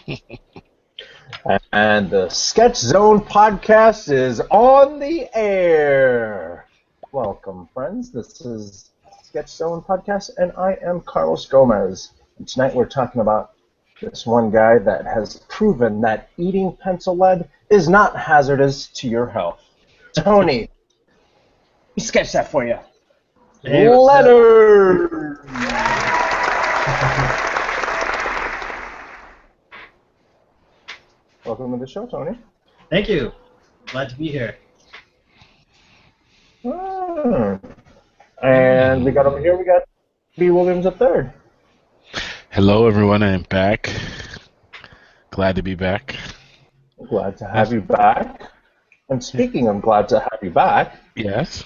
And the Sketch Zone podcast is on the air. Welcome, friends. This is Sketch Zone podcast, and I am Carlos Gomez. And tonight we're talking about this one guy that has proven that eating pencil lead is not hazardous to your health. Tony, let me sketch that for you. Hey, Leonard. Welcome to the show, Tony. Thank you. Glad to be here. And we got over here, we got B. Williams III. Hello, everyone. I am back. Glad to be back. Glad to have you back. And speaking of glad to have you back, yes,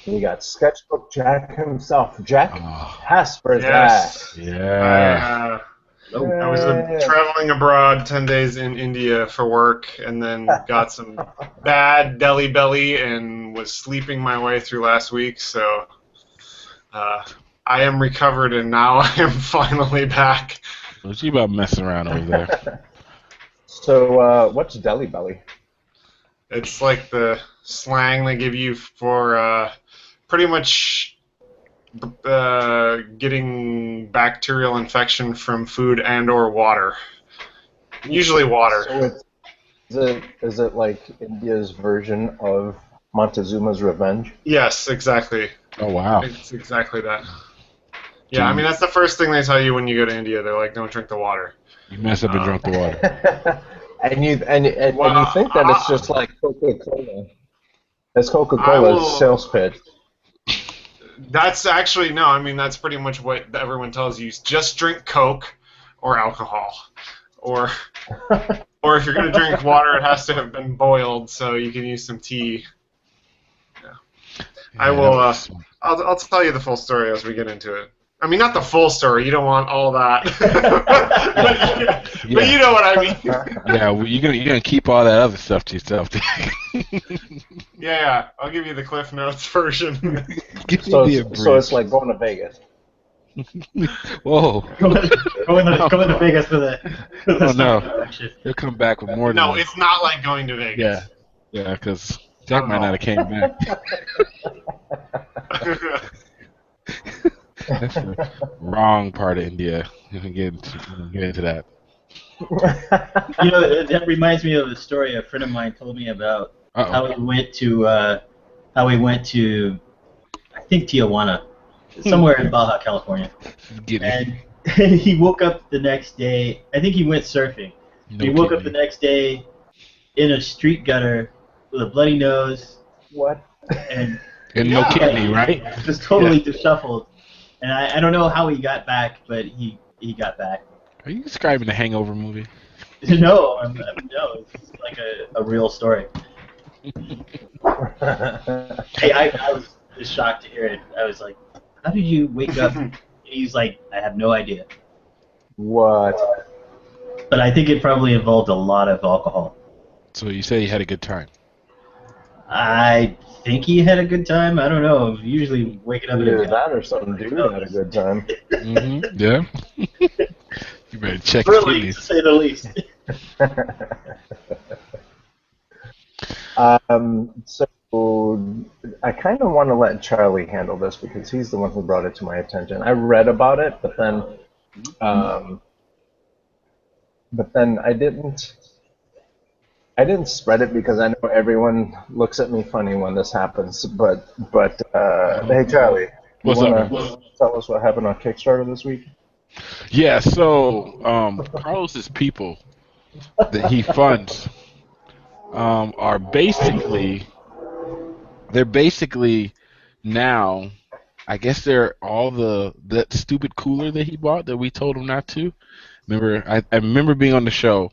we got Sketchbook Jack himself, Jack Hasper's Yes. yeah. I was traveling abroad 10 days in India for work, and then got some bad deli belly and was sleeping my way through last week. So I am recovered, and now I am finally back. What you about messing around over there? So, what's Deli Belly? It's like the slang they give you for pretty much getting bacterial infection from food and or water. Usually water. So is it like India's version of Montezuma's Revenge? Yes, exactly. Oh, wow. It's exactly that. Yeah, I mean, that's the first thing they tell you when you go to India. They're like, don't drink the water. You mess up and drunk the water. and you think that it's just like Coca-Cola. It's Coca-Cola's sales pitch. That's actually, no, I mean, that's pretty much what everyone tells you. Just drink Coke or alcohol. Or if you're going to drink water, it has to have been boiled, so you can use some tea. Yeah. I will, I'll tell you the full story as we get into it. I mean, not the full story. You don't want all that. but you know what I mean. Yeah, well, you're gonna keep all that other stuff to yourself. Yeah, I'll give you the Cliff Notes version. So it's like going to Vegas. Whoa. Going to Vegas for the Oh, no. He'll come back with more than No, one. it's not like going to Vegas. Yeah, because Jack might not have came back. That's the wrong part of India. You can get into that. You know, that reminds me of a story a friend of mine told me about how he went to I think Tijuana, somewhere in Baja California, and he woke up the next day. I think he went surfing. He woke up the next day in a street gutter with a bloody nose. What? And no kidney, right? Just totally disheveled. And I don't know how he got back, but he got back. Are you describing the Hangover movie? No, no, it's like a real story. Hey, I was just shocked to hear it. I was like, how did you wake up? And he's like, I have no idea. What? But I think it probably involved a lot of alcohol. So you said he had a good time. I think he had a good time. I don't know. Usually waking up Either that or some dude had a good time. Mm-hmm. Yeah. You better check Really, his to say the least. So I kind of want to let Charlie handle this because he's the one who brought it to my attention. I read about it, but then I didn't spread it because I know everyone looks at me funny when this happens. But hey, Charlie, What's up? Tell us what happened on Kickstarter this week? Yeah, so Carlos's people that he funds are basically now, I guess they're all that stupid cooler that he bought that we told him not to. Remember, I remember being on the show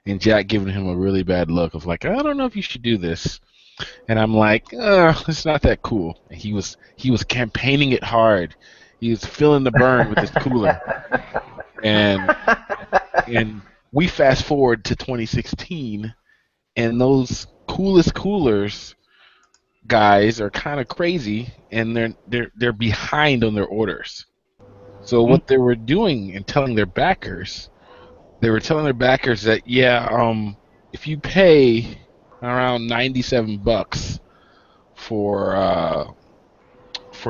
and Jack giving him a really bad look of like, I don't know if you should do this. And I'm like, it's not that cool. And he was campaigning it hard. He was feeling the burn with his cooler. And we fast forward to 2016, and those coolest coolers guys are kind of crazy, and they're behind on their orders. So what they were doing and telling their backers they were telling their backers that if you pay around $97 for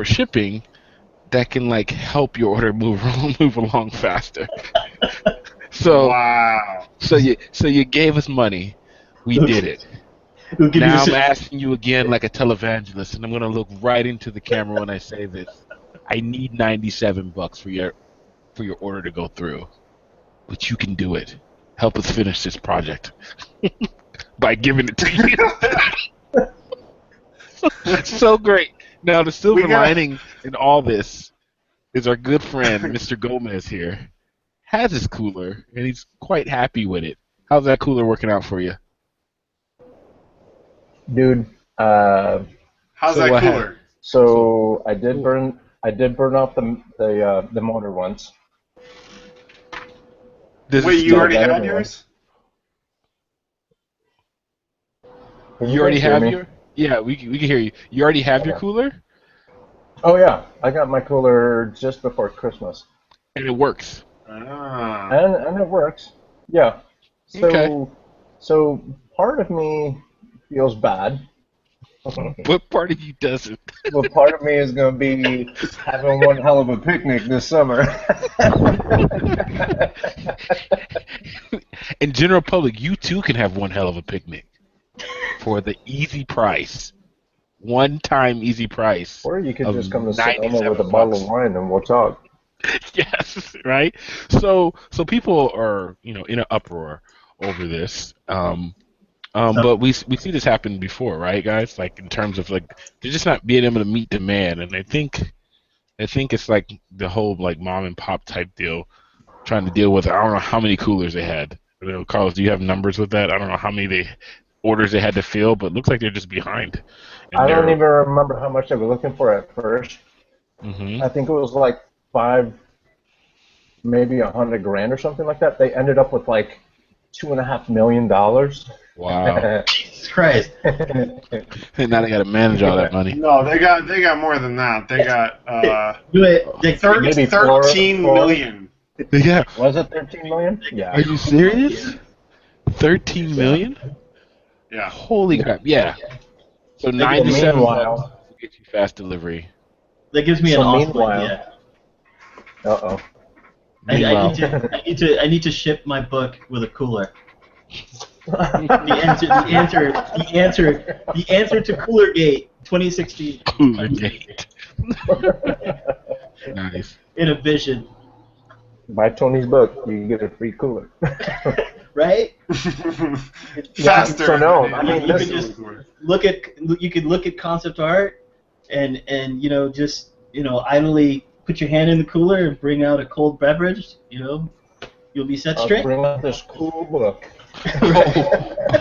shipping, that can like help your order move along faster. So Wow. So you gave us money, we did it. Now I'm asking you again like a televangelist, and I'm gonna look right into the camera when I say this. I need $97 for your order to go through, but you can do it. Help us finish this project by giving it to you. So great. Now the silver lining in all this is our good friend Mr. Gomez here has his cooler, and he's quite happy with it. How's that cooler working out for you? Dude, how's that cooler? So I did burn off the motor once. Wait, you already had yours? You already have your? Yeah, we can hear you. You already have your cooler? Oh yeah, I got my cooler just before Christmas. And it works. Ah. And it works. Yeah. So Okay. So part of me feels bad. What part of you doesn't? Well, part of me is going to be having one hell of a picnic this summer. In general public, you too can have one hell of a picnic for the easy price. One-time easy price. Or you could just come to Sonoma with a bottle of wine and we'll talk. Yes, right? So people are, in an uproar over this. But we see this happen before, right, guys? Like in terms of like they're just not being able to meet demand, and I think it's like the whole like mom and pop type deal, trying to deal with. I don't know how many coolers they had. Carlos, do you have numbers with that? I don't know how many orders they had to fill, but it looks like they're just behind. I don't even remember how much they were looking for at first. Mm-hmm. I think it was like maybe $100,000 or something like that. They ended up with like $2.5 million. Wow. Jesus Christ. And now they got to manage all that money. No, they got more than that. They got maybe 13 million. Yeah. Was it 13 million? Yeah. Are you serious? 13 million? Yeah. Holy crap. Yeah. So $97 to get you fast delivery. That gives me an awful idea. Uh-oh. I need to ship my book with a cooler. The answer to Coolergate 2016. Coolergate. Nice. In a vision. Buy Tony's book, you can get a free cooler. Right? Faster. So no, I mean you can just look at concept art and just idly put your hand in the cooler and bring out a cold beverage. You'll be set straight. I'll bring out this cool book.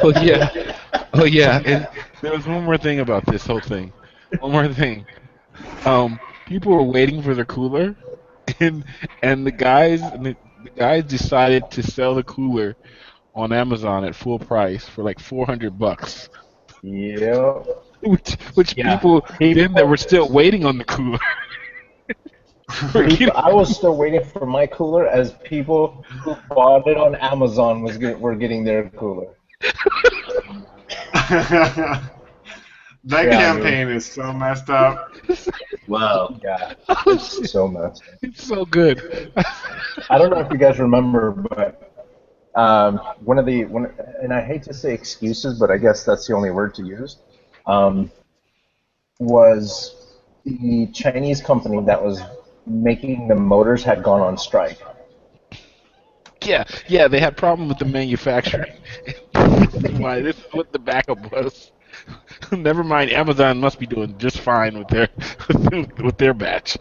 Oh yeah. And there was one more thing about this whole thing. One more thing. People were waiting for the cooler, and the guys decided to sell the cooler on Amazon at full price for like $400. Yeah. Which people then that were still waiting on the cooler. I was still waiting for my cooler as people who bought it on Amazon were getting their cooler. That campaign is so messed up. Wow. Yeah, it's so messed up. It's so good. I don't know if you guys remember, but one, and I hate to say excuses, but I guess that's the only word to use, was the Chinese company that was making the motors had gone on strike. Yeah, they had problem with the manufacturing. Why? This is what the backup was. Never mind, Amazon must be doing just fine with their batch.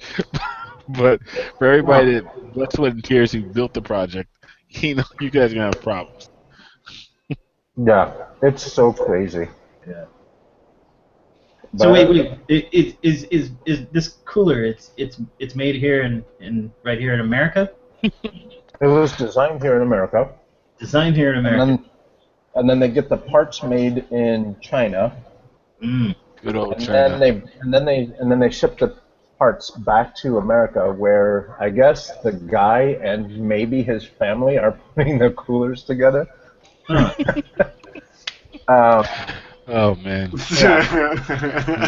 But for everybody that blood, sweat, and tears who built the project, you guys are gonna have problems. Yeah, it's so crazy. Yeah. So wait, is this cooler? It's made here in right here in America? It was designed here in America. Designed here in America. And then they get the parts made in China. Mm. Good old China. And then they ship the parts back to America, where I guess the guy and maybe his family are putting the coolers together. Oh man. Yeah. Oh,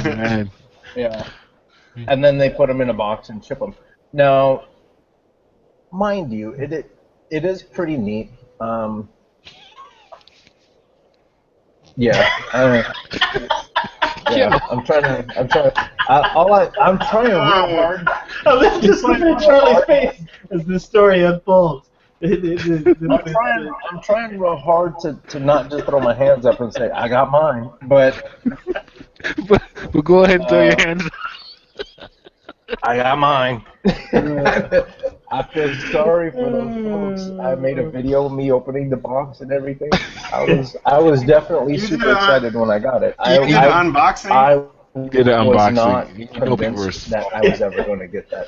man. Yeah. And then they put them in a box and ship them. Now, mind you, it is pretty neat. Yeah. Yeah. I'm trying real hard. Oh, this is just looking at Charlie's face as the story unfolds. I'm trying real hard to not just throw my hands up and say I got mine, but go ahead and throw your hands up. I got mine. I feel sorry for those folks. I made a video of me opening the box and everything. I was definitely super excited when I got it. You did an unboxing? I Did an was unboxing. not convinced that I was ever going to get that.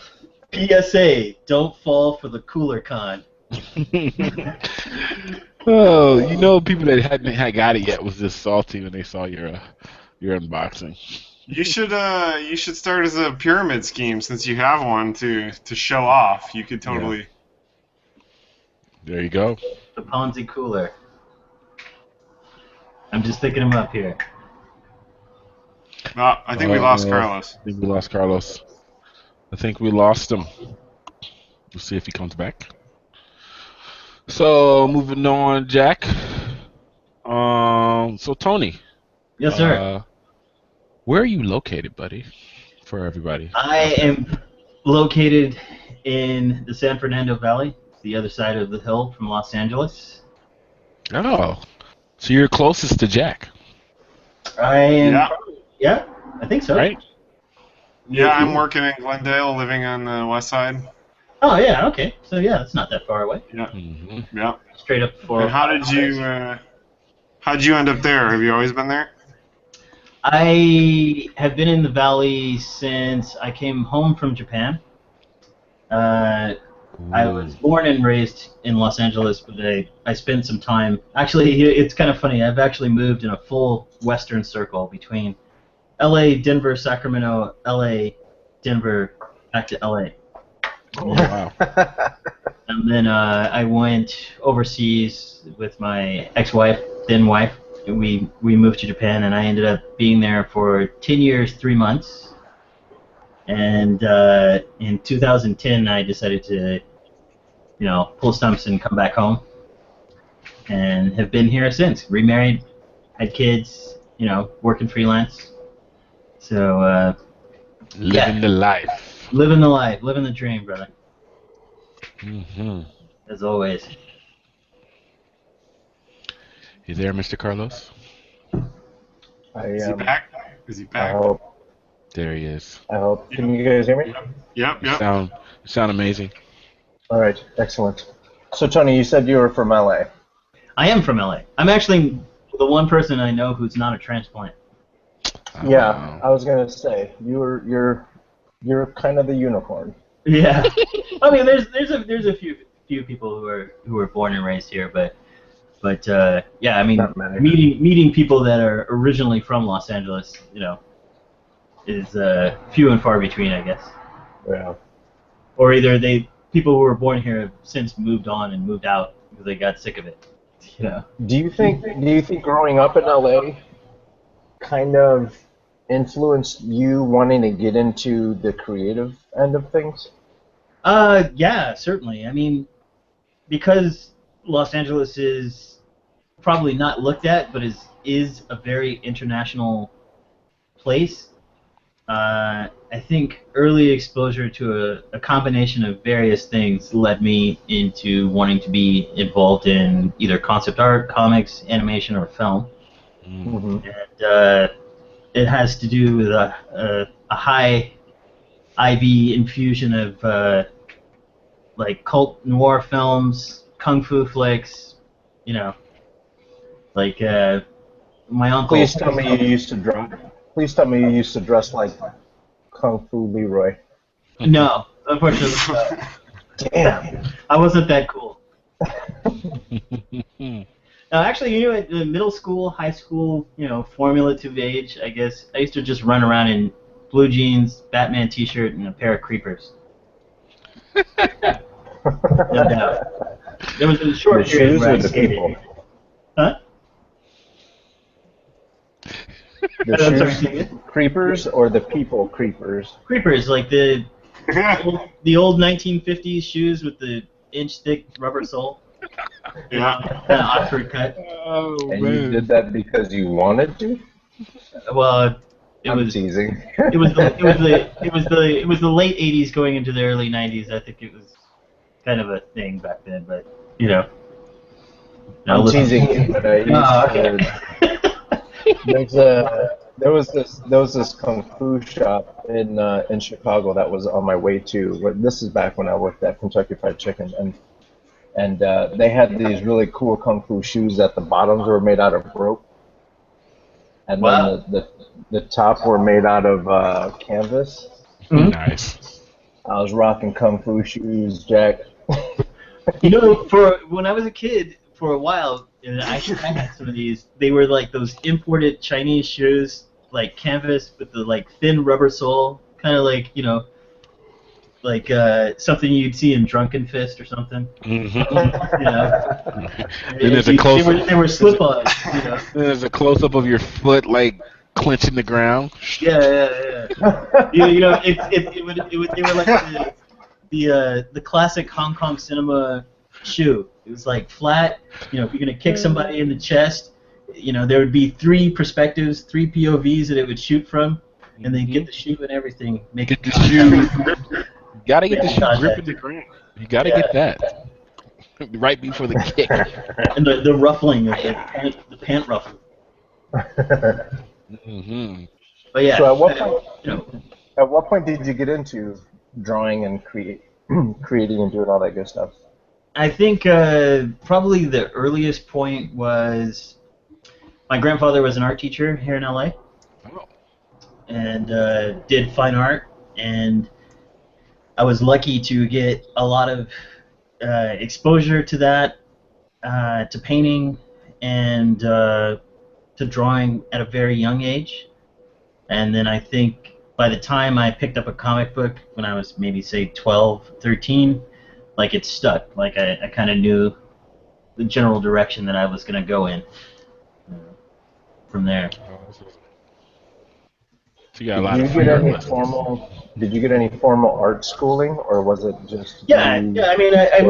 PSA: Don't fall for the cooler con. Oh, you know, people that hadn't got it yet was just salty when they saw your unboxing. You should start as a pyramid scheme since you have one to show off. You could totally. Yeah. There you go. The Ponzi cooler. I'm just picking him up here. I think we lost Carlos. I think we lost Carlos. I think we lost him. We'll see if he comes back. So moving on, Jack. So Tony. Yes, sir. Where are you located, buddy? For everybody. I am located in the San Fernando Valley, the other side of the hill from Los Angeles. Oh, so you're closest to Jack. I am. Yeah, I think so. Right? Yeah, I'm working in Glendale, living on the west side. Oh yeah, okay. So yeah, it's not that far away. Yeah. Mm-hmm. Yeah. Straight up for. And how'd you end up there? Have you always been there? I have been in the valley since I came home from Japan. I was born and raised in Los Angeles, but I spent some time. Actually, it's kind of funny. I've actually moved in a full Western circle between L.A., Denver, Sacramento, L.A., Denver, back to L.A. Oh, wow. And then I went overseas with my ex-wife, then wife. We moved to Japan, and I ended up being there for 10 years, 3 months. And in 2010, I decided to, pull stumps and come back home. And have been here since. Remarried, had kids, working freelance. So, living the life. Living the life, living the dream, brother. Mm-hmm. As always. You there, Mr. Carlos? Is he back? Is he back? I hope. There he is. I hope. Can you guys hear me? Yep. You sound amazing. All right, excellent. So, Tony, you said you were from LA. I am from LA. I'm actually the one person I know who's not a transplant. Yeah, I was gonna say you're kind of the unicorn. Yeah. I mean, there's a few people who are born and raised here, but yeah, I mean, meeting people that are originally from Los Angeles, is few and far between, I guess. Yeah. Or either people who were born here have since moved on and moved out because they got sick of it. Do you think growing up in LA kind of influenced you wanting to get into the creative end of things? Yeah, certainly. I mean, because Los Angeles is probably not looked at, but is a very international place. I think early exposure to a combination of various things led me into wanting to be involved in either concept art, comics, animation, or film. Mm-hmm. And it has to do with a high IV infusion of like cult noir films, kung fu flicks, like my uncle. Please tell me you used to dress like Kung Fu Leroy. No, unfortunately. Damn. I wasn't that cool. No, actually, at the middle school, high school, formulative age, I guess, I used to just run around in blue jeans, Batman T-shirt, and a pair of creepers. No doubt. There was a short The period shoes where or I the skated. people? Huh? The I'm sorry, shoes say again? creepers or the people creepers? Creepers, like the old 1950s shoes with the inch-thick rubber sole. Yeah. Kind of awkward cut. Oh And man. you did that because you wanted to? Well, I'm teasing. it was the late 80s going into the early 90s. I think it was kind of a thing back then, but you know. I'm teasing you, but I used to. There was this kung fu shop in Chicago that was on my way to. This is back when I worked at Kentucky Fried Chicken, and they had these really cool kung fu shoes that the bottoms were made out of rope, and Wow. then the top were made out of canvas. Mm-hmm. Nice. I was rocking kung fu shoes, Jack. You know, for when I was a kid, for a while, and I had some of these. They were like those imported Chinese shoes, like canvas with the like thin rubber sole, kind of like like something you'd see in Drunken Fist or something. Mm-hmm. You know, Then there's a close. they were slip-ons. You know. Then there's a close up of your foot, like clenching the ground. Yeah. You know, they were like the classic Hong Kong cinema shoe. It was like flat. You know, if you're gonna kick somebody in the chest, you know, there would be 3 perspectives, 3 POVs that it would shoot from, and then get the shoe and everything. Make Get it the shoe. You gotta get the shoe gripping the ground. You gotta get that right before the kick. And the ruffling of the pant ruffle. Mm-hmm. But yeah. So at what point? You know, At what point did you get into drawing and creating and doing all that good stuff? I think probably the earliest point was my grandfather was an art teacher here in LA, and did fine art, and I was lucky to get a lot of exposure to that, to painting, and to drawing at a very young age. And then I think by the time I picked up a comic book when I was maybe, say, 12, 13, like it stuck. Like I kind of knew the general direction that I was going to go in from there. So you got a lot of Did you get any formal art schooling, or was it just? Yeah. I mean, I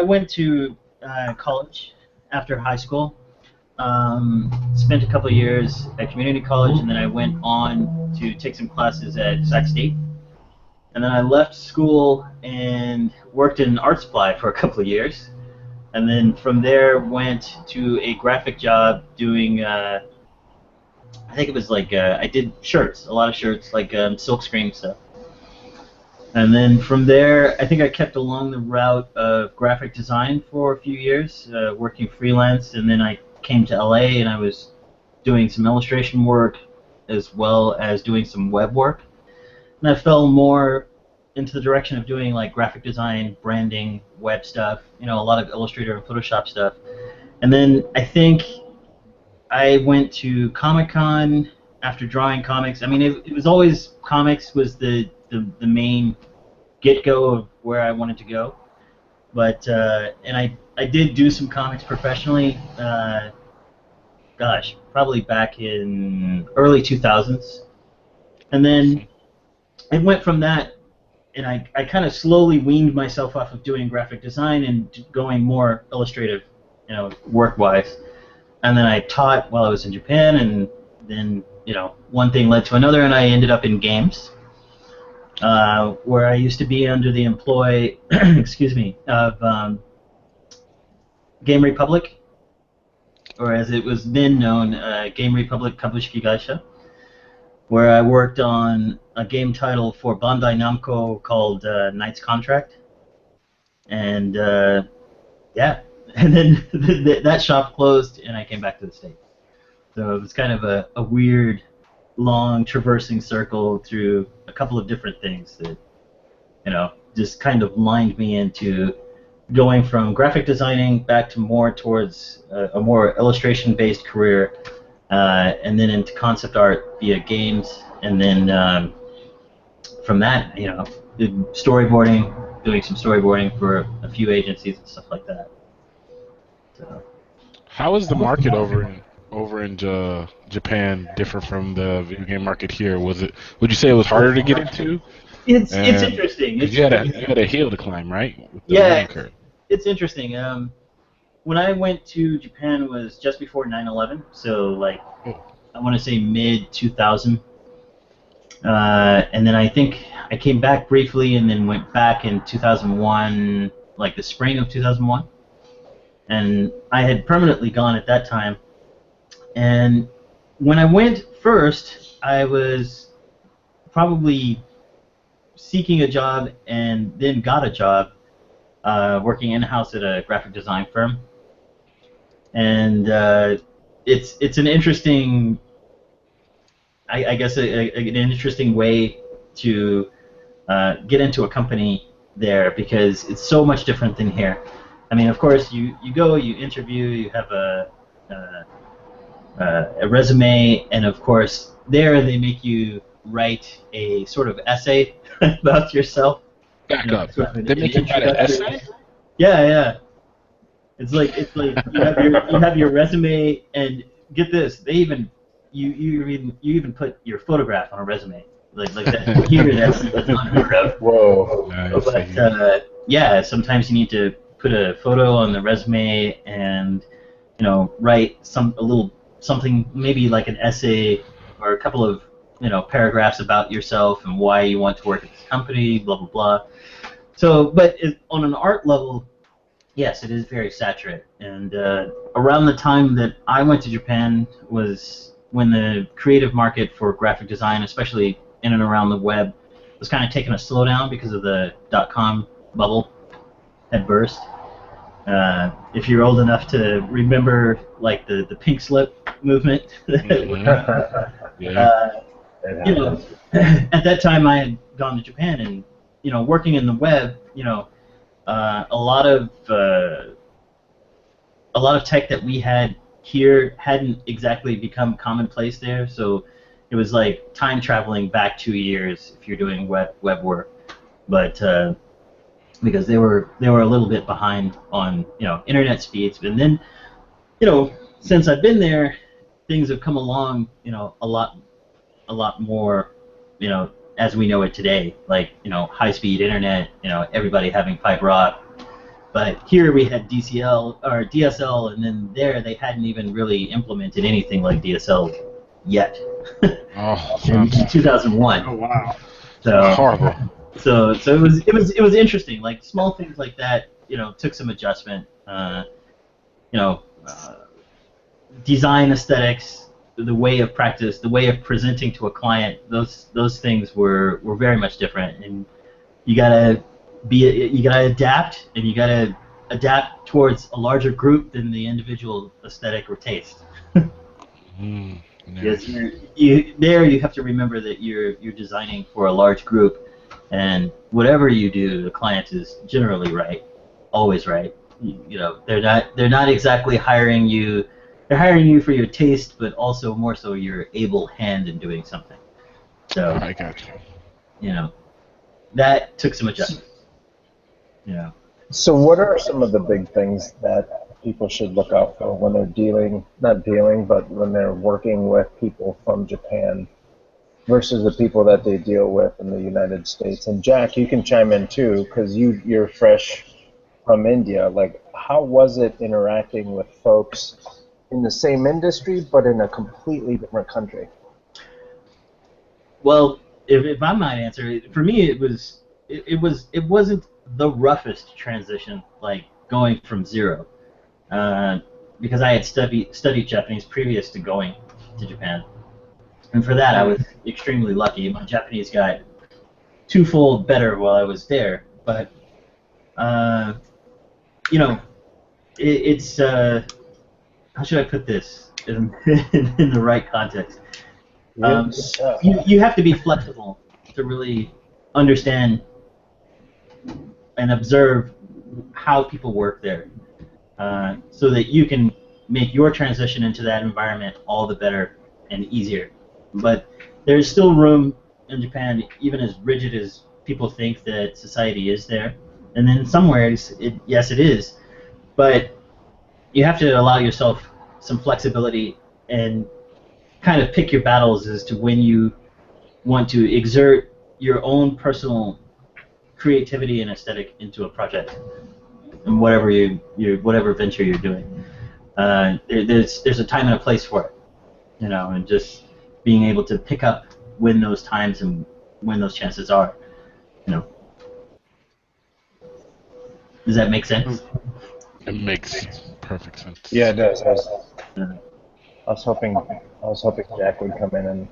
went to college after high school. Spent a couple of years at community college, and then I went on to take some classes at Sac State. And then I left school and worked in art supply for a couple of years. And then from there went to a graphic job doing, I think it was like, I did shirts, a lot of shirts, like silkscreen stuff. And then from there, I think I kept along the route of graphic design for a few years, working freelance, and then I came to LA and I was doing some illustration work as well as doing some web work. And I fell more into the direction of doing like graphic design, branding, web stuff, you know, a lot of Illustrator and Photoshop stuff. And then I think I went to Comic-Con after drawing comics. I mean, it was always comics was the main get-go of where I wanted to go. But, and I did do some comics professionally, gosh, probably back in early 2000s. And then it went from that, and I kind of slowly weaned myself off of doing graphic design and going more illustrative, you know, work-wise. And then I taught while I was in Japan, and then, you know, one thing led to another, and I ended up in games, where I used to be under the employ, excuse me, of Game Republic, or as it was then known, Game Republic Kabushiki Gaisha, where I worked on a game title for Bandai Namco called Knight's Contract. And yeah, and then that shop closed and I came back to the States. So it was kind of a weird, long traversing circle through a couple of different things that, you know, just kind of lined me into going from graphic designing back to more towards a more illustration-based career, and then into concept art via games, and then from that, storyboarding, doing some storyboarding for a few agencies and stuff like that. So. How is the market over in Japan different from the video game market here? Would you say it was harder to get into? It's interesting. You had a hill to climb, right? With the yeah, learning curve. It's interesting. When I went to Japan was just before 9/11, so I want to say mid 2000. And then I think I came back briefly and then went back in 2001, like the spring of 2001. And I had permanently gone at that time. And when I went first, I was probably seeking a job and then got a job working in-house at a graphic design firm. And it's an interesting, I guess, an interesting way to get into a company there because it's so much different than here. I mean, of course, you go, you interview, you have a resume, and of course, there they make you write a sort of essay about yourself. Back up. They make you write an essay? Yeah. It's like you have your resume, and get this, they even you even put your photograph on a resume. Like that here, that's unheard of. Whoa. Nice. But yeah, sometimes you need to put a photo on the resume and write a little something, maybe like an essay or a couple of paragraphs about yourself and why you want to work at this company, blah blah blah. So, but on an art level, yes, it is very saturated. And around the time that I went to Japan was when the creative market for graphic design, especially in and around the web, was kind of taking a slowdown because of the .com bubble had burst. If you're old enough to remember, like the pink slip movement, at that time I had gone to Japan, and working in the web, a lot of tech that we had here hadn't exactly become commonplace there, so it was like time traveling back 2 years if you're doing web work, but because they were a little bit behind on internet speeds. And then since I've been there, things have come along a lot more as we know it today, like high speed internet, everybody having fiber optic. But here we had DSL, and then there they hadn't even really implemented anything like DSL yet. In 2001. Oh wow. So horrible. So it was interesting. Like small things like that, took some adjustment. Design aesthetics, the way of practice, the way of presenting to a client, those things were very much different, and you gotta adapt, and you gotta adapt towards a larger group than the individual aesthetic or taste. Yes, you have to remember that you're designing for a large group, and whatever you do, the client is generally right, always right. They're not exactly hiring you. They're hiring you for your taste, but also more so your able hand in doing something. So I got you. That took some adjustment. So what are some of the big things that people should look out for when they're but when they're working with people from Japan versus the people that they deal with in the United States? And Jack, you can chime in too, because you're fresh from India. Like, how was it interacting with folks in the same industry but in a completely different country? Well, if I might answer, for me it wasn't the roughest transition, like going from zero, because I had studied Japanese previous to going to Japan, and for that I was extremely lucky. My Japanese got twofold better while I was there, but it's how should I put this in the right context? You have to be flexible to really understand and observe how people work there, so that you can make your transition into that environment all the better and easier. But there's still room in Japan, even as rigid as people think that society is there, and then somewhere, yes, it is, but you have to allow yourself some flexibility and kind of pick your battles as to when you want to exert your own personal creativity and aesthetic into a project, and whatever whatever venture you're doing. There's a time and a place for it, and just being able to pick up when those times and when those chances are, Does that make sense? It makes perfect sense. Yeah, it does. I was hoping Jack would come in and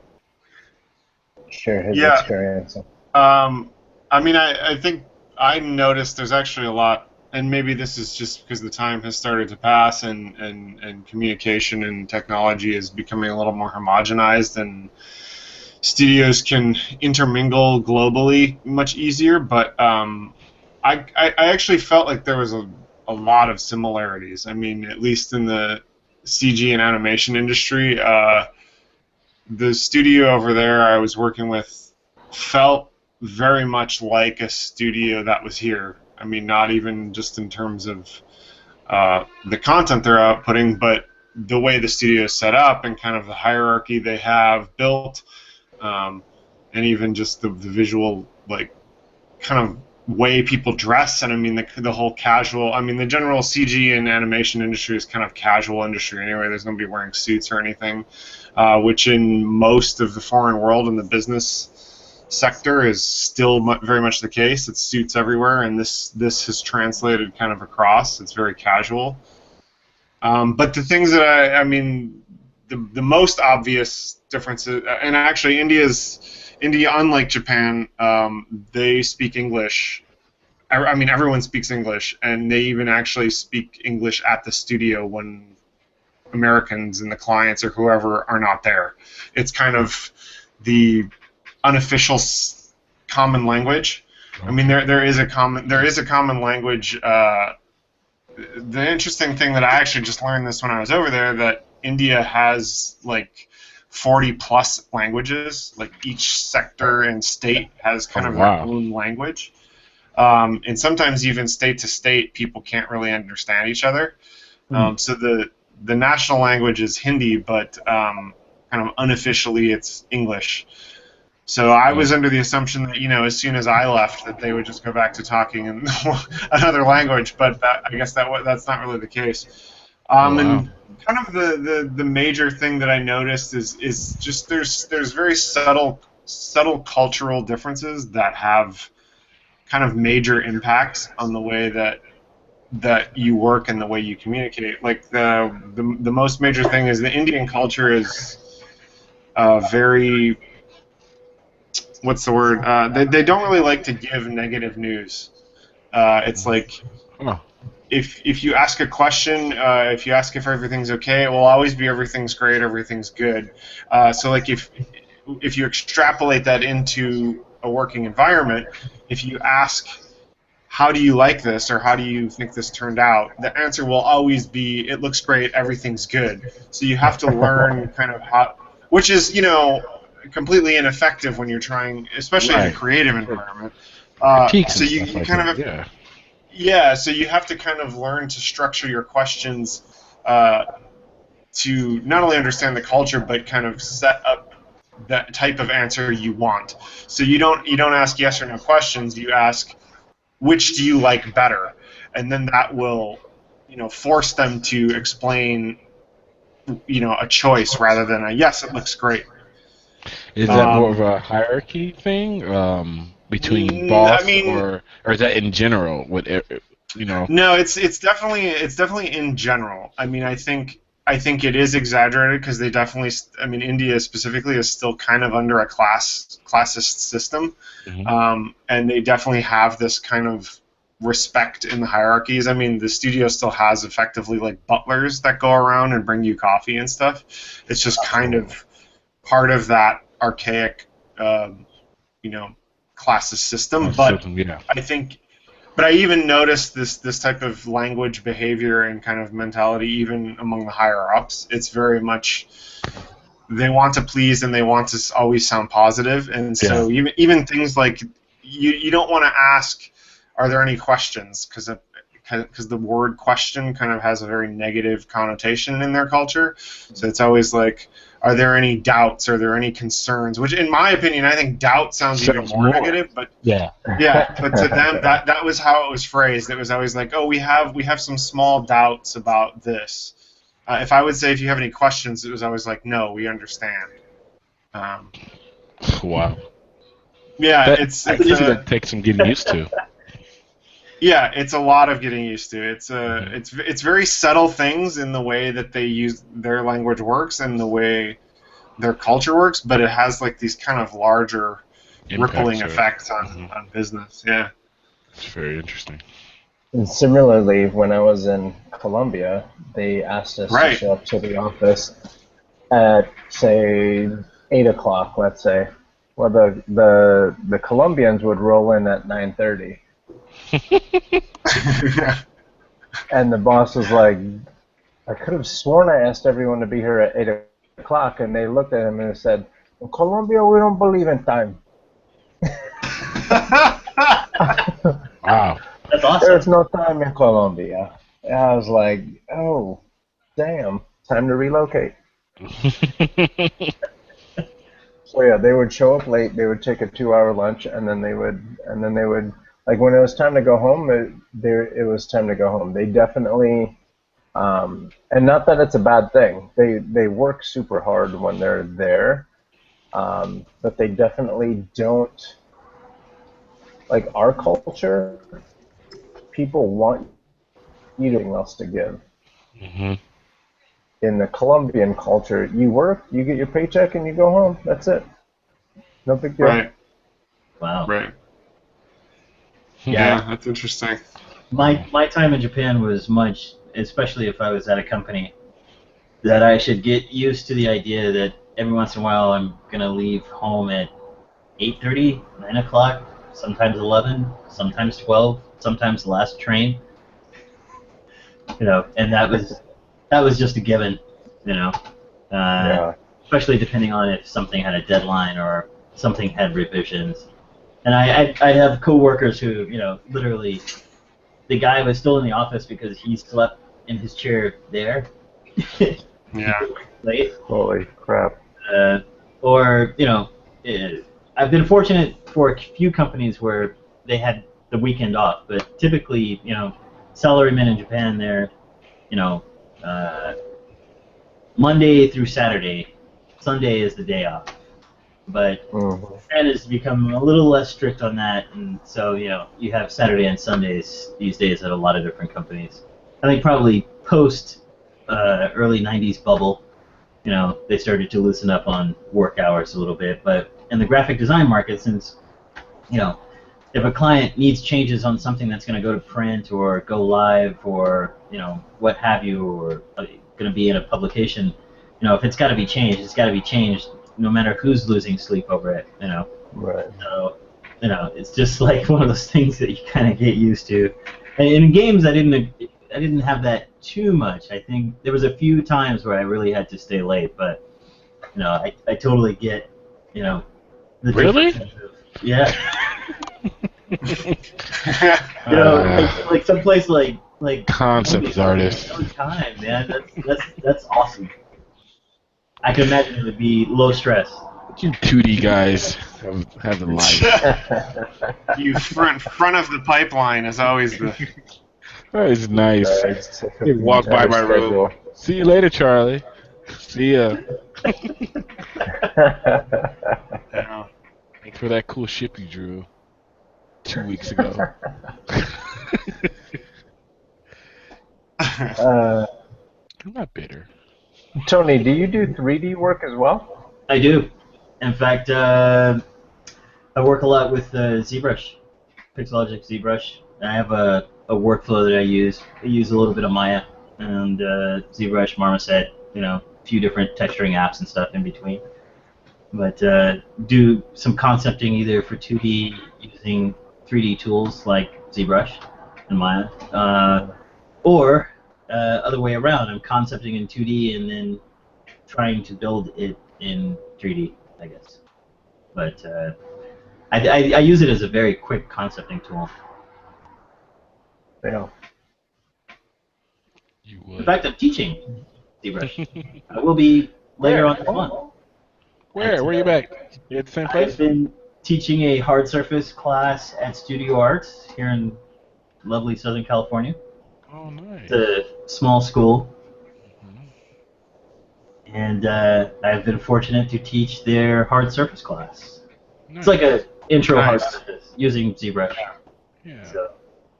share his experience. I mean, I think I noticed there's actually a lot, and maybe this is just because the time has started to pass and communication and technology is becoming a little more homogenized, and studios can intermingle globally much easier, but I actually felt like there was a lot of similarities. I mean, at least in the CG and animation industry, the studio over there I was working with felt very much like a studio that was here. I mean, not even just in terms of the content they're outputting, but the way the studio is set up and kind of the hierarchy they have built, and even just the visual, like, kind of way people dress. And I mean, the whole casual, I mean, the general CG and animation industry is kind of casual industry anyway. There's nobody wearing suits or anything, which in most of the foreign world in the business sector is still very much the case. It's suits everywhere, and this has translated kind of across. It's very casual. But the things that I mean, the most obvious differences, and actually India, unlike Japan, they speak English. I mean, everyone speaks English, and they even actually speak English at the studio when Americans and the clients or whoever are not there. It's kind of the unofficial common language. I mean, there is a common language. The interesting thing that I actually just learned this when I was over there, that India has like 40+ languages. Like each sector and state has kind of their own language. And sometimes even state to state, people can't really understand each other. So the national language is Hindi, but kind of unofficially it's English. So I was under the assumption that, as soon as I left, that they would just go back to talking in another language, but I guess that's not really the case. And kind of the major thing that I noticed is just there's very subtle cultural differences that have kind of major impacts on the way that you work and the way you communicate. Like the most major thing is the Indian culture is very, what's the word? They don't really like to give negative news. It's like if you ask a question, if you ask if everything's okay, it will always be everything's great, everything's good. So like if you extrapolate that into a working environment, if you ask, how do you like this, or how do you think this turned out, the answer will always be, it looks great, everything's good. So you have to learn kind of how, which is, completely ineffective when you're trying, especially in a creative environment. So you kind of have, so you have to kind of learn to structure your questions to not only understand the culture, but kind of set up that type of answer you want. So you don't ask yes or no questions. You ask, which do you like better, and then that will, force them to explain, a choice rather than a yes, it looks great. Is that more of a hierarchy thing between boss, or is that in general? No, it's definitely in general. I mean, I think it is exaggerated because they definitely. I mean, India specifically is still kind of under a classist system, and they definitely have this kind of respect in the hierarchies. I mean, the studio still has effectively like butlers that go around and bring you coffee and stuff. It's just kind of part of that archaic, classist system. But I think. But I even noticed this type of language behavior and kind of mentality even among the higher ups. It's very much they want to please and they want to always sound positive, and so even things like you don't want to ask, are there any questions, because the word question kind of has a very negative connotation in their culture. So it's always like, are there any doubts? Are there any concerns? Which, in my opinion, I think doubt sounds even more negative. But yeah. But to them, that was how it was phrased. It was always like, oh, we have some small doubts about this. If I would say, if you have any questions, it was always like, no, we understand. Wow. Yeah, that takes some getting used to. Yeah, it's a lot of getting used to. It's very subtle things in the way that they use their language works and the way their culture works, but it has like these kind of larger rippling effects on business. Yeah. It's very interesting. And similarly, when I was in Colombia, they asked us to show up to the office at, say, 8 o'clock, let's say. Well, the Colombians would roll in at 9:30. And the boss was like, I could have sworn I asked everyone to be here at 8 o'clock, and they looked at him and said, in Colombia, we don't believe in time. Wow. That's awesome. There's no time in Colombia. And I was like, oh, damn, time to relocate. So yeah, they would show up late, they would take a 2-hour lunch, and then they would, like when it was time to go home, it was time to go home. They definitely, and not that it's a bad thing, they work super hard when they're there, but they definitely don't, like our culture, people want you anything else to give. Mm-hmm. In the Colombian culture, you work, you get your paycheck, and you go home. That's it. No big deal. Right. Wow. Right. Yeah, that's interesting. My time in Japan was much, especially if I was at a company, that I should get used to the idea that every once in a while I'm going to leave home at 8:30, 9 o'clock, sometimes 11, sometimes 12, sometimes the last train. And that was just a given, especially depending on if something had a deadline or something had revisions. And I'd have coworkers who, literally, the guy was still in the office because he slept in his chair there. Yeah. Late. Holy crap. Or, I've been fortunate for a few companies where they had the weekend off, but typically, salarymen in Japan, they're, Monday through Saturday. Sunday is the day off. But Japan has become a little less strict on that, and so, you have Saturday and Sundays these days at a lot of different companies. I think probably post early 90s bubble, they started to loosen up on work hours a little bit. But in the graphic design market, since, if a client needs changes on something that's going to go to print or go live or, what have you, or going to be in a publication, if it's got to be changed, it's got to be changed no matter who's losing sleep over it, Right. So, it's just like one of those things that you kind of get used to. And in games, I didn't have that too much. I think there was a few times where I really had to stay late, but, I totally get, the Really? Yeah. Like someplace like concept artist. No time, man. That's awesome. I can imagine it would be low stress. You 2D guys have the life. You front of the pipeline is always the. That is nice. They walk by my room. See you later, Charlie. See ya. Yeah. Thanks for that cool ship you drew 2 weeks ago. I'm not bitter. Tony, do you do 3D work as well? I do. In fact, I work a lot with ZBrush, Pixologic ZBrush. I have a workflow that I use. I use a little bit of Maya and ZBrush, Marmoset, a few different texturing apps and stuff in between. But do some concepting either for 2D using 3D tools like ZBrush and Maya, or other way around. I'm concepting in 2D and then trying to build it in 3D, I guess. But I use it as a very quick concepting tool. Yeah. You would. In fact, I'm teaching ZBrush. I will be later on this month. Where? Where are you back? You at the same place? I've been teaching a hard surface class at Studio Arts here in lovely Southern California. Oh, nice. It's a small school. And I've been fortunate to teach their hard surface class. Nice. It's like an intro Nice. hard surface using ZBrush. Yeah. So,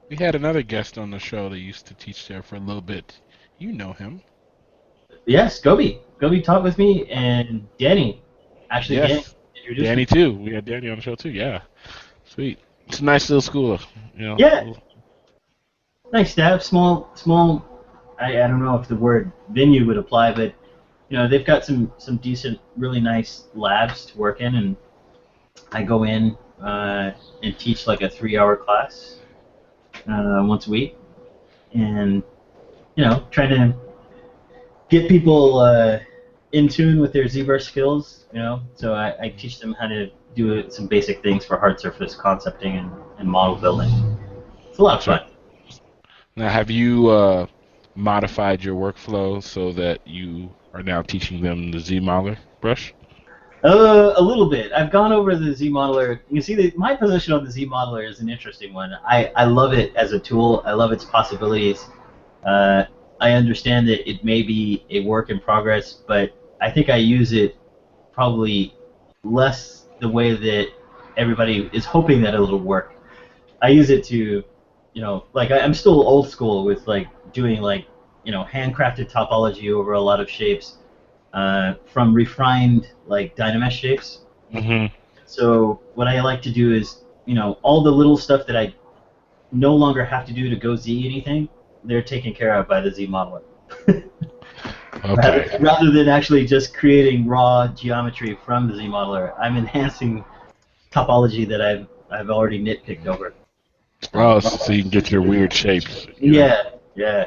We had another guest on the show that used to teach there for a little bit. You know him. yes, Gobi. Gobi taught with me, and Danny. Actually, Yes. Danny introduced Danny me. too. We had Danny on the show too. Yeah. Sweet. It's a nice little school. You know. Yeah. Nice staff, small. I don't know if the word venue would apply, but you know they've got some decent, really nice labs to work in, and I go in and teach like a 3-hour class once a week, and you know trying to get people in tune with their ZBrush skills. You know, so I teach them how to do some basic things for hard surface concepting and model building. It's a lot of fun. Now, have you modified your workflow so that you are now teaching them the Z-Modeler brush? A little bit. I've gone over the Z-Modeler. You can see my position on the Z-Modeler is an interesting one. I love it as a tool. I love its possibilities. I understand that it may be a work in progress, but I think I use it probably less the way that everybody is hoping that it'll work. I use it to, you know, like I'm still old school with like doing like, you know, handcrafted topology over a lot of shapes from refined like Dynamesh shapes. Mm-hmm. So what I like to do is, you know, all the little stuff that I no longer have to do to go Z anything, they're taken care of by the Z-Modeler. Okay. Rather than actually just creating raw geometry from the Z-Modeler, I'm enhancing topology that I've already nitpicked over. Oh, so you can get your weird shapes. You know? Yeah.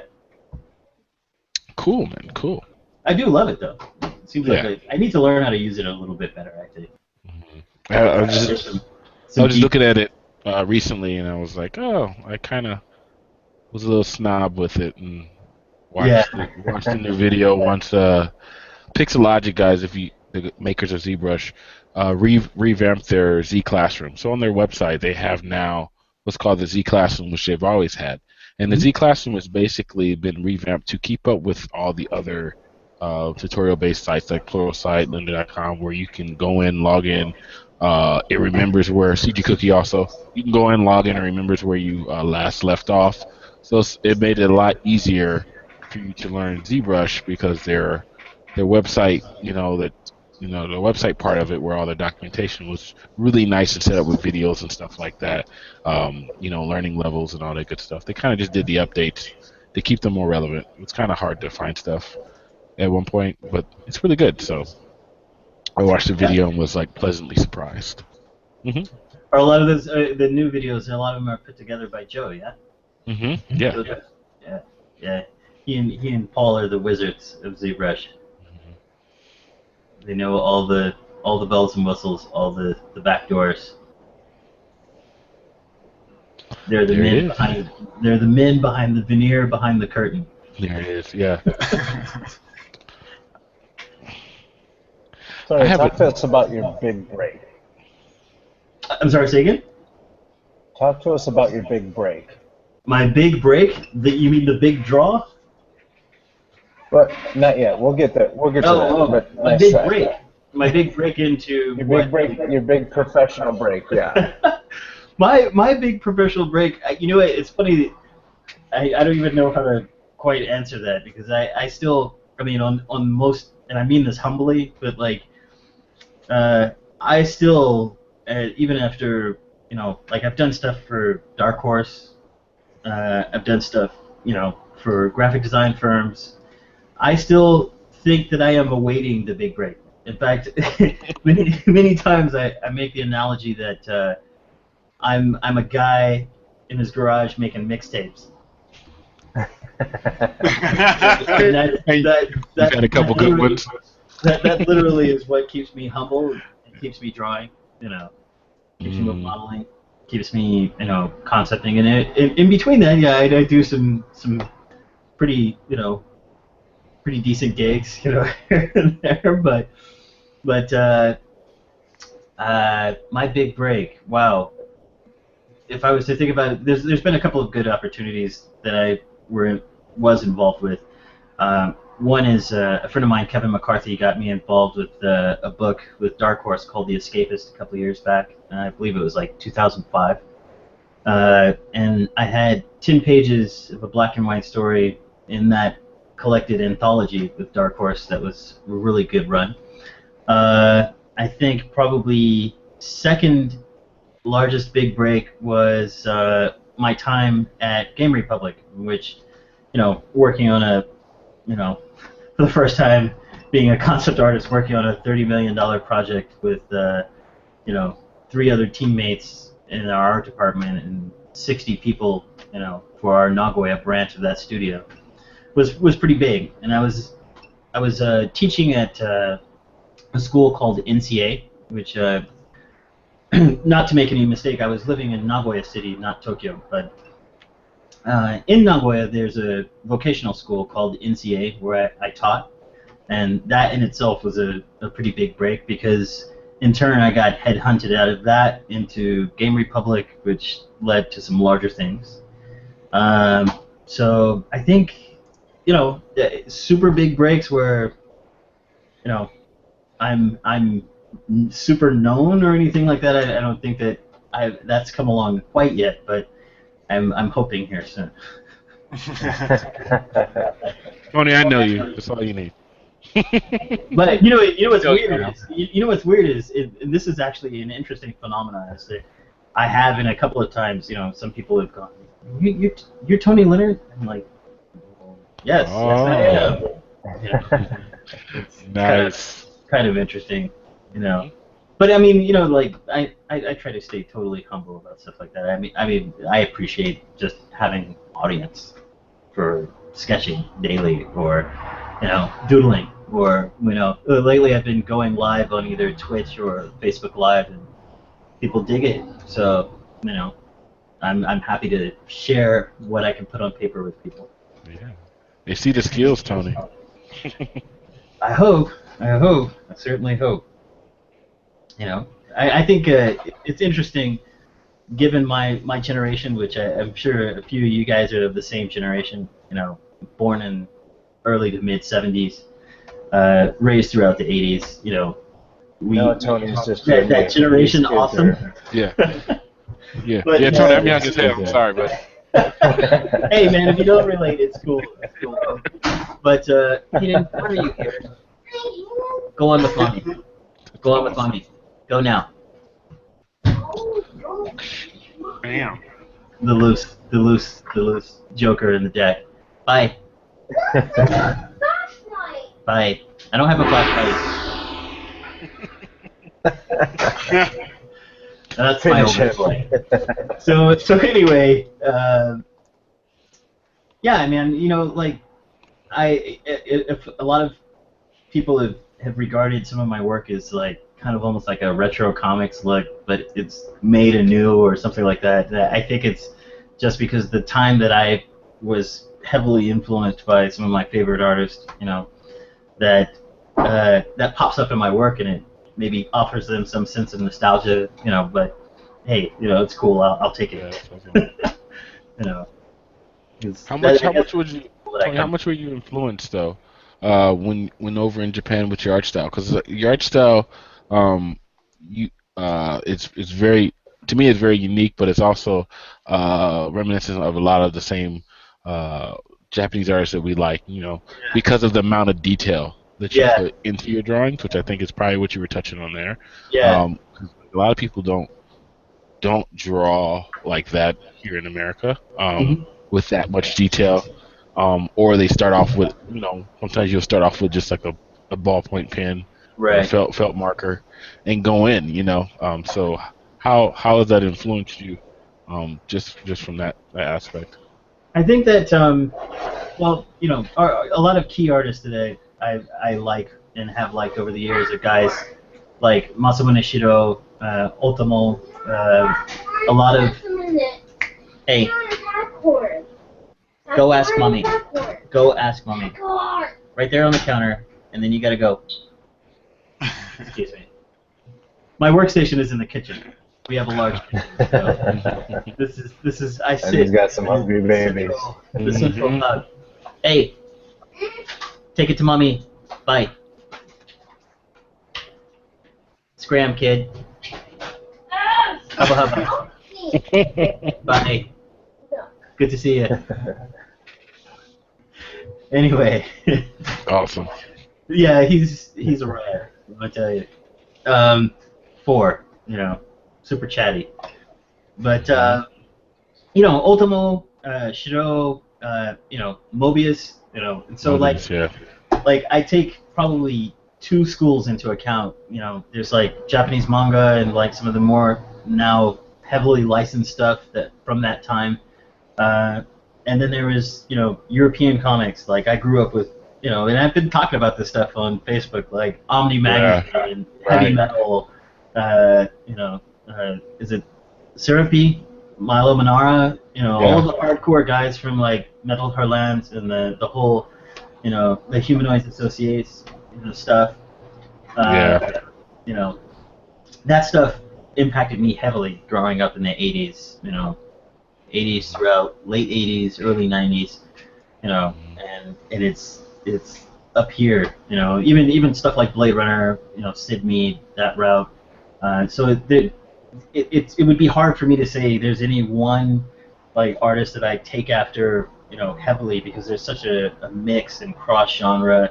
Cool, man. Cool. I do love it though. It seems Yeah. like I need to learn how to use it a little bit better, actually. I was just Some deep- looking at it recently, and I was like, oh, I kind of was a little snob with it, and watched the new video once. Pixelogic guys, the makers of ZBrush, revamped their Z Classroom. So on their website, they have now what's called the Z Classroom, which they've always had. And the Z Classroom has basically been revamped to keep up with all the other tutorial-based sites like Pluralsight, Lynda.com, where you can go in, log in. It remembers where CG Cookie also. You can go in, log in, and remembers where you last left off. So it made it a lot easier for you to learn ZBrush because their website, the website part of it, where all the documentation was really nice and set up with videos and stuff like that. Learning levels and all that good stuff. They kind of just did the updates to keep them more relevant. It's kind of hard to find stuff at one point, but it's really good. So I watched the video and was like pleasantly surprised. Mm-hmm. Are a lot of those the new videos? A lot of them are put together by Joe, yeah. Mm-hmm. Yeah. Yeah. He and Paul are the wizards of ZBrush. They know all the bells and whistles, all the back doors. They're the men behind. They're the men behind the veneer, behind the curtain. There it is. Yeah. Sorry, talk to us about your big break. I'm sorry, say again? Talk to us about your big break. My big break? You mean the big draw? But not yet. We'll get there. We'll get to that. But my big break. My big break into your big break. Your big professional break. Yeah. my big professional break. You know, it's funny. I don't even know how to quite answer that because I still. I mean, on most, and I mean this humbly, but like, I still even after I've done stuff for Dark Horse. I've done stuff for graphic design firms. I still think that I am awaiting the big break. In fact, many times I make the analogy that I'm a guy in his garage making mixtapes. You've had a couple good ones. that literally is what keeps me humble. It keeps me drawing. Keeps me modeling. Keeps me concepting. And in between that, yeah, I do some pretty pretty decent gigs here and there. But my big break. Wow. If I was to think about it, there's been a couple of good opportunities that I was involved with. One is a friend of mine, Kevin McCarthy, got me involved with a book with Dark Horse called The Escapist a couple of years back. I believe it was like 2005. And I had 10 pages of a black and white story in that collected anthology with Dark Horse that was a really good run. I think probably second largest big break was my time at Game Republic, which, working on for the first time, being a concept artist, working on a $30 million project with, 3 other teammates in our art department and 60 people, for our Nagoya branch of that studio, was pretty big. And I was teaching at a school called NCA, which, not to make any mistake, I was living in Nagoya City, not Tokyo, but in Nagoya there's a vocational school called NCA where I taught, and that in itself was a pretty big break because in turn I got headhunted out of that into Game Republic, which led to some larger things. So I think, super big breaks where, I'm super known or anything like that. I don't think that that's come along quite yet, but I'm hoping here soon. Tony, I know you. That's all you need. But what's weird is, what's weird is, and this is actually an interesting phenomenon. Is that I have, in a couple of times, some people have gone, "You're Tony Leonard?" I'm like, yes, yes, I am. It's nice. Kind of interesting, But I mean, like I try to stay totally humble about stuff like that. I mean, I appreciate just having audience for sketching daily, or doodling, or lately I've been going live on either Twitch or Facebook Live, and people dig it. So I'm happy to share what I can put on paper with people. Yeah, they see the skills, Tony. I hope. I certainly hope. I think it's interesting, given my generation, which I'm sure a few of you guys are of the same generation, born in early to mid 70s, raised throughout the 80s, Tony's just that generation awesome. Yeah. Yeah. But, yeah, Tony, I'm young as hell. I'm sorry, but. Hey, man, if you don't relate, it's cool. It's cool. But, Hayden, what are you here? Go on with mommy. Go on with mommy. Go now. Bam. The loose Joker in the deck. Bye. Bye. I don't have a flashlight. That's my own. So anyway, yeah, man. Like if a lot of people have regarded some of my work as like kind of almost like a retro comics look, but it's made anew or something like that. I think it's just because the time that I was heavily influenced by some of my favorite artists, that pops up in my work, and it maybe offers them some sense of nostalgia, But hey, it's cool. I'll take it. How much were you influenced though? When over in Japan with your art style, because your art style, it's very, to me, it's very unique, but it's also reminiscent of a lot of the same Japanese artists that we like, because of the amount of detail that you put into your drawings, which I think is probably what you were touching on there. Yeah. A lot of people don't draw like that here in America, with that much detail. Or they start off with, sometimes you'll start off with just like a ballpoint pen, right, or felt marker, and go in, So how has that influenced you, just from that aspect? I think that, a lot of key artists today I like and have liked over the years are guys like Masamune Shirow, Otomo, a lot of... Hey, go ask mommy. Go ask mommy. Right there on the counter, and then you gotta go. Excuse me. My workstation is in the kitchen. We have a large kitchen. So this is I sit. And he's got some hungry babies. The central hub. Hey, take it to mommy. Bye. Scram, kid. Hubba hubba. Bye. Good to see you. Anyway. Awesome. Yeah, he's a riot, I tell you. 4, super chatty. But Ultimo, Shiro, Mobius, and so Mobius, like I take probably 2 schools into account. There's like Japanese manga and like some of the more now heavily licensed stuff that from that time. And then there was, European comics. Like I grew up with, and I've been talking about this stuff on Facebook, like Omni Magazine, Heavy Metal, is it Syrupy, Milo Manara, all of the hardcore guys from like Metal Hurlans and the whole, the Humanoids Associates stuff. That stuff impacted me heavily growing up in the 80s, 80s throughout, late 80s, early 90s, and it's up here, even stuff like Blade Runner, Sid Mead, that route. So it would be hard for me to say there's any one like artist that I take after, heavily, because there's such a mix and cross genre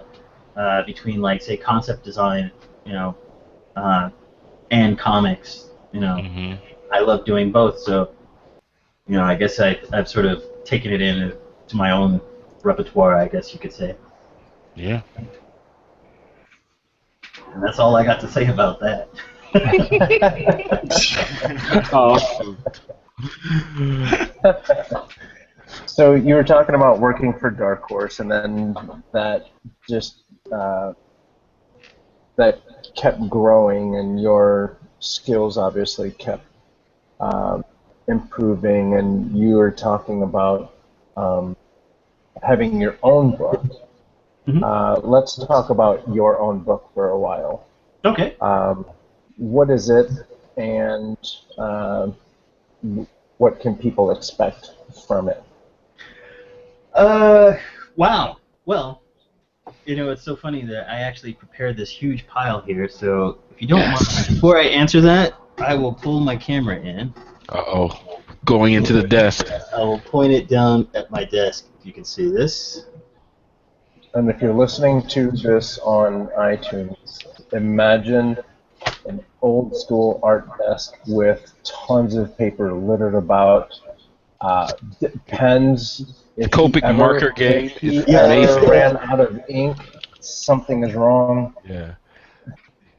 between like say concept design, and comics. I love doing both, so I guess I've sort of taken it in to my own repertoire, I guess you could say. Yeah. And that's all I got to say about that. Awesome. So you were talking about working for Dark Horse, and then that just that kept growing, and your skills obviously kept improving, and you were talking about having your own book. Mm-hmm. Let's talk about your own book for a while. Okay. What is it, and what can people expect from it? Wow. Well, it's so funny that I actually prepared this huge pile here, so if you don't mind, before I answer that, I will pull my camera in. Uh-oh. Going into the desk. I will point it down at my desk, if you can see this. And if you're listening to this on iTunes, imagine an old school art desk with tons of paper littered about, pens. Copic marker game. If you ever ran out of ink, something is wrong. Yeah.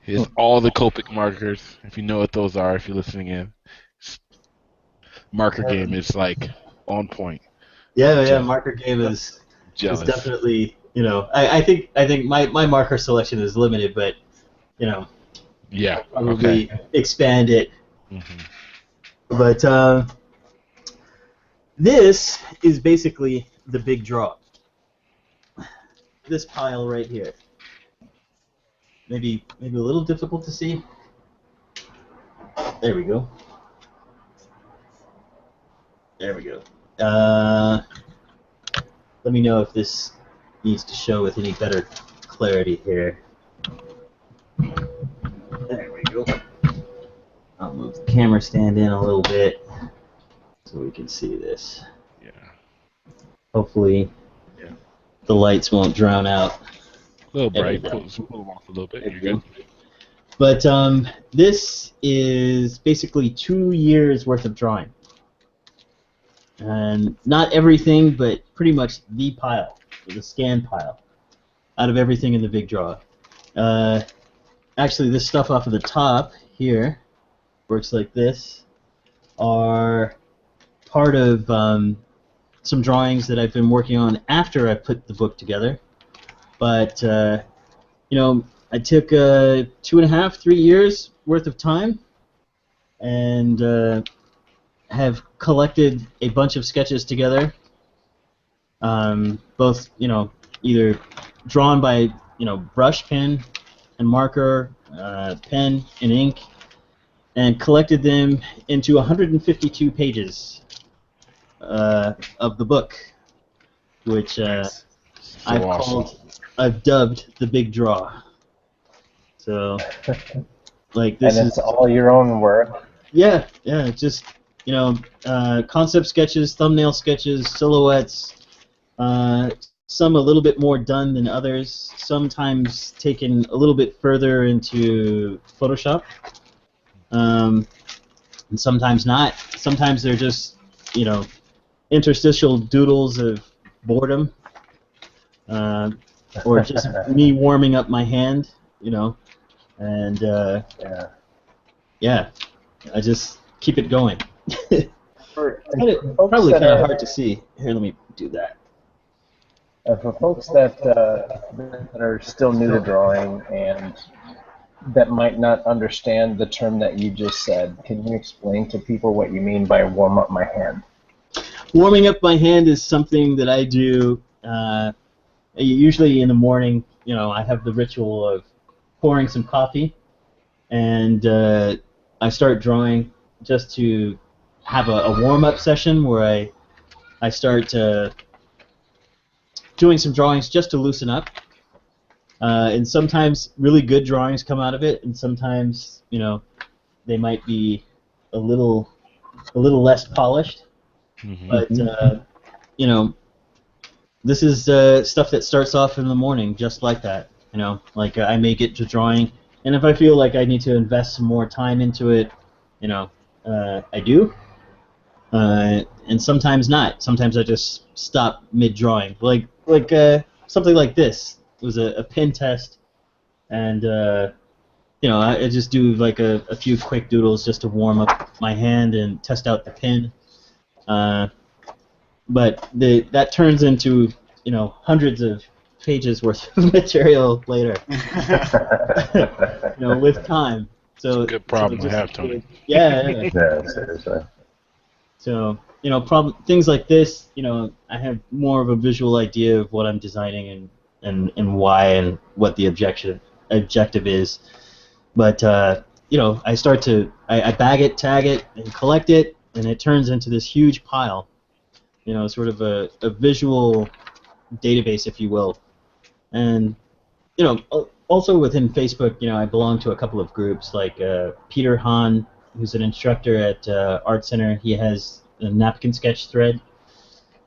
Here's all the Copic markers, if you know what those are, if you're listening in. Marker game is like on point. Yeah, marker game is definitely, I think my marker selection is limited, but yeah, probably expand it. Mm-hmm. But this is basically the big draw. This pile right here. Maybe a little difficult to see. There we go. There we go. Let me know if this needs to show with any better clarity here. There we go. I'll move the camera stand in a little bit so we can see this. Yeah. Hopefully the lights won't drown out. A little bright. Pull them off a little bit. You're good. But this is basically 2 years worth of drawing. And not everything, but pretty much the pile, the scan pile, out of everything in the big draw. Actually, this stuff off of the top here works like this, are part of some drawings that I've been working on after I put the book together. But, I took 2.5, 3 years worth of time, and have collected a bunch of sketches together. Both, either drawn by, brush, pen, and marker, pen and ink, and collected them into 152 pages of the book, which I've dubbed the Big Draw. So, like, this and it's all your own work. Yeah, just concept sketches, thumbnail sketches, silhouettes. Some a little bit more done than others. Sometimes taken a little bit further into Photoshop. And sometimes not. Sometimes they're just, interstitial doodles of boredom, or just me warming up my hand, and I just keep it going. Probably kind of hard to see. Here, let me do that. For folks that are still new to drawing and that might not understand the term that you just said, can you explain to people what you mean by warm up my hand? Warming up my hand is something that I do usually in the morning. I have the ritual of pouring some coffee, and I start drawing just to have a warm-up session where I start doing some drawings just to loosen up. And sometimes really good drawings come out of it, and sometimes they might be a little less polished. Mm-hmm. But this is stuff that starts off in the morning just like that. Like I may get to drawing, and if I feel like I need to invest some more time into it, I do. And sometimes not. Sometimes I just stop mid-drawing. Like something like this. It was a pen test, and I just do like a few quick doodles just to warm up my hand and test out the pen. But that turns into hundreds of pages worth of material later. With time. So it's a good problem to have, Tony. Yeah. Seriously. So things like this, I have more of a visual idea of what I'm designing and why and what the objective is. But I start to I bag it, tag it, and collect it, and it turns into this huge pile. Sort of a visual database, if you will. And also within Facebook, I belong to a couple of groups like Peter Hahn, who's an instructor at Art Center. He has a napkin sketch thread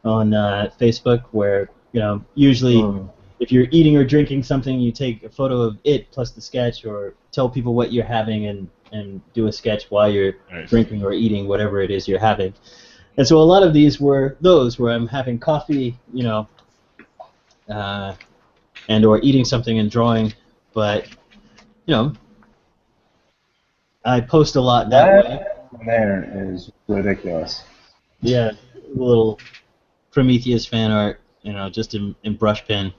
on Facebook where usually if you're eating or drinking something, you take a photo of it plus the sketch, or tell people what you're having and do a sketch while you're drinking or eating whatever it is you're having. And so a lot of these were those where I'm having coffee, and or eating something and drawing, but I post a lot that way. There is ridiculous. Yeah, a little Prometheus fan art, just in brush pen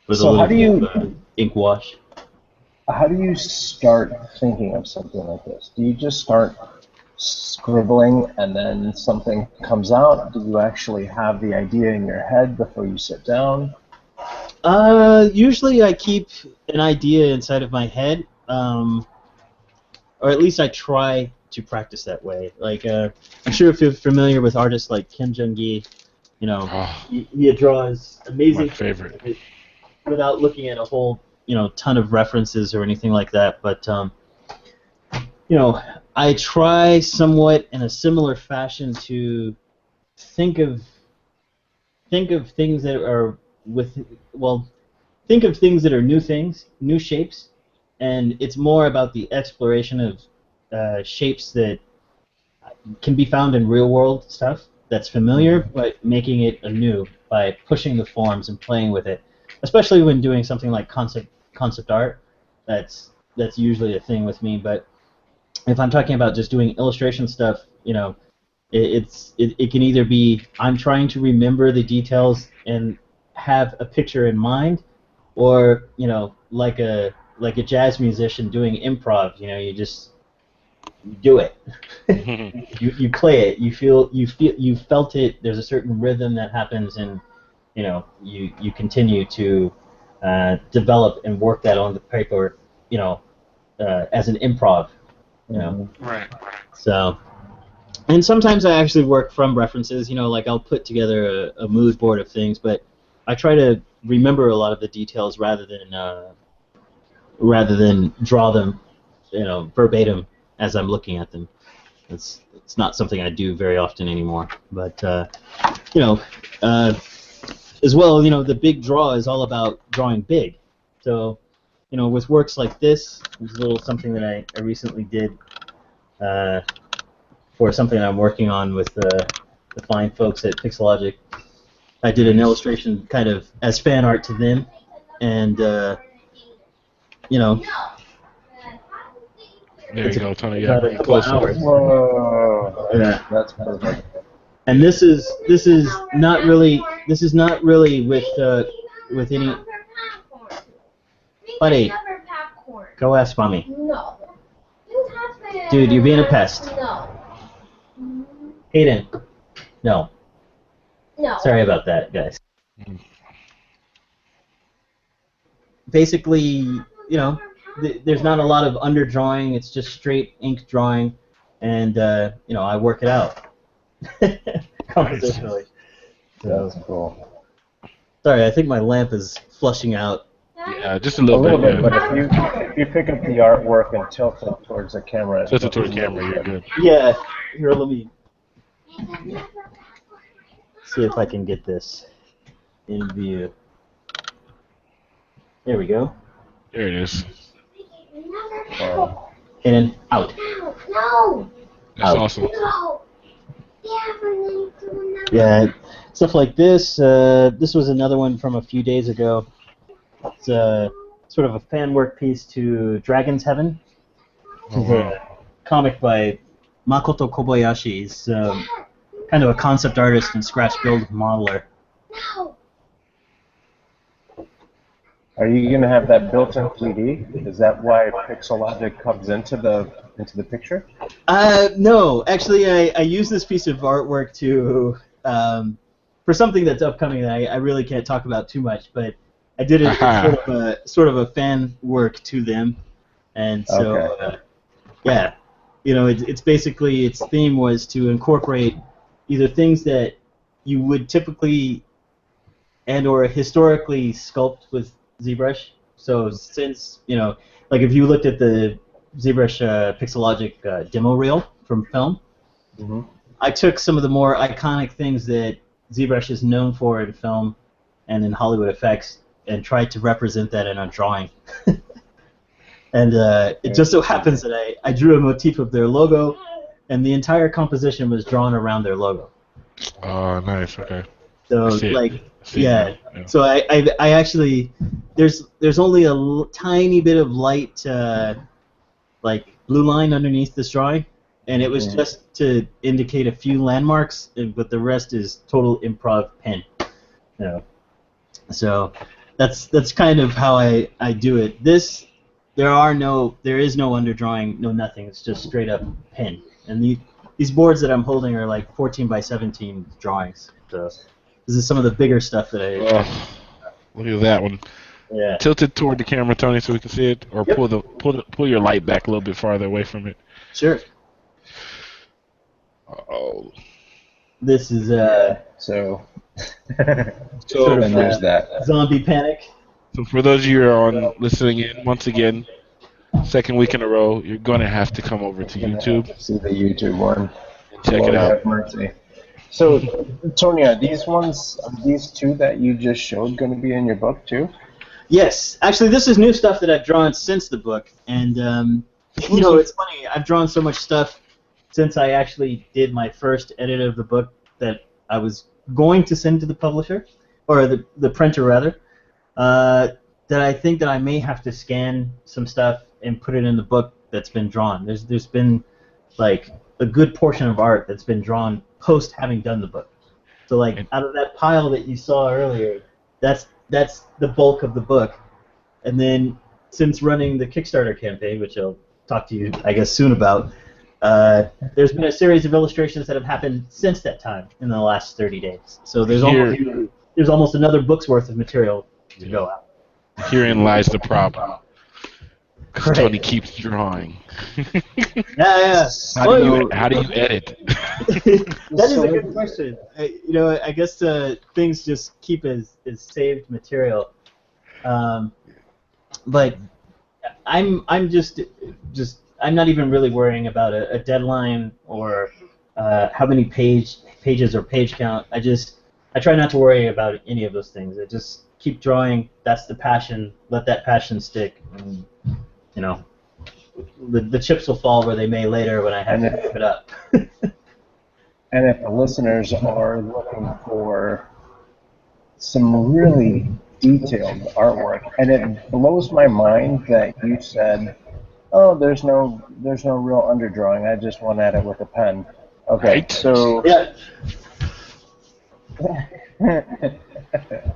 with a little bit of ink wash. How do you start thinking of something like this? Do you just start scribbling and then something comes out? Do you actually have the idea in your head before you sit down? Usually I keep an idea inside of my head, or at least I try to practice that way. Like, I'm sure if you're familiar with artists like Kim Jung-gi, he draws amazing. My favorite. Without looking at a whole, ton of references or anything like that. But, I try somewhat in a similar fashion to think of things that are think of things that are new things, new shapes, and it's more about the exploration of shapes that can be found in real world stuff that's familiar, but making it anew by pushing the forms and playing with it. Especially when doing something like concept art, that's usually a thing with me. But if I'm talking about just doing illustration stuff, it can either be I'm trying to remember the details and have a picture in mind, or like a jazz musician doing improv. You just do it. you play it. You felt it. There's a certain rhythm that happens, and you continue to develop and work that on the paper. As an improv. Right. So, and sometimes I actually work from references. Like I'll put together a mood board of things, but I try to remember a lot of the details rather than draw them, verbatim as I'm looking at them. It's not something I do very often anymore. But as well, the big draw is all about drawing big. So, with works like this, there's a little something that I recently did for something I'm working on with the fine folks at Pixelogic. I did an illustration kind of as fan art to them, and There you go, Tony. Yeah, about a couple hours. Whoa. Yeah. That's perfect. And this is not really with any. Buddy, go ask mommy. No. Dude, you're being a pest. No. Hayden. No. No. Sorry about that, guys. Basically, there's not a lot of underdrawing. It's just straight ink drawing, and I work it out compositionally. That was cool. Sorry, I think my lamp is flushing out. Yeah, just a A little, little bit, yeah. but if you pick up the artwork and tilt it towards the camera, Tilt it toward the camera, you're good. Yeah. Here, let me see if I can get this in view. There we go. There it is. And out. No. That's Out. awesome. No. Yeah, stuff like this. This was another one from a few days ago. It's sort of a fan work piece to Dragon's Heaven. Oh, It's wow. a comic by Makoto Kobayashi. He's kind of a concept artist and scratch build modeler. No. Are you going to have that built-in 3D? Is that why Pixelogic comes into the picture? No, actually, I use this piece of artwork to for something that's upcoming that I really can't talk about too much, but I did it as sort of a fan work to them, and so Okay. yeah, it's basically its theme was to incorporate either things that you would typically and or historically sculpt with ZBrush. So since like if you looked at the ZBrush Pixelogic demo reel from film, Mm-hmm. I took some of the more iconic things that ZBrush is known for in film and in Hollywood effects and tried to represent that in a drawing. And it just so happens that I drew a motif of their logo, and the entire composition was drawn around their logo. Oh, nice. Okay. So I see it. like See it yeah. now, yeah. So I actually there's only a tiny bit of light like blue line underneath this drawing, and it was just to indicate a few landmarks, but the rest is total improv pen. So that's kind of how I do it. There is no underdrawing, no nothing. It's just straight up pen. And these boards that I'm holding are like 14 by 17 drawings. So this is some of the bigger stuff that I. Oh, look at that one. Yeah. Tilt it toward the camera, Tony, so we can see it, or Yep. pull your light back a little bit farther away from it. Sure. Oh. This is So sort of there's that. Zombie Panic. So for those of you who are listening in, once again, second week in a row, you're going to have to come over to YouTube See the YouTube one. and check it Lord out. have mercy. So, Tony, are these two that you just showed going to be in your book too? Yes, actually, this is new stuff that I've drawn since the book, and it's funny. I've drawn so much stuff since I actually did my first edit of the book that I was going to send to the publisher, or the printer rather. That I think that I may have to scan some stuff and put it in the book that's been drawn. There's been like a good portion of art that's been drawn post having done the book. So like out of that pile that you saw earlier, that's the bulk of the book. And then since running the Kickstarter campaign, which I'll talk to you, I guess, soon about, there's been a series of illustrations that have happened since that time in the last 30 days. So there's almost another book's worth of material to go out. Herein lies the problem. Because Tony keeps drawing. Yeah. How do you edit? That is a good question. I guess things just keep as saved material. But I'm just I'm not even really worrying about a deadline or how many pages or page count. I try not to worry about any of those things. I just keep drawing. That's the passion. Let that passion stick. And, the chips will fall where they may later when I have to pick it up. And if the listeners are looking for some really detailed artwork, and it blows my mind that you said, "Oh, there's no real underdrawing. I just went at it with a pen." Okay, right. So yeah.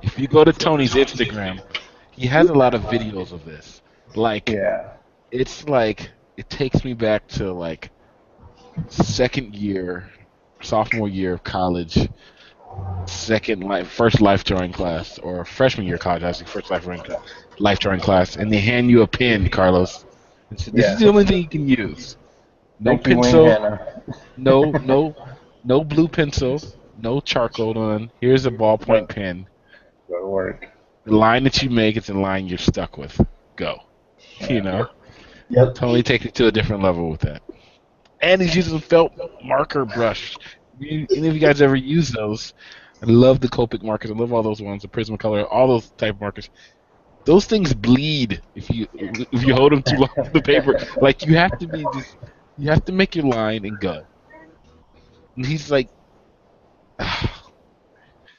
If you go to Tony's Instagram, he has a lot of videos of this. It's like it takes me back to like sophomore year of college, first life drawing class, or freshman year of college, actually, first life drawing class, and they hand you a pen, Carlos. And so this is the only thing you can use. No pencil, no blue pencil, no charcoal on. Here's a ballpoint pen. Good work. The line that you make is the line you're stuck with. Go. Yep. Totally take it to a different level with that. And he's using a felt marker brush. Any of you guys ever use those? I love the Copic markers. I love all those ones, the Prismacolor, all those type of markers. Those things bleed if you hold them too long on the paper. Like you have to make your line and go. And he's like,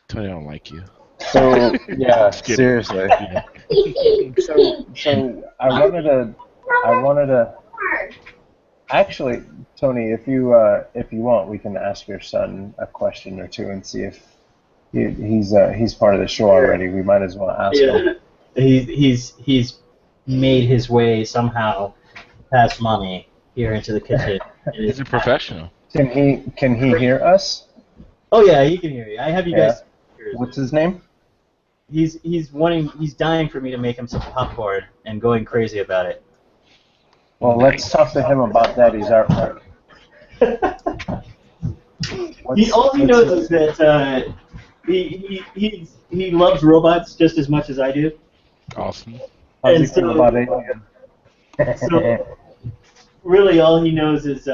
Tony, I don't like you. So yeah, seriously. So I wanted to. Actually, Tony, if you want, we can ask your son a question or two and see if he's part of the show already. We might as well ask him. He's made his way somehow past mommy here into the kitchen. He's a professional. Can he hear us? Oh yeah, he can hear you. I have you guys. What's his name? He's dying for me to make him some popcorn and going crazy about it. Well, let's talk to him about Daddy's artwork. All he knows is that he loves robots just as much as I do. Awesome. How's he feel about Alien? So really, all he knows is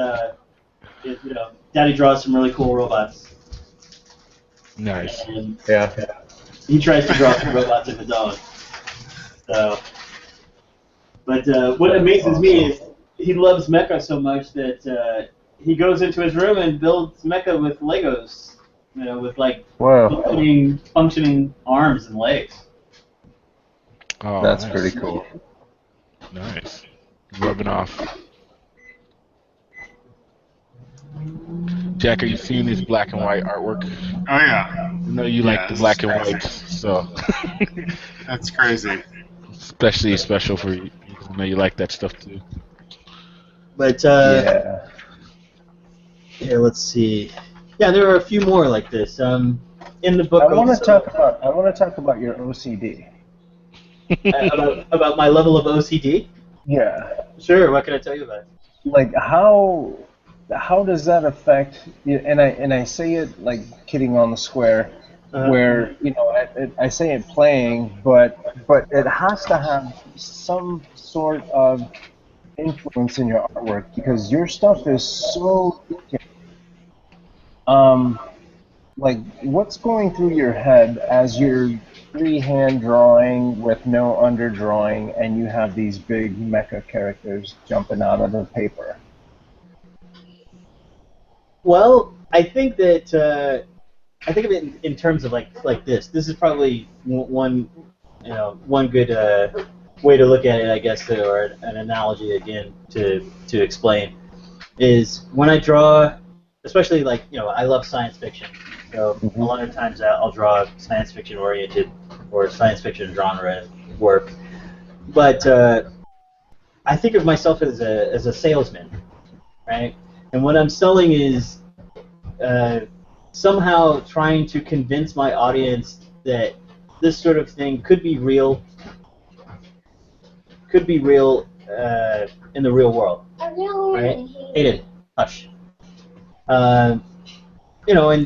Daddy draws some really cool robots. Nice. And yeah. He tries to draw some robots of his own. So. But what amazes me is he loves mecha so much that he goes into his room and builds mecha with Legos, with like functioning arms and legs. Oh, that's nice. pretty cool. Nice. Rubbing off. Jack, are you seeing this black and white artwork? Oh yeah. I know you like the black and whites, so. That's crazy. Especially special for you. I know you like that stuff too. But here, let's see. Yeah, there are a few more like this. In the book, I want to talk about your OCD. about my level of OCD. Yeah. Sure. What can I tell you about it? Like how does that affect? And I say it like kidding on the square. Where I say it playing, but it has to have some sort of influence in your artwork because your stuff is so detailed. Like what's going through your head as you're freehand drawing with no underdrawing, and you have these big mecha characters jumping out of the paper? Well, I think that. I think of it in terms of like this. This is probably one good way to look at it, I guess, or an analogy again to explain is when I draw, especially I love science fiction. So a lot of times I'll draw science fiction oriented or science fiction genre work, but I think of myself as a salesman, right? And what I'm selling is somehow trying to convince my audience that this sort of thing could be real in the real world, right? Hayden, hush. And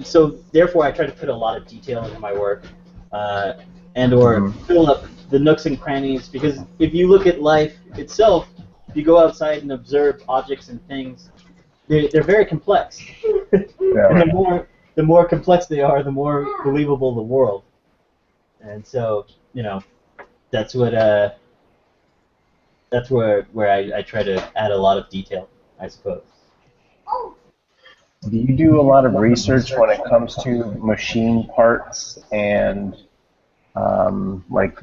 so therefore I try to put a lot of detail into my work, and/or fill up the nooks and crannies. Because if you look at life itself, if you go outside and observe objects and things, they're very complex. And the more complex they are, the more believable the world. And so, that's what that's where I try to add a lot of detail, I suppose. Do you do a lot of research when it comes to machine parts and like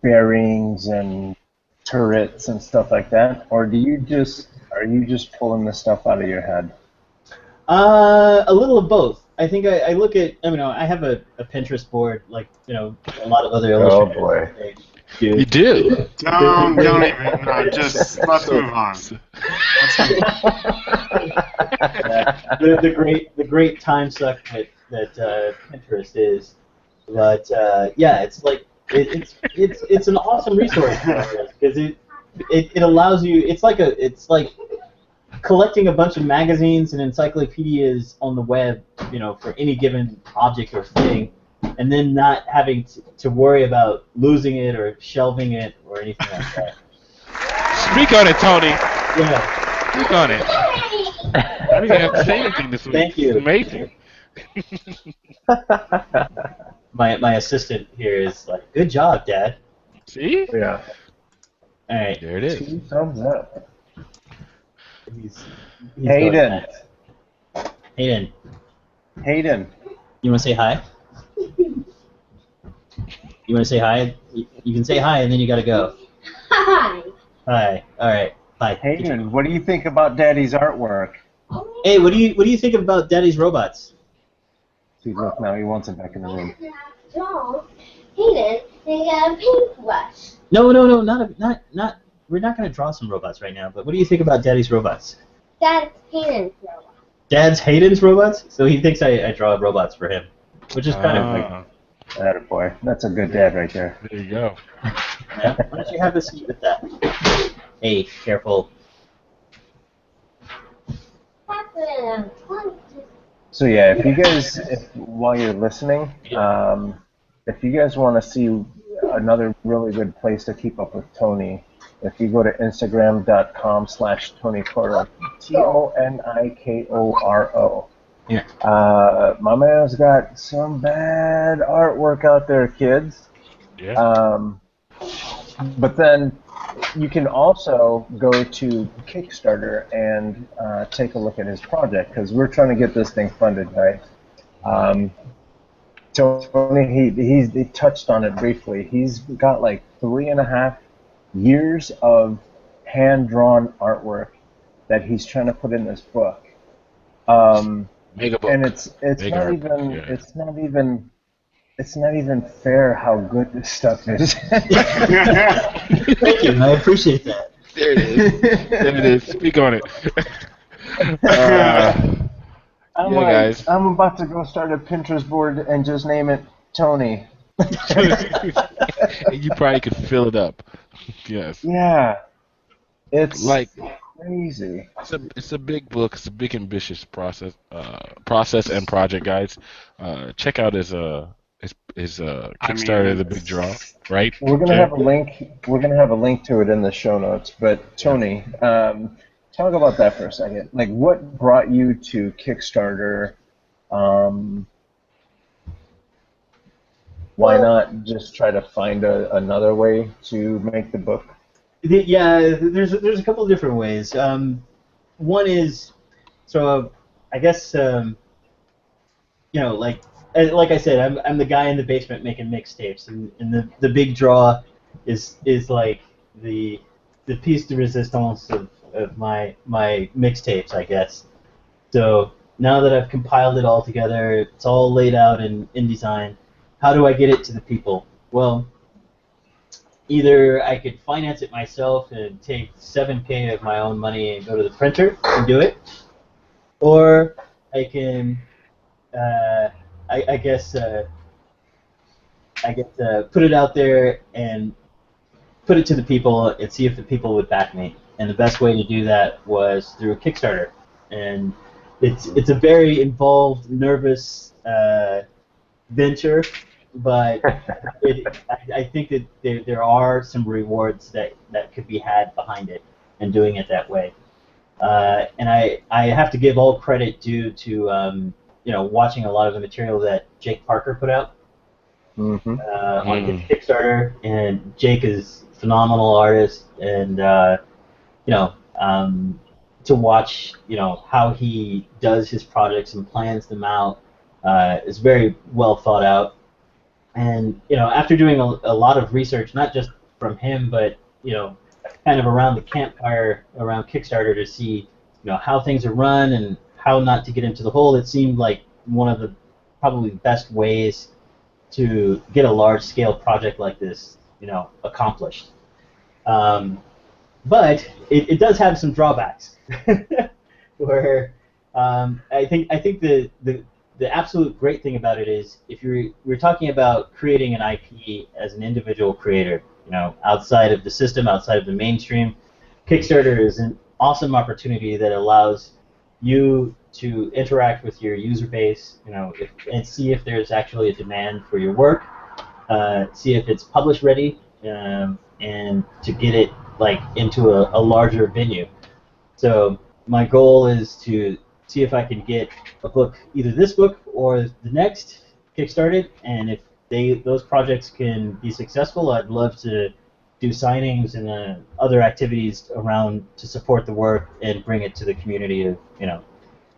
bearings and turrets and stuff like that, or are you just pulling the stuff out of your head? A little of both. I think I look at, I have a Pinterest board, like, a lot of other illustrators. Oh boy. You do? Don't even. No, just let's move on. The great time suck that Pinterest is, but yeah, it's like it's an awesome resource because it allows you. It's like collecting a bunch of magazines and encyclopedias on the web, for any given object or thing, and then not having to worry about losing it or shelving it or anything like that. Speak on it, Tony. Yeah. Speak on it. I didn't even have to say anything this week. Thank you. It's amazing. My assistant here is like, good job, Dad. See? Yeah. All right. There it is. 2 thumbs up. He's Hayden. Hayden, you want to say hi? You want to say hi? You can say hi, and then you got to go. Hi. Hi. All right. Bye. Hayden, what do you think about Daddy's artwork? Hey, what do you think about Daddy's robots? See, look, now he wants it back in the room. Hayden, they got a paintbrush. No, not. We're not going to draw some robots right now. But what do you think about Daddy's robots? That's Hayden's robot. Dad's Hayden's robots? So he thinks I draw robots for him, which is kind of like. Attaboy. That's a good dad right there. There you go. Yeah. Why don't you have a seat with that? Hey, careful. So yeah, if you guys, while you're listening, if you guys want to see another really good place to keep up with Tony, if you go to Instagram.com/TonyKoro, TONIKORO. Yeah. My man's got some bad artwork out there, kids. Yeah. But then you can also go to Kickstarter and take a look at his project, because we're trying to get this thing funded, right? Tony, he touched on it briefly. He's got like 3.5 years of hand-drawn artwork that he's trying to put in this book. Mega book. And it's not even fair how good this stuff is. Thank you. I appreciate that. There it is. There it is. Speak on it. Guys. I'm about to go start a Pinterest board and just name it Tony. You probably could fill it up. Yes. Yeah. It's like crazy. It's a big book. It's a big ambitious process and project, guys. Check out his Kickstarter, The Big Draw, right? We're gonna have a link. We're gonna have a link to it in the show notes. But Tony, talk about that for a second. Like, what brought you to Kickstarter? Why not just try to find another way to make the book? Yeah, there's a couple of different ways. One is, so I guess like I said, I'm the guy in the basement making mixtapes, and the big draw is like the piece de resistance of my mixtapes, I guess. So now that I've compiled it all together, it's all laid out in InDesign. How do I get it to the people? Well, either I could finance it myself and take 7K of my own money and go to the printer and do it, or I can, I guess, put it out there and put it to the people and see if the people would back me. And the best way to do that was through a Kickstarter. And it's a very involved, nervous venture, but I think that there are some rewards that could be had behind it and doing it that way. And I have to give all credit due to watching a lot of the material that Jake Parker put out on his Kickstarter, and Jake is a phenomenal artist, and to watch how he does his projects and plans them out is very well thought out. And after doing a lot of research, not just from him, but kind of around the campfire around Kickstarter to see how things are run and how not to get into the hole, it seemed like one of the probably best ways to get a large-scale project like this accomplished. But it does have some drawbacks, where I think the absolute great thing about it is if we're talking about creating an IP as an individual creator, outside of the system, outside of the mainstream, Kickstarter is an awesome opportunity that allows you to interact with your user base, and see if there's actually a demand for your work, see if it's publish ready, and to get it into a larger venue. So my goal is to see if I can get a book, either this book or the next, kickstarted, and if those projects can be successful, I'd love to do signings and other activities around to support the work and bring it to the community of,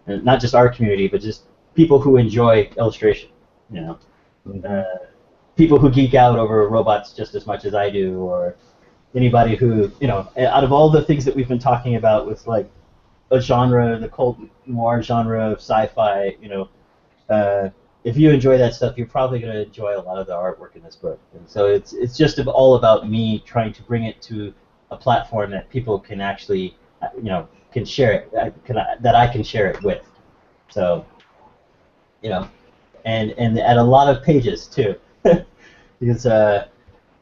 not just our community, but just people who enjoy illustration, people who geek out over robots just as much as I do, or anybody who, out of all the things that we've been talking about with a genre, the cold noir genre of sci-fi, if you enjoy that stuff, you're probably going to enjoy a lot of the artwork in this book. And so it's just all about me trying to bring it to a platform that people can actually, can share it, that I can share it with. So, and at a lot of pages too, because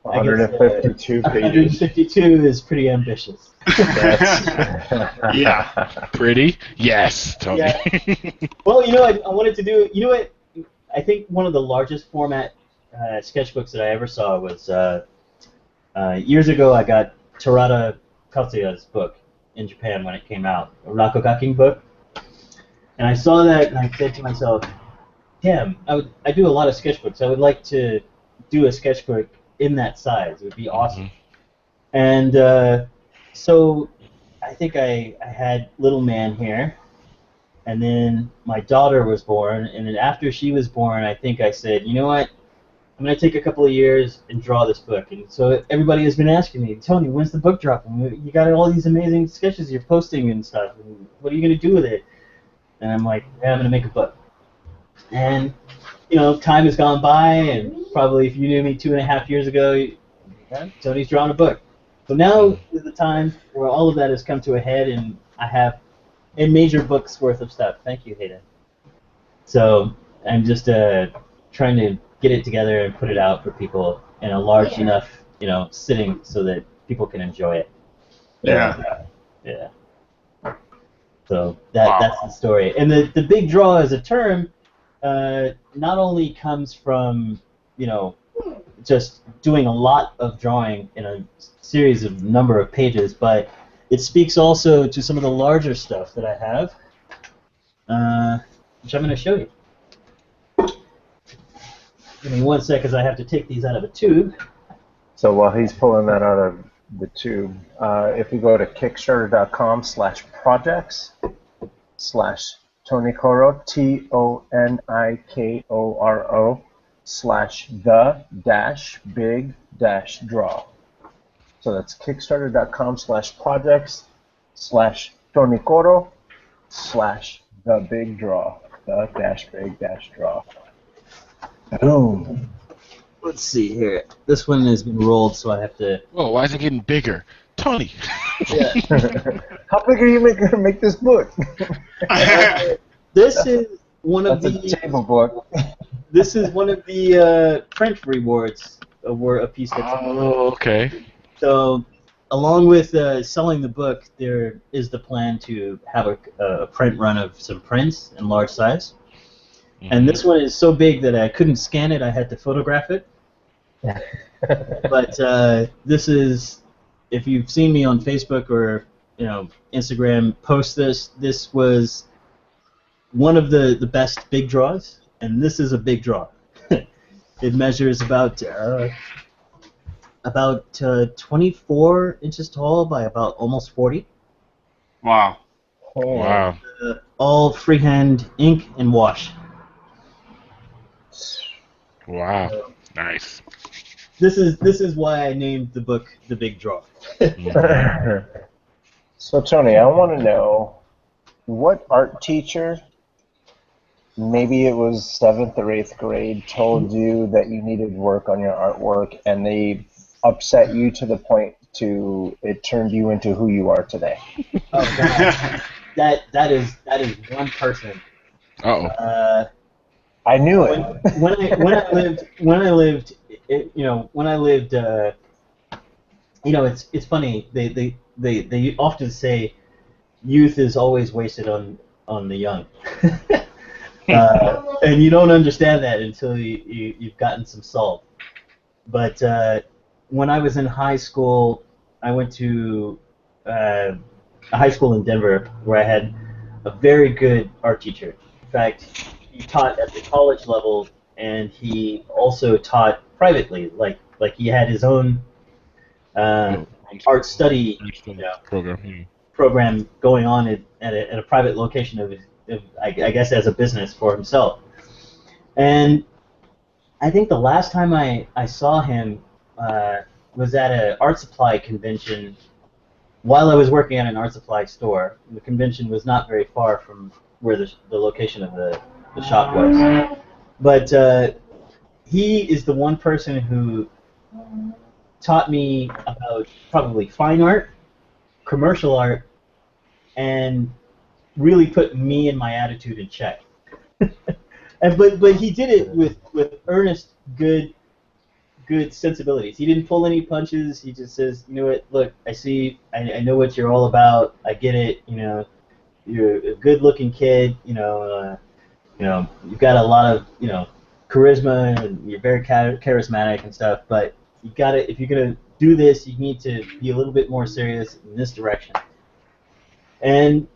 152 pages. 152 is pretty ambitious. Yeah. Pretty? Yes, Tony. Yeah. Well, I wanted to do. What? I think one of the largest format sketchbooks that I ever saw was years ago. I got Terada Katsuya's book in Japan when it came out, a Rakogaking book, and I saw that and I said to myself, "Damn, I do a lot of sketchbooks. I would like to do a sketchbook in that size. It would be awesome." And so I think I had Little Man here, and then my daughter was born, and then after she was born, I think I said, you know what, I'm going to take a couple of years and draw this book. And so everybody has been asking me, Tony, when's the book dropping? You got all these amazing sketches you're posting and stuff, and what are you going to do with it? And I'm like, yeah, I'm going to make a book. And, time has gone by, and probably if you knew me 2.5 years ago, Tony's drawn a book. So now is the time where all of that has come to a head, and I have a major book's worth of stuff. Thank you, Hayden. So I'm just trying to get it together and put it out for people in a large enough, sitting so that people can enjoy it. Yeah. Yeah. So that's the story. And the big draw as a term not only comes from, just doing a lot of drawing in a series of number of pages, but it speaks also to some of the larger stuff that I have, which I'm going to show you. Give me 1 sec, because I have to take these out of a tube. So while he's pulling that out of the tube, if you go to kickstarter.com/projects/Tonikoro, TONIKORO/the-big-draw. So that's kickstarter.com/projects/Tonikoro/the-big-draw. Boom. let's see here. This one has been rolled, so I have to. Whoa, why is it getting bigger? Tony! Yeah. How big are you going to make this book? This is one of That's the a table book. This is one of the print rewards were a piece that's. Oh, okay. So, along with selling the book, there is the plan to have a print run of some prints in large size. Mm-hmm. And this one is so big that I couldn't scan it. I had to photograph it. But this is, if you've seen me on Facebook or Instagram post this was one of the best big draws, and this is a big draw. It measures about 24 inches tall by about almost 40. Wow. Wow. All freehand ink and wash. Wow. Nice. This is why I named the book The Big Draw. So Tony, I want to know what art teacher, maybe it was 7th or 8th grade, told you that you needed work on your artwork, and they upset you to the point it turned you into who you are today. Oh God, that is one person. Uh-oh. I knew it. When I lived, it's funny. They often say youth is always wasted on the young, and you don't understand that until you've gotten some salt. But when I was in high school, I went to a high school in Denver where I had a very good art teacher. In fact, he taught at the college level, and he also taught privately. Like he had his own art study program going on at a private location of I guess as a business for himself. And I think the last time I saw him was at an art supply convention while I was working at an art supply store. The convention was not very far from where the location of the shop was. But he is the one person who taught me about probably fine art, commercial art, and really put me and my attitude in check. But he did it with earnest, good sensibilities. He didn't pull any punches. He just says, you know what, look, I know what you're all about. I get it. You're a good-looking kid. You've got a lot of charisma, and you're very charismatic and stuff. But you got to, if you're gonna do this, you need to be a little bit more serious in this direction. And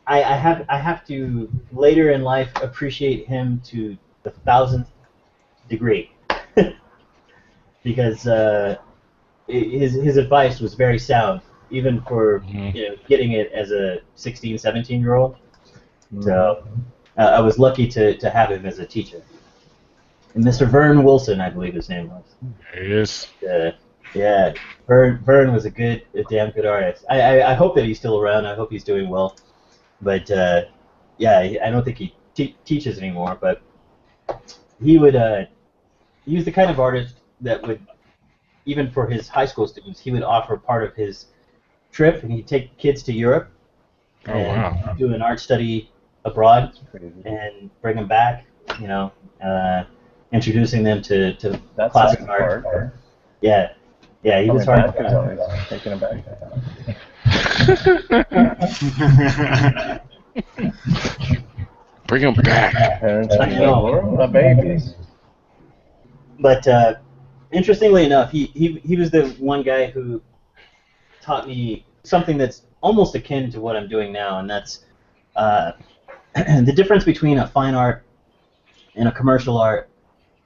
I have to later in life appreciate him to the 1000th degree, because his advice was very sound, even for getting it as a 16, 17-year-old. So I was lucky to have him as a teacher. And Mr. Vern Wilson, I believe his name was. Yes. Yeah, Vern was a damn good artist. I hope that he's still around. I hope he's doing well. But yeah, I don't think he teaches anymore. But he was the kind of artist that would, even for his high school students, he would offer part of his trip, and he'd take kids to Europe and do an art study abroad and bring them back. Introducing them to classic art. Yeah, he was hard. Taking it back. Bring them back. Parents are the babies. But interestingly enough, he was the one guy who taught me something that's almost akin to what I'm doing now, and that's the difference between a fine art and a commercial art.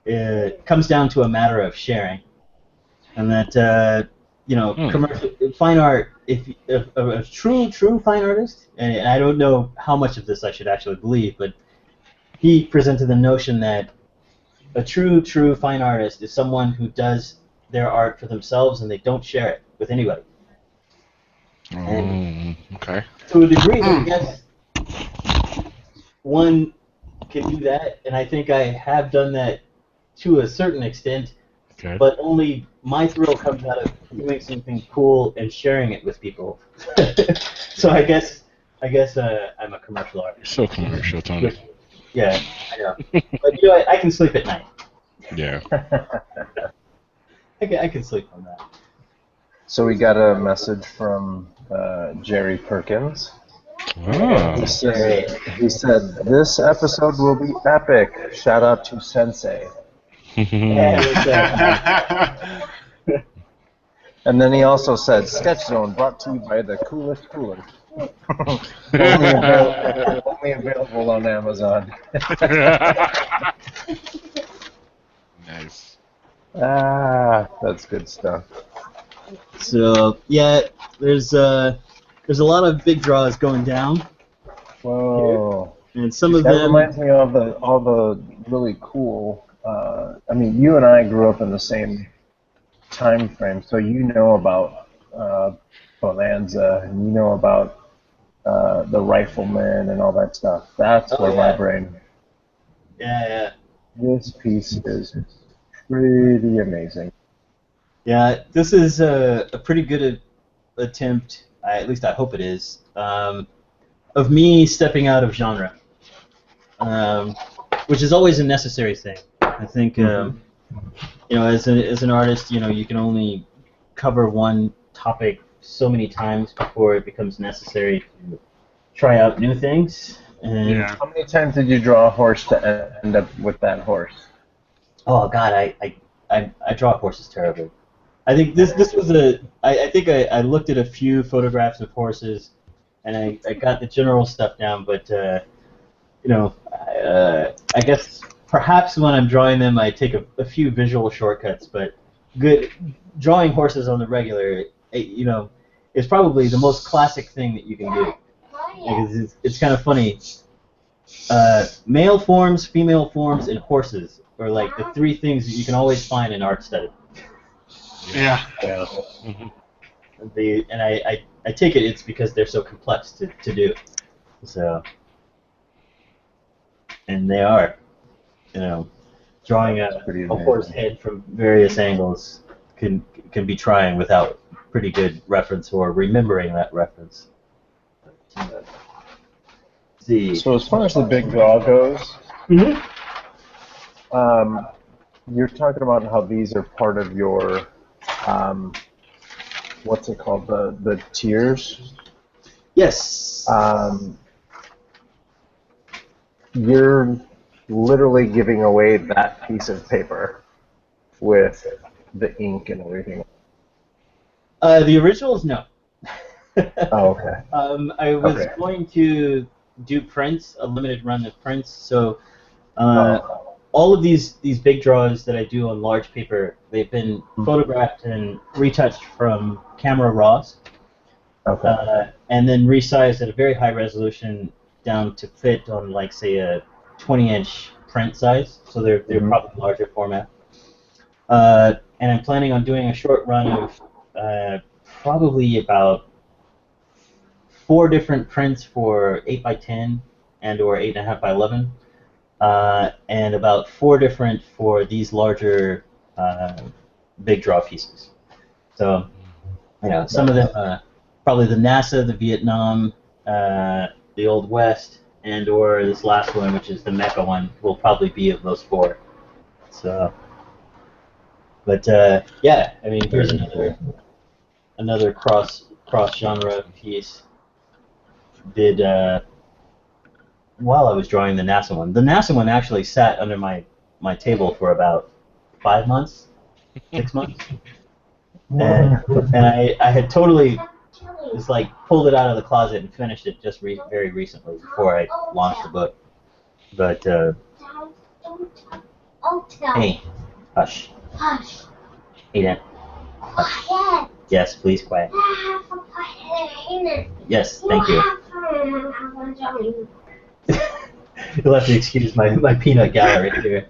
It comes down to a matter of sharing, and that commercial fine art. If a true fine artist, and I don't know how much of this I should actually believe, but he presented the notion that a true fine artist is someone who does their art for themselves and they don't share it with anybody. And okay. To a degree, I guess one can do that, and I think I have done that to a certain extent, but only my thrill comes out of doing something cool and sharing it with people. So I guess I'm a commercial artist. So commercial, Tony. Yeah, I know. But you know what? I can sleep at night. Yeah. I can sleep on that. So we got a message from Jerry Perkins. Ah. He said, this episode will be epic. Shout out to Sensei. And then he also said, Sketch Zone brought to you by the coolest cooler. only available on Amazon. Nice. That's good stuff. So yeah, there's a lot of big draws going down. Whoa. And some of that them reminds me of all the really cool. I mean, you and I grew up in the same time frame, so you know about Bonanza, and you know about the Rifleman and all that stuff. That's where my brain. Yeah. This piece is pretty amazing. Yeah, this is a pretty good attempt. At least I hope it is. Of me stepping out of genre, which is always a necessary thing. I think, you know, as an artist, you know, you can only cover one topic so many times before it becomes necessary to try out new things. And How many times did you draw a horse to end up with that horse? Oh God, I draw horses terribly. I think this was I think I looked at a few photographs of horses, and I got the general stuff down, but you know, I guess perhaps when I'm drawing them, I take a few visual shortcuts, but drawing horses on the regular, you know, is probably the most classic thing that you can do. Because it's kind of funny. Male forms, female forms, and horses are like the three things that you can always find in art study. Yeah. And I take it's because they're so complex to do. So, and they are, you know, drawing a horse head from various angles can be trying without pretty good reference or remembering that reference. See. So as far as the big draw goes, you're talking about how these are part of your, what's it called, the tiers? Yes. You're literally giving away that piece of paper with the ink and everything. The originals, no. Oh, okay. I was going to do prints, a limited run of prints, so all of these big draws that I do on large paper, they've been photographed and retouched from camera raws, and then resized at a very high resolution down to fit on, like, say, a 20-inch print size, so they're probably larger format. And I'm planning on doing a short run of probably about 4 different prints for 8x10 and or 8.5 by 11, and about 4 different for these larger big draw pieces. So, you know, some of them, probably the NASA, the Vietnam, the Old West, and or this last one, which is the Mecha one, will probably be of those 4. So, but yeah, I mean, here's another cross genre piece. Did while I was drawing the NASA one. The NASA one actually sat under my table for about 5 months, 6 months, and I had totally just like pulled it out of the closet and finished it just very recently before I launched the book. But hey, hush. Hush. Aiden. Hush. Quiet. Yes, please, quiet. Yes, thank you. You'll have to excuse my peanut gallery here.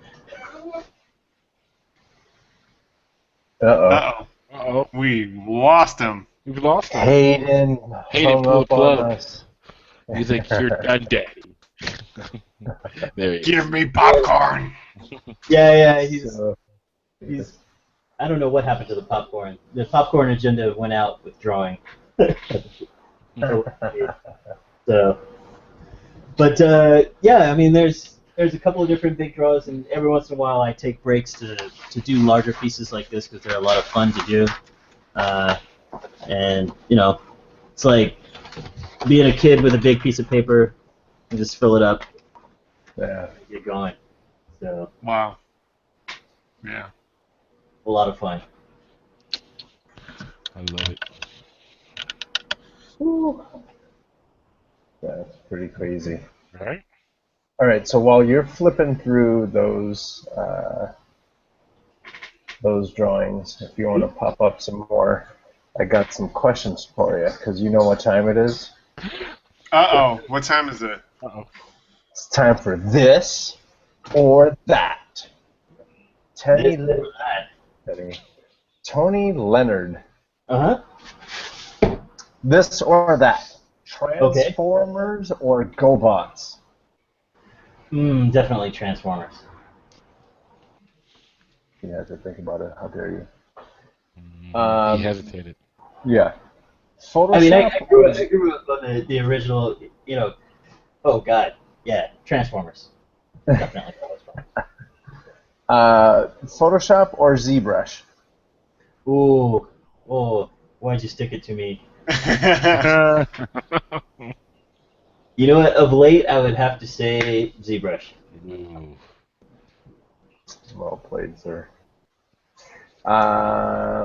Uh-oh. We lost him. We've lost him. Hayden pulled the plug. us. You think you're done, Daddy. There he is. Give me popcorn. Yeah. He's. I don't know what happened to the popcorn. The popcorn agenda went out with drawing. So, but yeah, I mean, there's a couple of different big draws, and every once in a while I take breaks to do larger pieces like this because they're a lot of fun to do. And you know, it's like being a kid with a big piece of paper and just fill it up. Yeah. Get going. So. Wow. Yeah. A lot of fun. I love it. Ooh. That's pretty crazy. Right? All right, so while you're flipping through those drawings, if you want to pop up some more, I got some questions for you, because you know what time it is? Uh-oh. What time is it? Uh-oh. It's time for this or that. Tony Leonard. Uh-huh. This or that. Transformers or GoBots? Definitely Transformers. You have to think about it. How dare you? He hesitated. Yeah. Photoshop. I mean, I grew up on the original, you know. Oh God, yeah, Transformers. Definitely Transformers. Photoshop or ZBrush? Ooh, why'd you stick it to me? You know what? Of late, I would have to say ZBrush. Ooh. Well played, sir.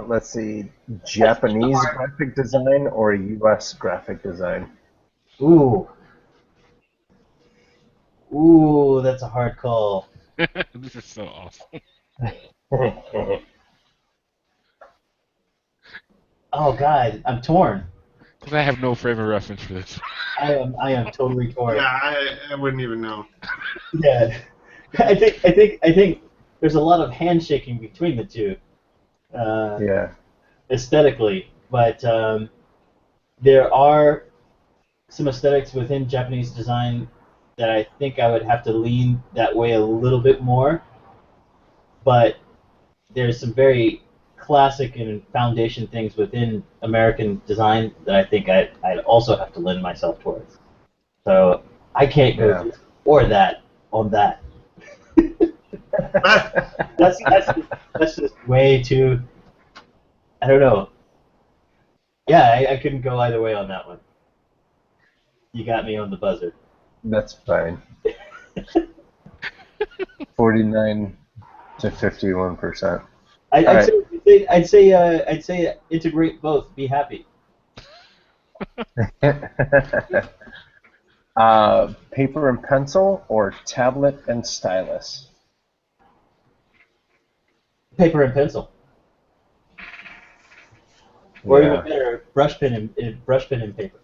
Let's see. Japanese graphic design or U.S. graphic design? Ooh, that's a hard call. This is so awesome. Oh God, I'm torn. Because I have no frame of reference for this. I am totally torn. Yeah, I wouldn't even know. Yeah, I think there's a lot of handshaking between the two. Yeah. Aesthetically, but there are some aesthetics within Japanese design that I think I would have to lean that way a little bit more. But there's some very classic and foundation things within American design that I think I'd also have to lend myself towards. So I can't go this or that on that. That's just way too. I don't know. Yeah, I couldn't go either way on that one. You got me on the buzzer. That's fine. 49 to 51%. I'd say integrate both. Be happy. Paper and pencil or tablet and stylus? Paper and pencil. Or even better, brush pen and paper.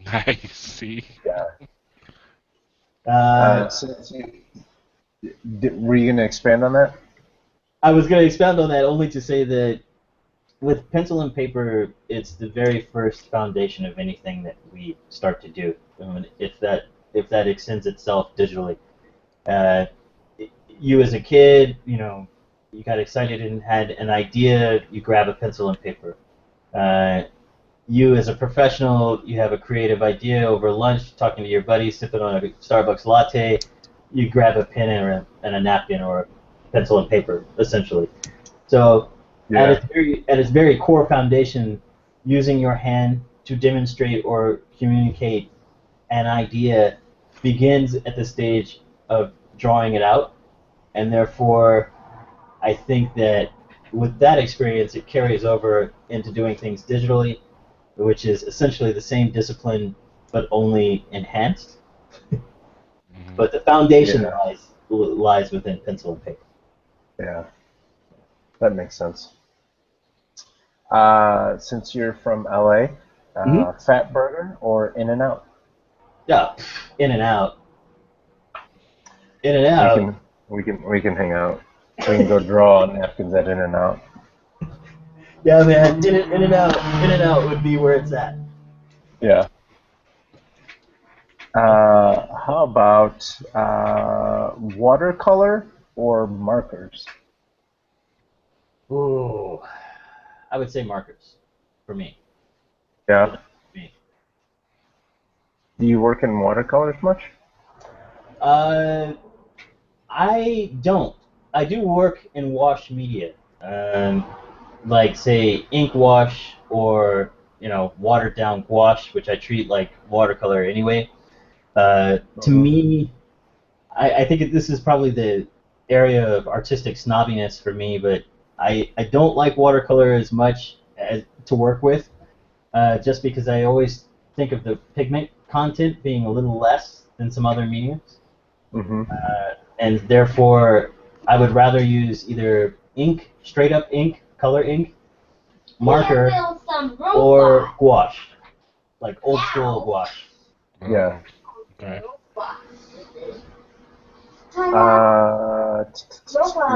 Nice. See? Yeah. Were you going to expand on that? I was going to expound on that only to say that with pencil and paper, it's the very first foundation of anything that we start to do. I mean, if that extends itself digitally, you as a kid, you know, you got excited and had an idea, you grab a pencil and paper. You as a professional, you have a creative idea over lunch, talking to your buddies, sipping on a Starbucks latte, you grab a pen and a napkin or pencil and paper, essentially. So at its very core foundation, using your hand to demonstrate or communicate an idea begins at the stage of drawing it out, and therefore I think that with that experience it carries over into doing things digitally, which is essentially the same discipline but only enhanced. But the foundation lies within pencil and paper. Yeah, that makes sense. Since you're from LA, Fat Burger or In-N-Out? Yeah, In-N-Out. In-N-Out. We can hang out. We can go draw on napkins at In-N-Out. Yeah, man. In-N-Out would be where it's at. Yeah. How about watercolor or markers? Ooh, I would say markers for me. Yeah. For me. Do you work in watercolors much? I don't. I do work in wash media, like say ink wash or watered down gouache, which I treat like watercolor anyway. To me, I think this is probably the area of artistic snobbiness for me, but I don't like watercolor as much as to work with, just because I always think of the pigment content being a little less than some other mediums. Mm-hmm. And therefore I would rather use either ink, straight up ink, color ink, marker, or gouache, like old school gouache. Yeah. Okay.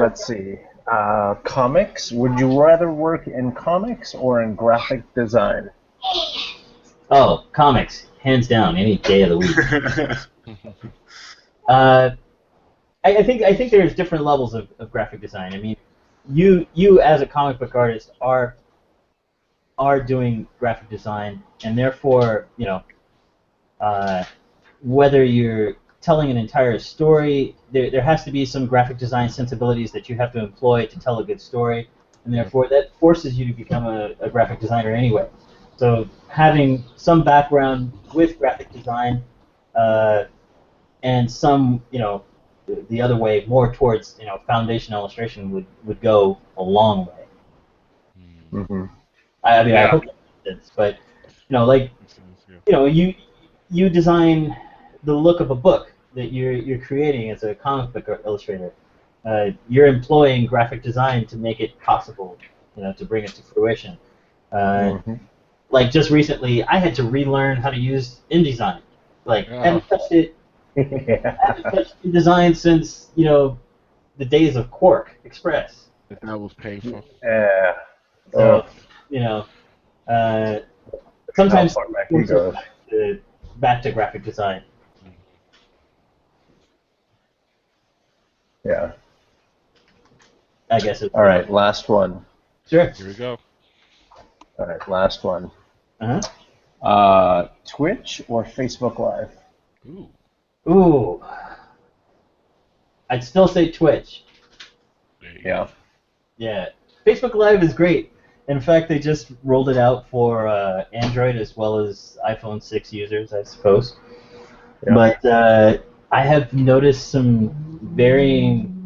Let's see. Comics. Would you rather work in comics or in graphic design? Oh, comics, hands down, any day of the week. I think there's different levels of graphic design. I mean, you as a comic book artist are doing graphic design, and therefore, whether you're telling an entire story, there has to be some graphic design sensibilities that you have to employ to tell a good story, and therefore that forces you to become a graphic designer anyway. So having some background with graphic design, and some, the other way, more towards, foundation illustration would go a long way. Mm-hmm. I mean, I hope that makes sense, but, like, you design the look of a book that you're creating as a comic book illustrator. You're employing graphic design to make it possible, to bring it to fruition. Like just recently, I had to relearn how to use InDesign. Like, I haven't touched it. I haven't touched InDesign since the days of Quark Express. That was painful. Yeah. So sometimes How far back you go? Back to graphic design. Yeah. I guess it's... All right, last one. Sure. Here we go. All right, last one. Uh-huh. Twitch or Facebook Live? Ooh. I'd still say Twitch. Yeah. Yeah. Facebook Live is great. In fact, they just rolled it out for Android as well as iPhone 6 users, I suppose. Yeah. But I have noticed some varying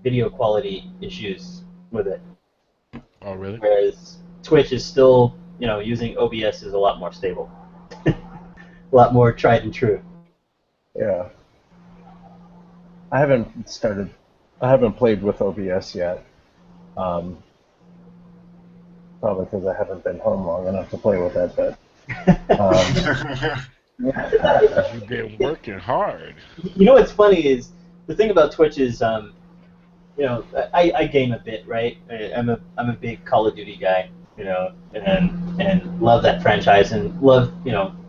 video quality issues with it. Oh, really? Whereas Twitch is still, using OBS is a lot more stable. A lot more tried and true. Yeah. I haven't played with OBS yet. Probably because I haven't been home long enough to play with it, but... You've been working hard. What's funny is, the thing about Twitch is, I game a bit, right? I'm a big Call of Duty guy, and love that franchise and love,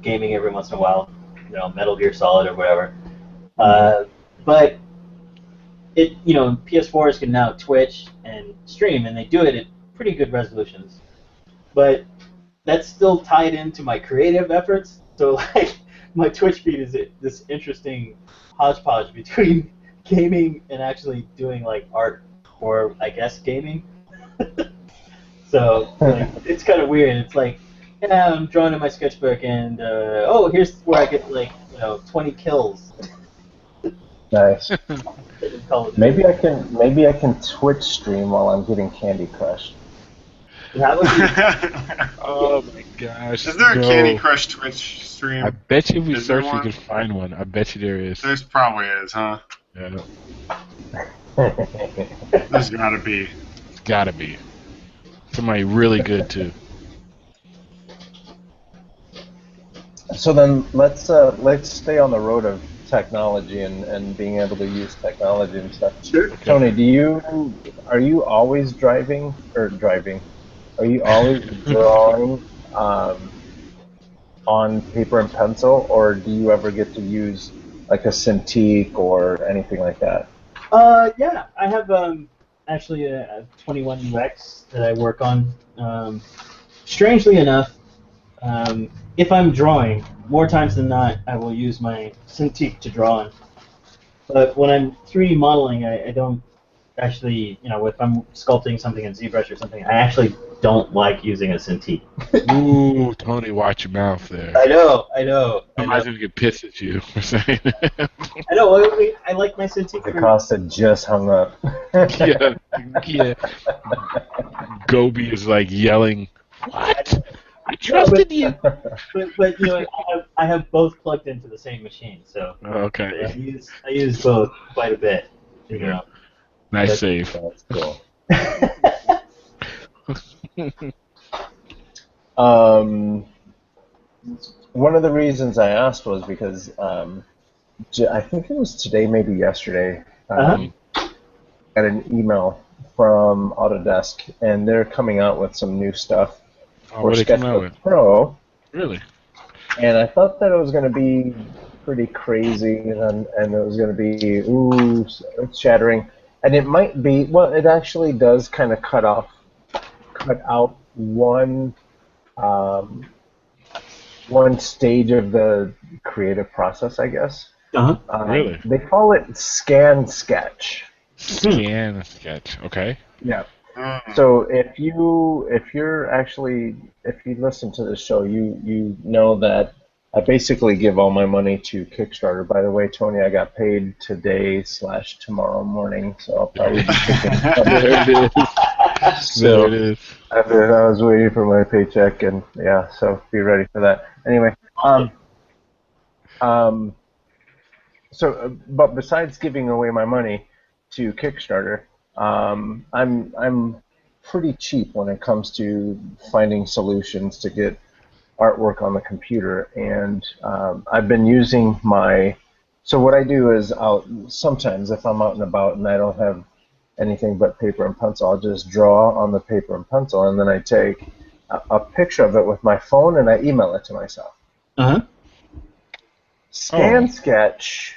gaming every once in a while, Metal Gear Solid or whatever. But it, PS4s can now Twitch and stream, and they do it at pretty good resolutions. But that's still tied into my creative efforts. So like my Twitch feed is this interesting hodgepodge between gaming and actually doing like art, or I guess gaming. So like, it's kind of weird. It's like, yeah, I'm drawing in my sketchbook, and here's where I get like 20 kills. Nice. Maybe I can Twitch stream while I'm getting Candy Crush. That would be... Oh my gosh! Is there a Candy Crush Twitch stream? I bet you if we search, we can find one. I bet you there is. There's probably is, huh? Yeah. There's gotta be. It's gotta be. Somebody really good too. So then let's stay on the road of technology and being able to use technology and stuff. Sure. Tony, are you always driving? Are you always drawing on paper and pencil, or do you ever get to use like a Cintiq or anything like that? Yeah, I have actually a 21 UX that I work on. Strangely enough, if I'm drawing, more times than not, I will use my Cintiq to draw on. But when I'm 3D modeling, I don't actually, if I'm sculpting something in ZBrush or something, I actually don't like using a Cintiq. Ooh, Tony, watch your mouth there. I know. Somebody's gonna get pissed at you for saying that. I know. I like my Cintiq. Acosta just hung up. yeah. Gobi is like yelling, "What? I trusted you." But I have both plugged into the same machine, so Okay. I use both quite a bit. Nice save. That's cool. One of the reasons I asked was because I think it was today, maybe yesterday, got an email from Autodesk, and they're coming out with some new stuff for Sketchbook Pro. Really? And I thought that it was going to be pretty crazy, and it was going to be shattering. And it might be. Well, it actually does kind of cut out one stage of the creative process, I guess. Really? They call it scan sketch. Scan sketch. Okay. Yeah. So if you listen to the show, you know that I basically give all my money to Kickstarter. By the way, Tony, I got paid today/tomorrow morning, so I'll probably be taking There it is. So There it is. I was waiting for my paycheck, and yeah, so be ready for that. Anyway, but besides giving away my money to Kickstarter, I'm pretty cheap when it comes to finding solutions to get artwork on the computer, and I've been using so what I do is sometimes if I'm out and about and I don't have anything but paper and pencil, I'll just draw on the paper and pencil, and then I take a picture of it with my phone and I email it to myself. Scan Sketch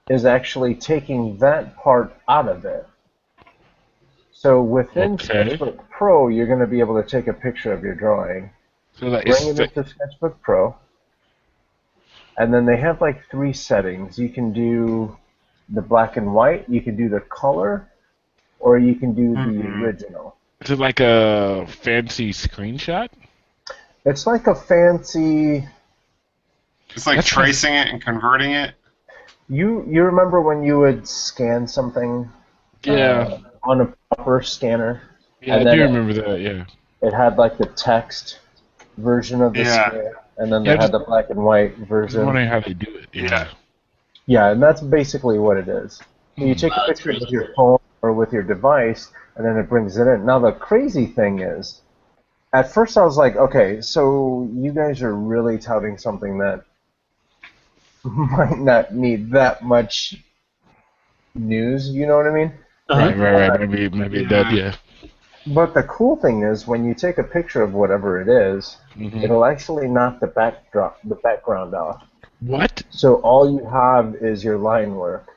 is actually taking that part out of it. So within Sketchbook Pro, you're going to be able to take a picture of your drawing, bring it into Sketchbook Pro, and then they have like 3 settings. You can do the black and white, you can do the color, or you can do the original. Is it like a fancy screenshot? It's like a fancy... It's like tracing it and converting it? You remember when you would scan something on a proper scanner? Yeah, I do remember that, yeah. It had like the text version of the scan, and then they had the black and white version. I'm wondering how they do it. Yeah. Yeah, and that's basically what it is. You take a picture with your phone or with your device, and then it brings it in. Now, the crazy thing is, at first I was like, okay, so you guys are really touting something that might not need that much news, you know what I mean? Right. Maybe it does, yeah. But the cool thing is, when you take a picture of whatever it is, it'll actually knock the background off. What? So all you have is your line work.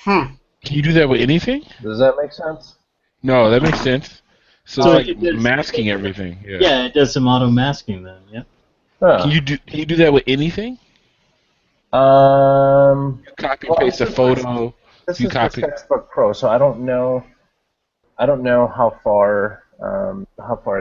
Can you do that with anything? Does that make sense? No, that makes sense. So it's like masking everything. Yeah, it does some auto masking then. Yeah. Can you do that with anything? You copy and paste a photo. This is the Sketchbook Pro, so I don't know how far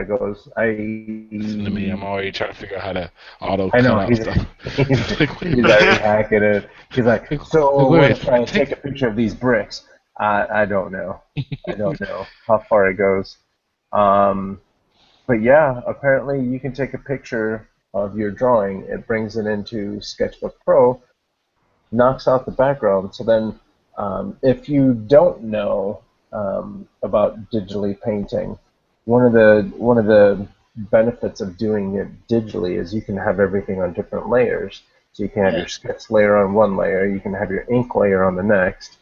it goes. Listen to me. I'm always trying to figure out how to auto. I know he's already hacking it. He's like, so what if I take a picture of these bricks? I don't know. I don't know how far it goes. But yeah, apparently you can take a picture of your drawing. It brings it into Sketchbook Pro, knocks out the background. So then, if you don't know about digitally painting, one of the benefits of doing it digitally is you can have everything on different layers. So you can have your sketch layer on one layer, you can have your ink layer on the next,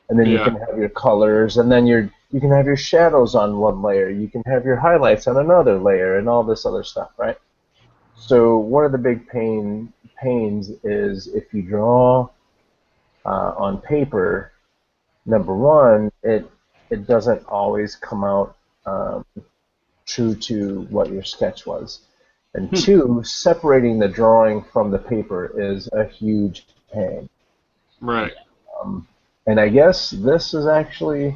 and then you can have your colors, and then you can have your shadows on one layer, you can have your highlights on another layer, and all this other stuff, right? So one of the big pains is if you draw on paper. Number one, it doesn't always come out true to what your sketch was. And two, separating the drawing from the paper is a huge pain. Right. And I guess this is actually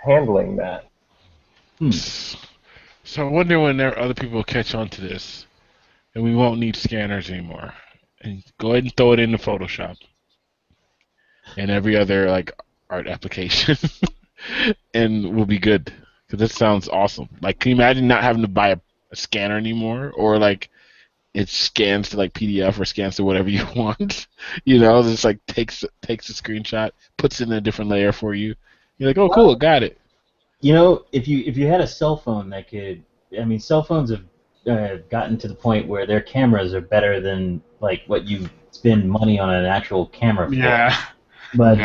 handling that. So I wonder when other people catch on to this, and we won't need scanners anymore. And go ahead and throw it into Photoshop and every other like art application, and we'll be good. Because this sounds awesome. Like, can you imagine not having to buy a scanner anymore, or like it scans to like PDF or scans to whatever you want? You know, just like takes a screenshot, puts it in a different layer for you. You're like, oh, cool, got it. You know, if you had a cell phone that could, I mean, cell phones have gotten to the point where their cameras are better than like what you spend money on an actual camera for. Yeah. But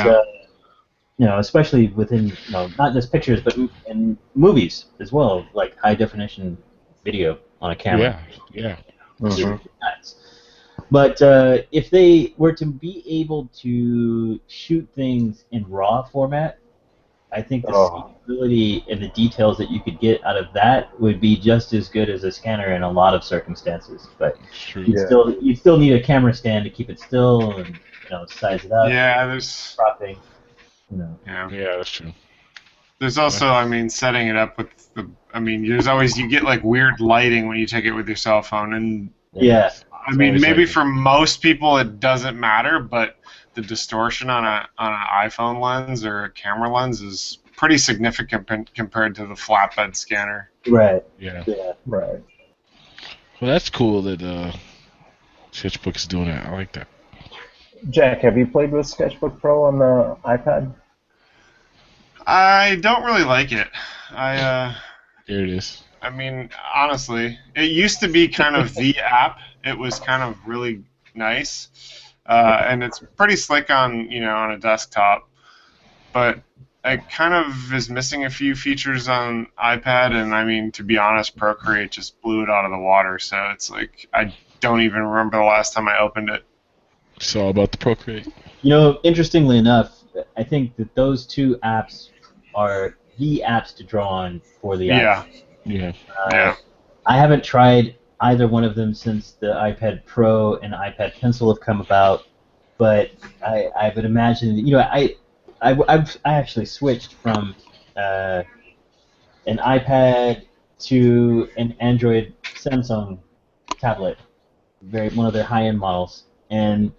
you know, especially within not just pictures, but in movies as well, like high definition video on a camera. Yeah. Mm-hmm. But if they were to be able to shoot things in RAW format, I think the scalability and the details that you could get out of that would be just as good as a scanner in a lot of circumstances. But you still need a camera stand to keep it still and size it up. Yeah, there's cropping. Yeah, that's true. There's also, I mean, setting it up with there's always, you get like weird lighting when you take it with your cell phone, and I mean, maybe for most people it doesn't matter, but the distortion on an iPhone lens or a camera lens is pretty significant compared to the flatbed scanner. Right. Yeah. Right. Well, that's cool that Sketchbook's doing that. I like that. Jack, have you played with Sketchbook Pro on the iPad? I don't really like it. Here it is. I mean, honestly, it used to be kind of the app. It was kind of really nice, and it's pretty slick on on a desktop. But it kind of is missing a few features on iPad, and I mean, to be honest, Procreate just blew it out of the water. So it's like I don't even remember the last time I opened it. It's all about the Procreate. Interestingly enough, I think that those two apps are the apps to draw on for the iPad. Yeah. I haven't tried either one of them since the iPad Pro and iPad Pencil have come about, but I would imagine I actually switched from an iPad to an Android Samsung tablet, one of their high-end models, and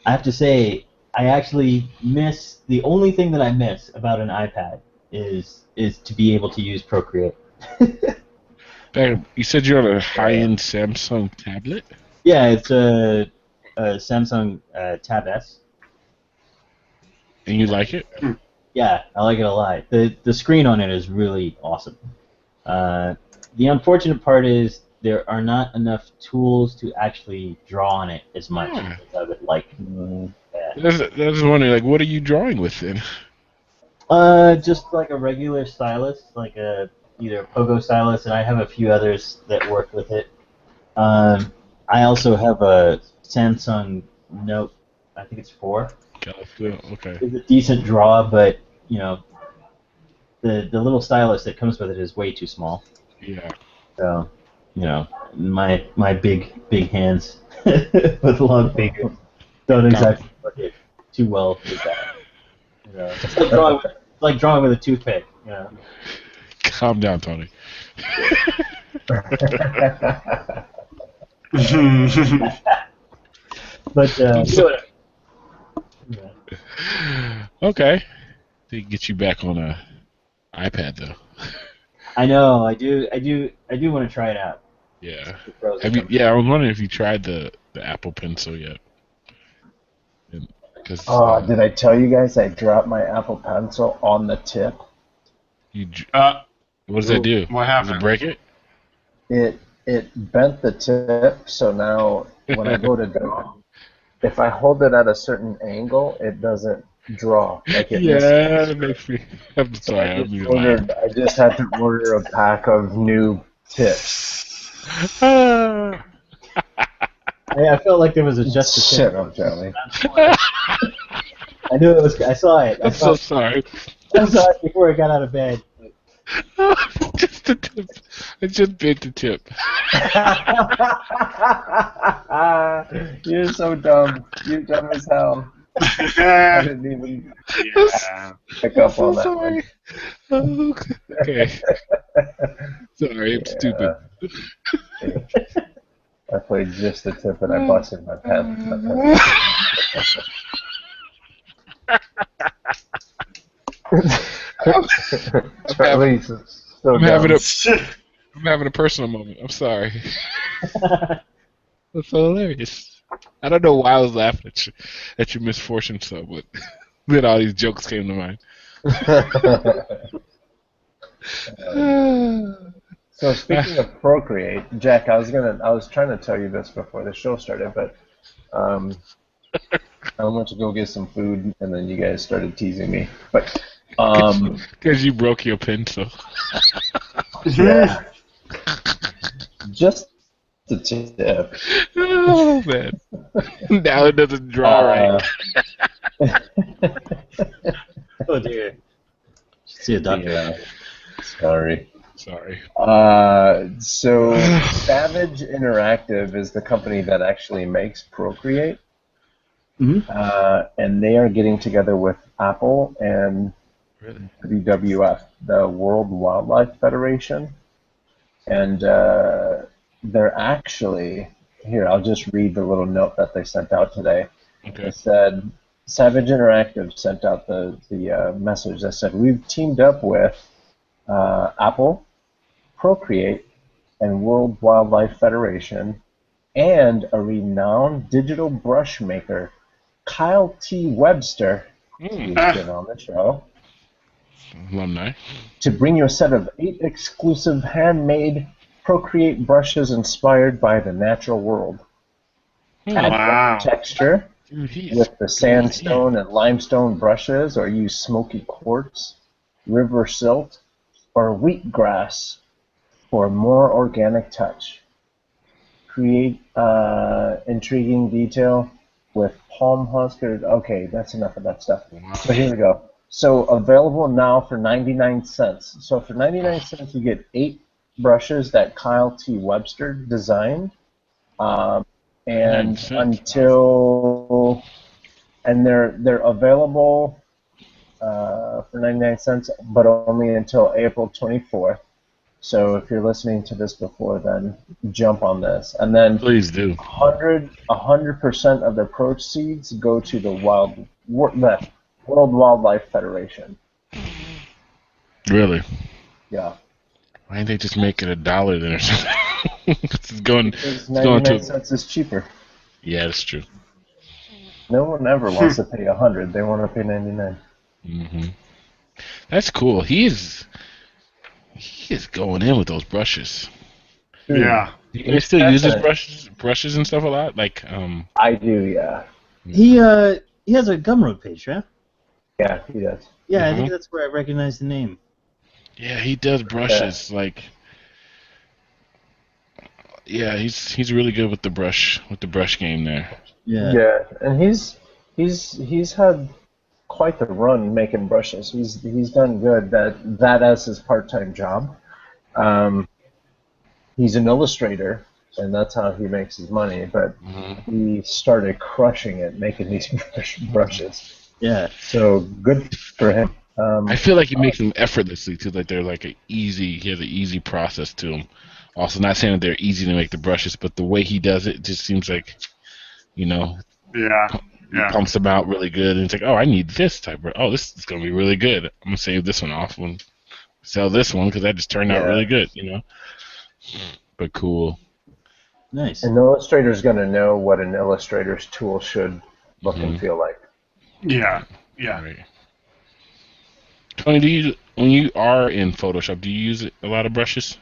I have to say I actually miss the only thing that I miss about an iPad is to be able to use Procreate. You said you're on a high-end Samsung tablet? Yeah, it's a Samsung Tab S. And you like it? Yeah, I like it a lot. The screen on it is really awesome. The unfortunate part is there are not enough tools to actually draw on it as much as I would like. I was wondering, like, what are you drawing with then? Just like a regular stylus, like either a Pogo stylus, and I have a few others that work with it. I also have a Samsung Note, I think it's 4. Okay. It's a decent draw, but the little stylus that comes with it is way too small. Yeah. So, my big hands with long fingers don't exactly work it too well with that. It's like drawing with a toothpick. Calm down, Tony. But okay. To get you back on a iPad though. I know. I do want to try it out. Yeah. I was wondering if you tried the Apple Pencil yet. Did I tell you guys I dropped my Apple Pencil on the tip? What does that do? What happened? Does it break it? It bent the tip, so now when I go to draw, if I hold it at a certain angle, it doesn't draw. Like it that makes me. I'm sorry. I just had to order a pack of new tips. I felt like there was a just a Shut tip. up, Charlie. I knew it was. I saw it. I'm so sorry. I saw it before I got out of bed. Just a tip. I just bit the tip. You're so dumb. You're dumb as hell. I didn't even pick up on that sorry. one. Okay. Sorry, I'm stupid. I played just the tip and I busted my pen. Charlie's so I'm having a personal moment. I'm sorry. That's so hilarious. I don't know why I was laughing at your misfortune so, but then all these jokes came to mind. So speaking of Procreate, Jack, I was trying to tell you this before the show started, but I went to go get some food and then you guys started teasing me. But because you broke your pencil. Yeah. Just the tip. Oh man. Now it doesn't draw right. Oh dear. Should see a doctor. Yeah. Sorry. So Savage Interactive is the company that actually makes Procreate. And they are getting together with Apple and WWF, the World Wildlife Federation. And they're actually, here, I'll just read the little note that they sent out today. Okay. It said, Savage Interactive sent out the message that said, we've teamed up with Apple, Procreate, and World Wildlife Federation, and a renowned digital brush maker, Kyle T. Webster, who's been on the show, alumni, to bring you a set of 8 exclusive handmade Procreate brushes inspired by the natural world. Add texture with the sandstone and limestone brushes, or use smoky quartz, river silt, or wheatgrass for a more organic touch. Create intriguing detail with palm huskers. Okay, that's enough of that stuff. So here we go. So available now for 99 cents. So for 99 cents, you get 8 brushes that Kyle T. Webster designed. And they're available for 99 cents, but only until April 24th. So if you're listening to this before then, jump on this. And then please do. 100% of the proceeds go to the World Wildlife Federation. Really? Yeah. Why didn't they just make it $1 then or something? It's going 99 cents is cheaper. Yeah, that's true. No one ever wants to pay 100. They want to pay 99. Mm-hmm. That's cool. He is going in with those brushes. Yeah. Do you still use his brushes and stuff a lot? Like I do, yeah. He has a Gumroad page, right? Yeah, he does. Yeah, I think that's where I recognize the name. Yeah, he does brushes yeah, he's really good with the brush game there. Yeah. Yeah, and he's had quite the run making brushes. He's done good. That as his part-time job. He's an illustrator, and that's how he makes his money. But he started crushing it, making these brushes. Yeah. So good for him. I feel like he makes them effortlessly too. Like they're like he has an easy process to him. Also, not saying that they're easy to make the brushes, but the way he does it just seems like, he pumps them out really good, and it's like, oh, I need this type of. Oh, this is gonna be really good. I'm gonna save this one off and sell this one because that just turned out really good, But cool. Nice. An illustrator's gonna know what an illustrator's tool should look and feel like. Yeah. Yeah. Right. Tony, when you are in Photoshop, do you use a lot of brushes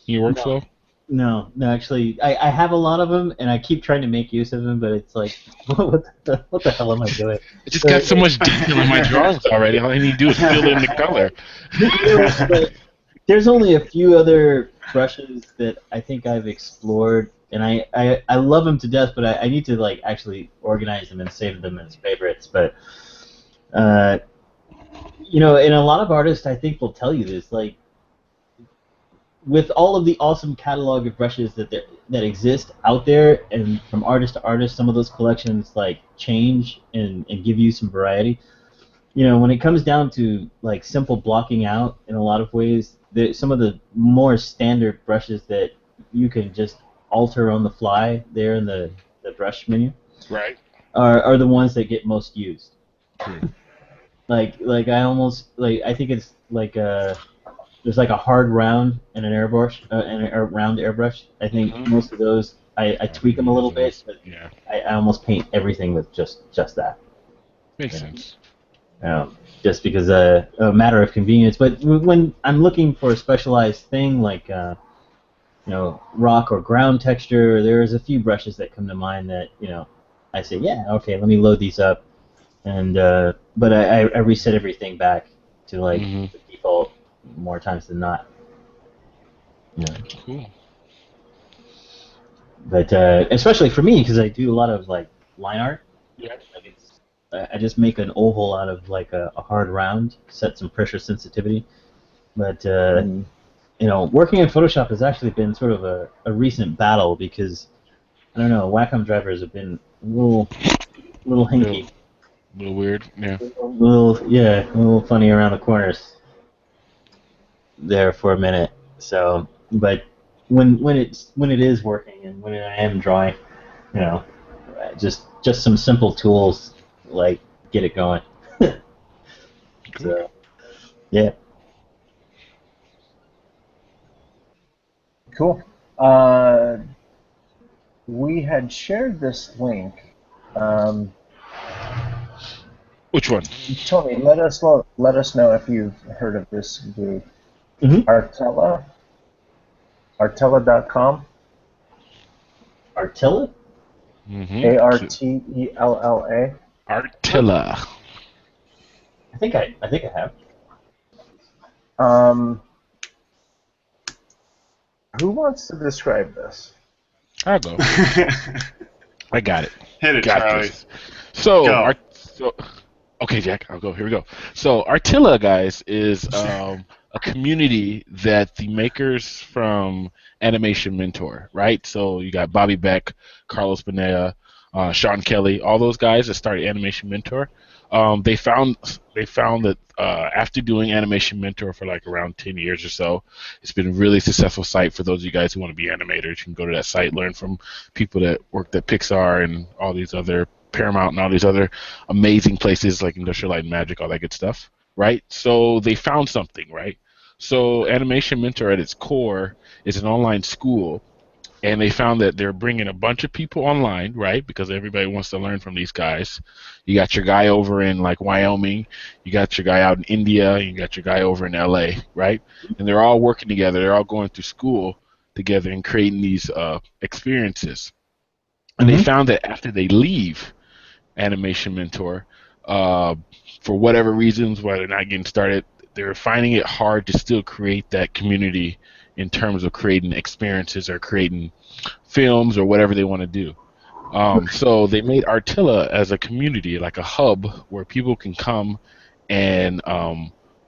in your workflow? No, actually, I have a lot of them, and I keep trying to make use of them, but it's like, what the hell am I doing? I just got so much detail in my drawings already. All I need to do is fill in the color. But there's only a few other brushes that I think I've explored and I love them to death, but I need to like actually organize them and save them as favorites. But you know, and a lot of artists I think will tell you this, like with all of the awesome catalog of brushes that exist out there, and from artist to artist, some of those collections like change and give you some variety. You know, when it comes down to like simple blocking out in a lot of ways, some of the more standard brushes that you can just alter on the fly there in the brush menu, right, are the ones that get most used. True. Like I think it's like there's like a hard round and an airbrush and a round airbrush. I think most of those I tweak them a little bit, but yeah, I almost paint everything with just that. makes sense. Just because a matter of convenience. But when I'm looking for a specialized thing like you know, rock or ground texture, there's a few brushes that come to mind that, you know, I say, yeah, okay, let me load these up, and but I reset everything back to like the default more times than not. Yeah. Cool. But especially for me, because I do a lot of like line art. Yeah. Like I just make an oval out of like a hard round, set some pressure sensitivity. But you know, working in Photoshop has actually been sort of a recent battle because I don't know, Wacom drivers have been a little hinky, a little weird, yeah. a little funny around the corners there for a minute. So, but when it is working and when I am drawing, you know, just some simple tools like get it going. Cool. So, yeah. Cool. We had shared this link. Which one? Tony, let us know if you've heard of this group. Artella. Artella.com. Artella? Artella. Artella. I think I have. Who wants to describe this? I'll go. I got it. Hit it, got Charlie. this. So, okay, Jack, I'll go. Here we go. So, Artilla, guys, is a community that the makers from Animation Mentor, right? So, you got Bobby Beck, Carlos Bonilla, Sean Kelly, all those guys that started Animation Mentor. They found that after doing Animation Mentor for like around 10 years or so, it's been a really successful site for those of you guys who want to be animators. You can go to that site, learn from people that worked at Pixar and all these other Paramount and all these other amazing places like Industrial Light and Magic, all that good stuff, right? So they found something, right? So Animation Mentor at its core is an online school. And they found that they're bringing a bunch of people online, right? Because everybody wants to learn from these guys. You got your guy over in like Wyoming, you got your guy out in India, you got your guy over in LA, right? And they're all working together. They're all going through school together and creating these experiences. And they found that after they leave Animation Mentor, for whatever reasons, why they're not getting started, they're finding it hard to still create that community in terms of creating experiences or creating films or whatever they want to do. So they made Artilla as a community, like a hub where people can come and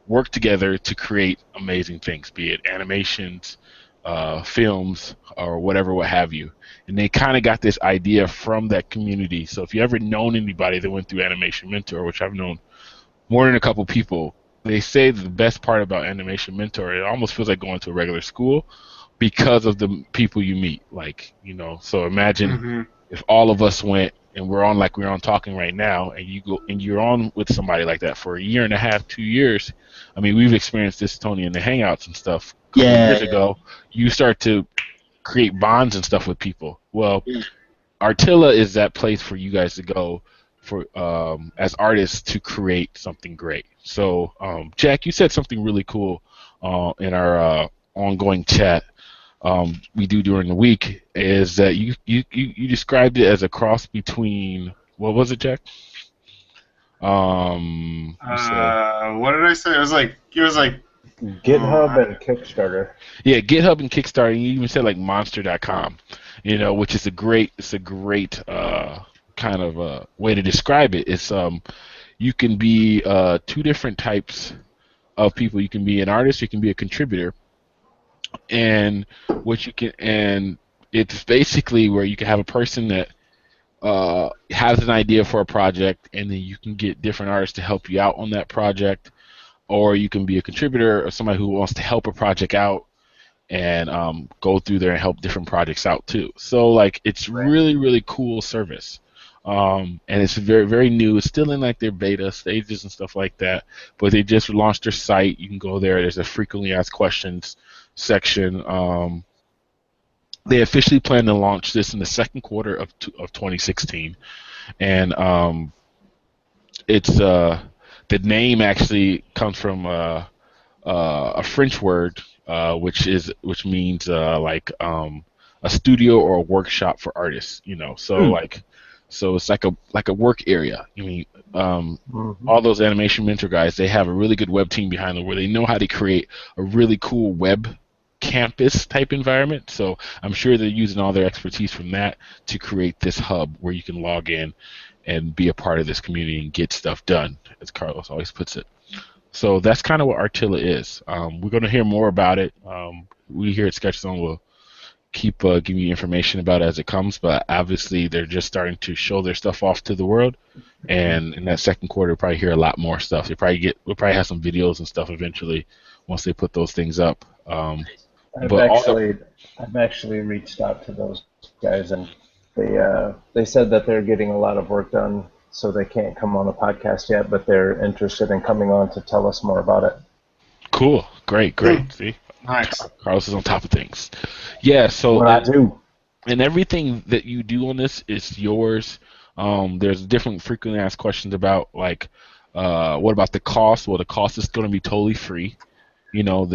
work together to create amazing things, be it animations, films, or whatever, what have you. And they kind of got this idea from that community. So if you ever known anybody that went through Animation Mentor, which I've known more than a couple people, they say the best part about Animation Mentor, it almost feels like going to a regular school because of the people you meet. Like, you know, so imagine if all of us went and we're on like we're on talking right now, and you go and you're on with somebody like that for a year and a half, 2 years. I mean, we've experienced this, Tony, in the Hangouts and stuff. Years ago, you start to create bonds and stuff with people. Well, Artilla is that place for you guys to go for as artists to create something great. So, Jack, you said something really cool in our ongoing chat we do during the week, is that you described it as a cross between, what was it, Jack? What did I say? It was like GitHub and Kickstarter. Yeah, GitHub and Kickstarter. You even said like Monster.com, which is a great kind of way to describe it. It's you can be two different types of people. You can be an artist, you can be a contributor, and it's basically where you can have a person that has an idea for a project, and then you can get different artists to help you out on that project, or you can be a contributor or somebody who wants to help a project out and go through there and help different projects out too. So like it's really, really cool service. And it's very, very new. It's still in like their beta stages and stuff like that, but they just launched their site. You can go there. There's a frequently asked questions section. They officially plan to launch this in the second quarter of 2016, and it's the name actually comes from a French word which means like a studio or a workshop for artists. So it's like a work area. All those animation mentor guys, they have a really good web team behind them where they know how to create a really cool web campus type environment. So I'm sure they're using all their expertise from that to create this hub where you can log in and be a part of this community and get stuff done, as Carlos always puts it. So that's kind of what Artilla is. We're going to hear more about it. We here at Sketch Zone will keep giving you information about it as it comes, but obviously they're just starting to show their stuff off to the world, and in that second quarter we'll probably hear a lot more stuff. We'll probably have some videos and stuff eventually once they put those things up. I've actually reached out to those guys, and they said that they're getting a lot of work done, so they can't come on the podcast yet, but they're interested in coming on to tell us more about it. Cool. Great. See? Nice. Carlos is on top of things. Yeah, so What I do. And everything that you do on this is yours. There's different frequently asked questions about like what about the cost? Well, the cost is going to be totally free. I told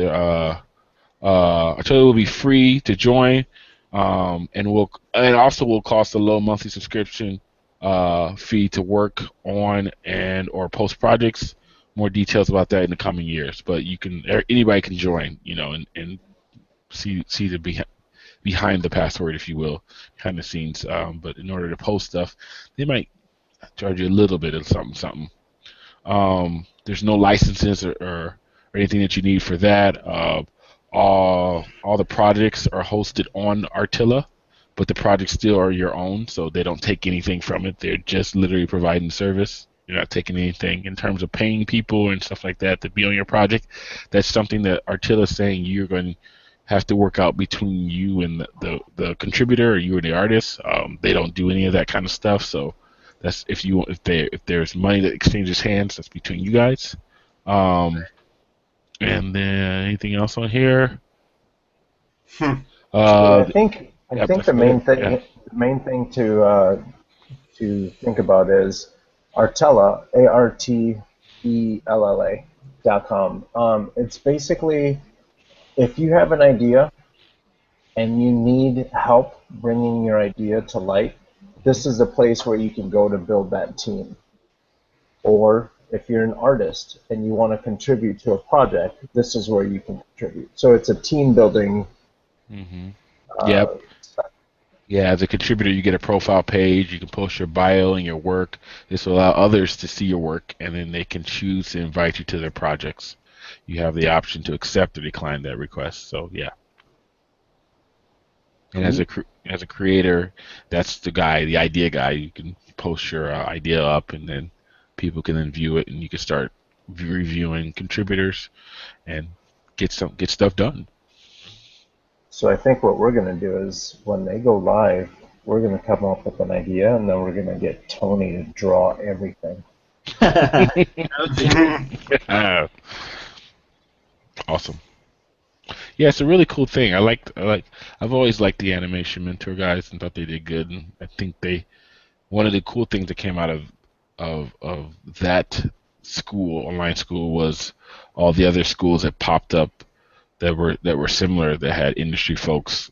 you it will be free to join, and also will cost a low monthly subscription fee to work on and or post projects. More details about that in the coming years, but anybody can join, and see the behind the password, if you will, behind the scenes. But in order to post stuff, they might charge you a little bit of something. There's no licenses or anything that you need for that. All the projects are hosted on Artilla, but the projects still are your own, so they don't take anything from it. They're just literally providing service. You're not taking anything in terms of paying people and stuff like that to be on your project. That's something that Artilla is saying you're going to have to work out between you and the contributor, or you and the artist. They don't do any of that kind of stuff. So that's if there's money that exchanges hands, that's between you guys. And then anything else on here? I think the main thing to think about is Artella, ARTELLA.com. It's basically, if you have an idea and you need help bringing your idea to light, this is a place where you can go to build that team. Or if you're an artist and you want to contribute to a project, this is where you can contribute. So it's a team building. Yep. Yeah, as a contributor, you get a profile page. You can post your bio and your work. This will allow others to see your work, and then they can choose to invite you to their projects. You have the option to accept or decline that request. So, yeah. And as a creator, that's the idea guy. You can post your idea up, and then people can then view it, and you can start reviewing contributors and get stuff done. So I think what we're going to do is when they go live, we're going to come up with an idea, and then we're going to get Tony to draw everything. Awesome. Yeah, it's a really cool thing. I've always liked the animation mentor guys and thought they did good. And I think one of the cool things that came out of that online school, was all the other schools that popped up that were similar, that had industry folks,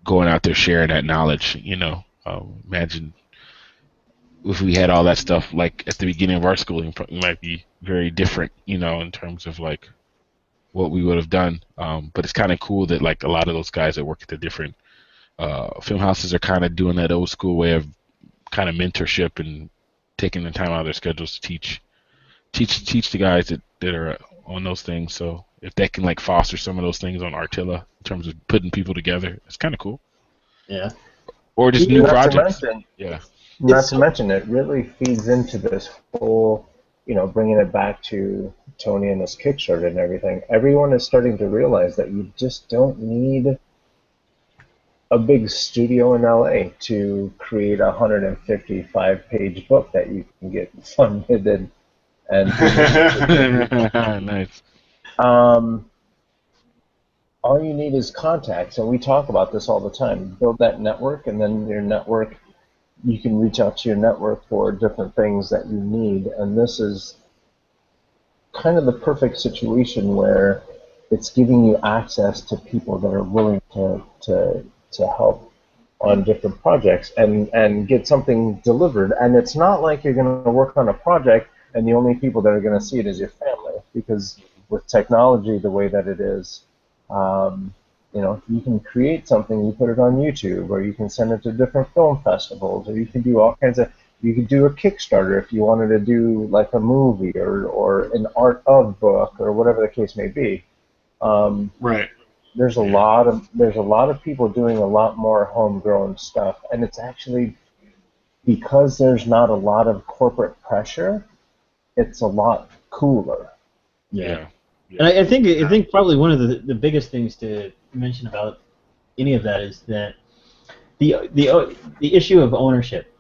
going out there sharing that knowledge. Imagine if we had all that stuff like at the beginning of our schooling, it might be very different, in terms of like what we would have done. But it's kind of cool that like a lot of those guys that work at the different film houses are kind of doing that old school way of kind of mentorship and taking the time out of their schedules to teach the guys that are on those things. So if they can like foster some of those things on Artilla in terms of putting people together, it's kind of cool. Yeah. Or just new projects. Not to mention, it really feeds into this whole, bringing it back to Tony and his Kickstarter and everything. Everyone is starting to realize that you just don't need a big studio in LA to create a 155-page book that you can get funded and nice. All you need is contacts, and we talk about this all the time. Build that network, and then your network, you can reach out to your network for different things that you need. And this is kind of the perfect situation where it's giving you access to people that are willing to help on different projects and get something delivered. And it's not like you're going to work on a project and the only people that are going to see it is your family, because with technology the way that it is, you can create something, you put it on YouTube, or you can send it to different film festivals, or you can do all kinds of, you could do a Kickstarter if you wanted to do like a movie or an art of book or whatever the case may be. Right. There's a lot of people doing a lot more homegrown stuff, and it's actually because there's not a lot of corporate pressure. It's a lot cooler. Yeah. And I think probably one of the biggest things to mention about any of that is that the issue of ownership.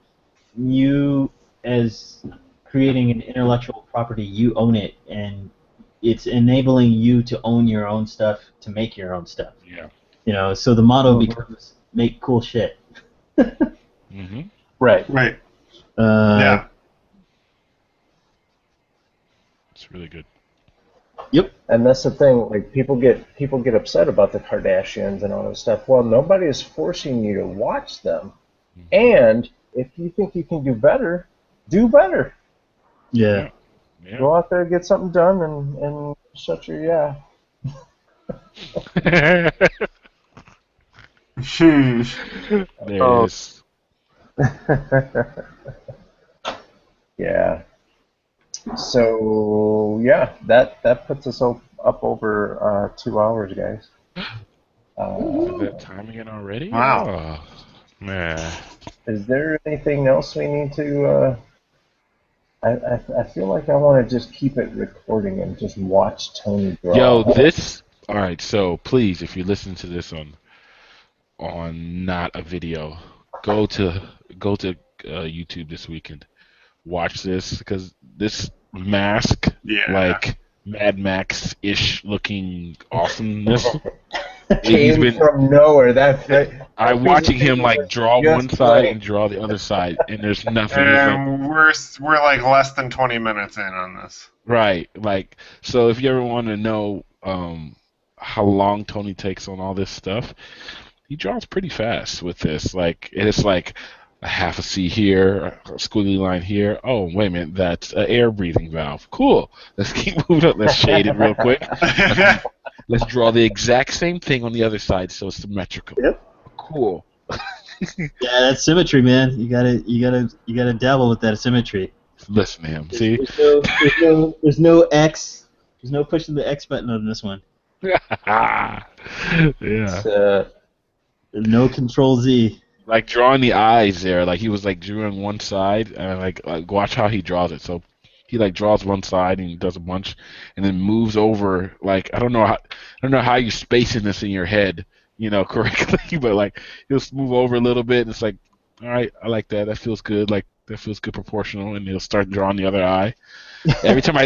You, as creating an intellectual property, you own it, and it's enabling you to own your own stuff, to make your own stuff. Yeah. So the motto becomes make cool shit. Mm-hmm. Right. Right. Yeah. It's really good. Yep. And that's the thing. Like people get upset about the Kardashians and all this stuff. Well, nobody is forcing you to watch them. Mm-hmm. And if you think you can do better, do better. Yeah. Go out there and get something done and shut your yeah. There it is. Yeah. So yeah, that puts us up over 2 hours, guys. Is that time again already? Wow. Oh, man. Is there anything else we need to? I feel like I want to just keep it recording and just watch Tony draw. Yo, this. All right, so please, if you listen to this on not a video, go to YouTube this weekend. Watch this, because this mask, like Mad Max-ish looking awesomeness, came from nowhere. I'm watching him like draw one side and draw the other side, and there's nothing. And we're like less than 20 minutes in on this. Right, like, so if you ever want to know how long Tony takes on all this stuff, he draws pretty fast with this. Like, it's like a half a C here, a squiggly line here. Oh, wait a minute, that's an air breathing valve. Cool. Let's keep moving up. Let's shade it real quick. Let's draw the exact same thing on the other side so it's symmetrical. Yep. Cool. Yeah, that's symmetry, man. You gotta dabble with that symmetry. Listen to him. See? There's no X. There's no pushing the X button on this one. Yeah. No Control Z. Like drawing the eyes there, like he was like drawing one side, and like watch how he draws it. So he like draws one side and he does a bunch, and then moves over. Like I don't know how you spacing this in your head, correctly, but like he'll move over a little bit, and it's like, all right, I like that. That feels good. Like that feels good proportional, and he'll start drawing the other eye. Every time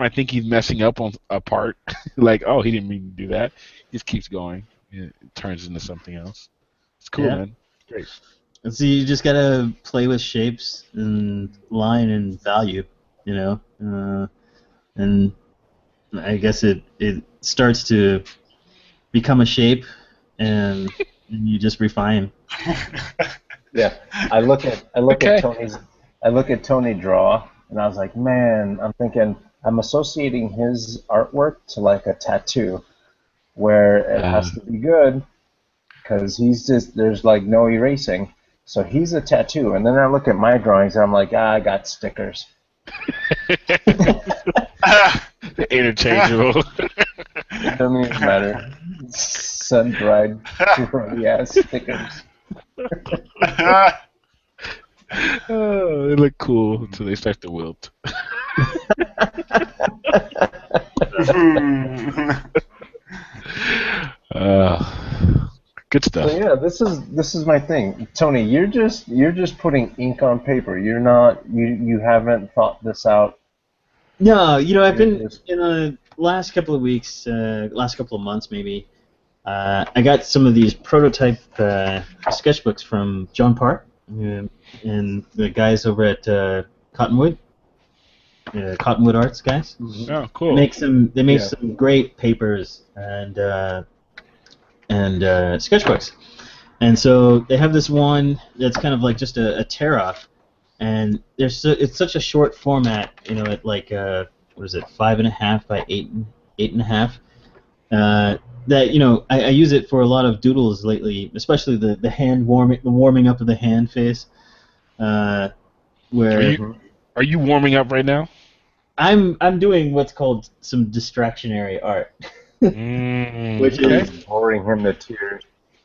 I think he's messing up on a part, like, oh, he didn't mean to do that. He just keeps going. It turns into something else. It's cool, man. Great. And so you just gotta play with shapes and line and value, and I guess it starts to become a shape, and you just refine. Yeah, I look at Tony draw, and I was like, man, I'm thinking I'm associating his artwork to like a tattoo, where it has to be good, because there's like no erasing. So he's a tattoo, and then I look at my drawings and I'm like, I got stickers. Interchangeable. It doesn't even matter. Sun-dried, ass stickers. Oh, they look cool until they start to wilt. Good stuff. So yeah, this is my thing, Tony. You're just putting ink on paper. You're not. You haven't thought this out. No, I've been in the last couple of weeks, last couple of months maybe. I got some of these prototype sketchbooks from John Park and the guys over at Cottonwood Arts guys. Oh, cool. They make some great papers and sketchbooks. And so they have this one that's kind of like just a tear-off, and it's such a short format, at like, what is it, 5.5 by 8.5, that, I use it for a lot of doodles lately, especially the warming up of the hand phase, where... Are you warming up right now? I'm doing what's called some distractionary art. Which is boring him to tears.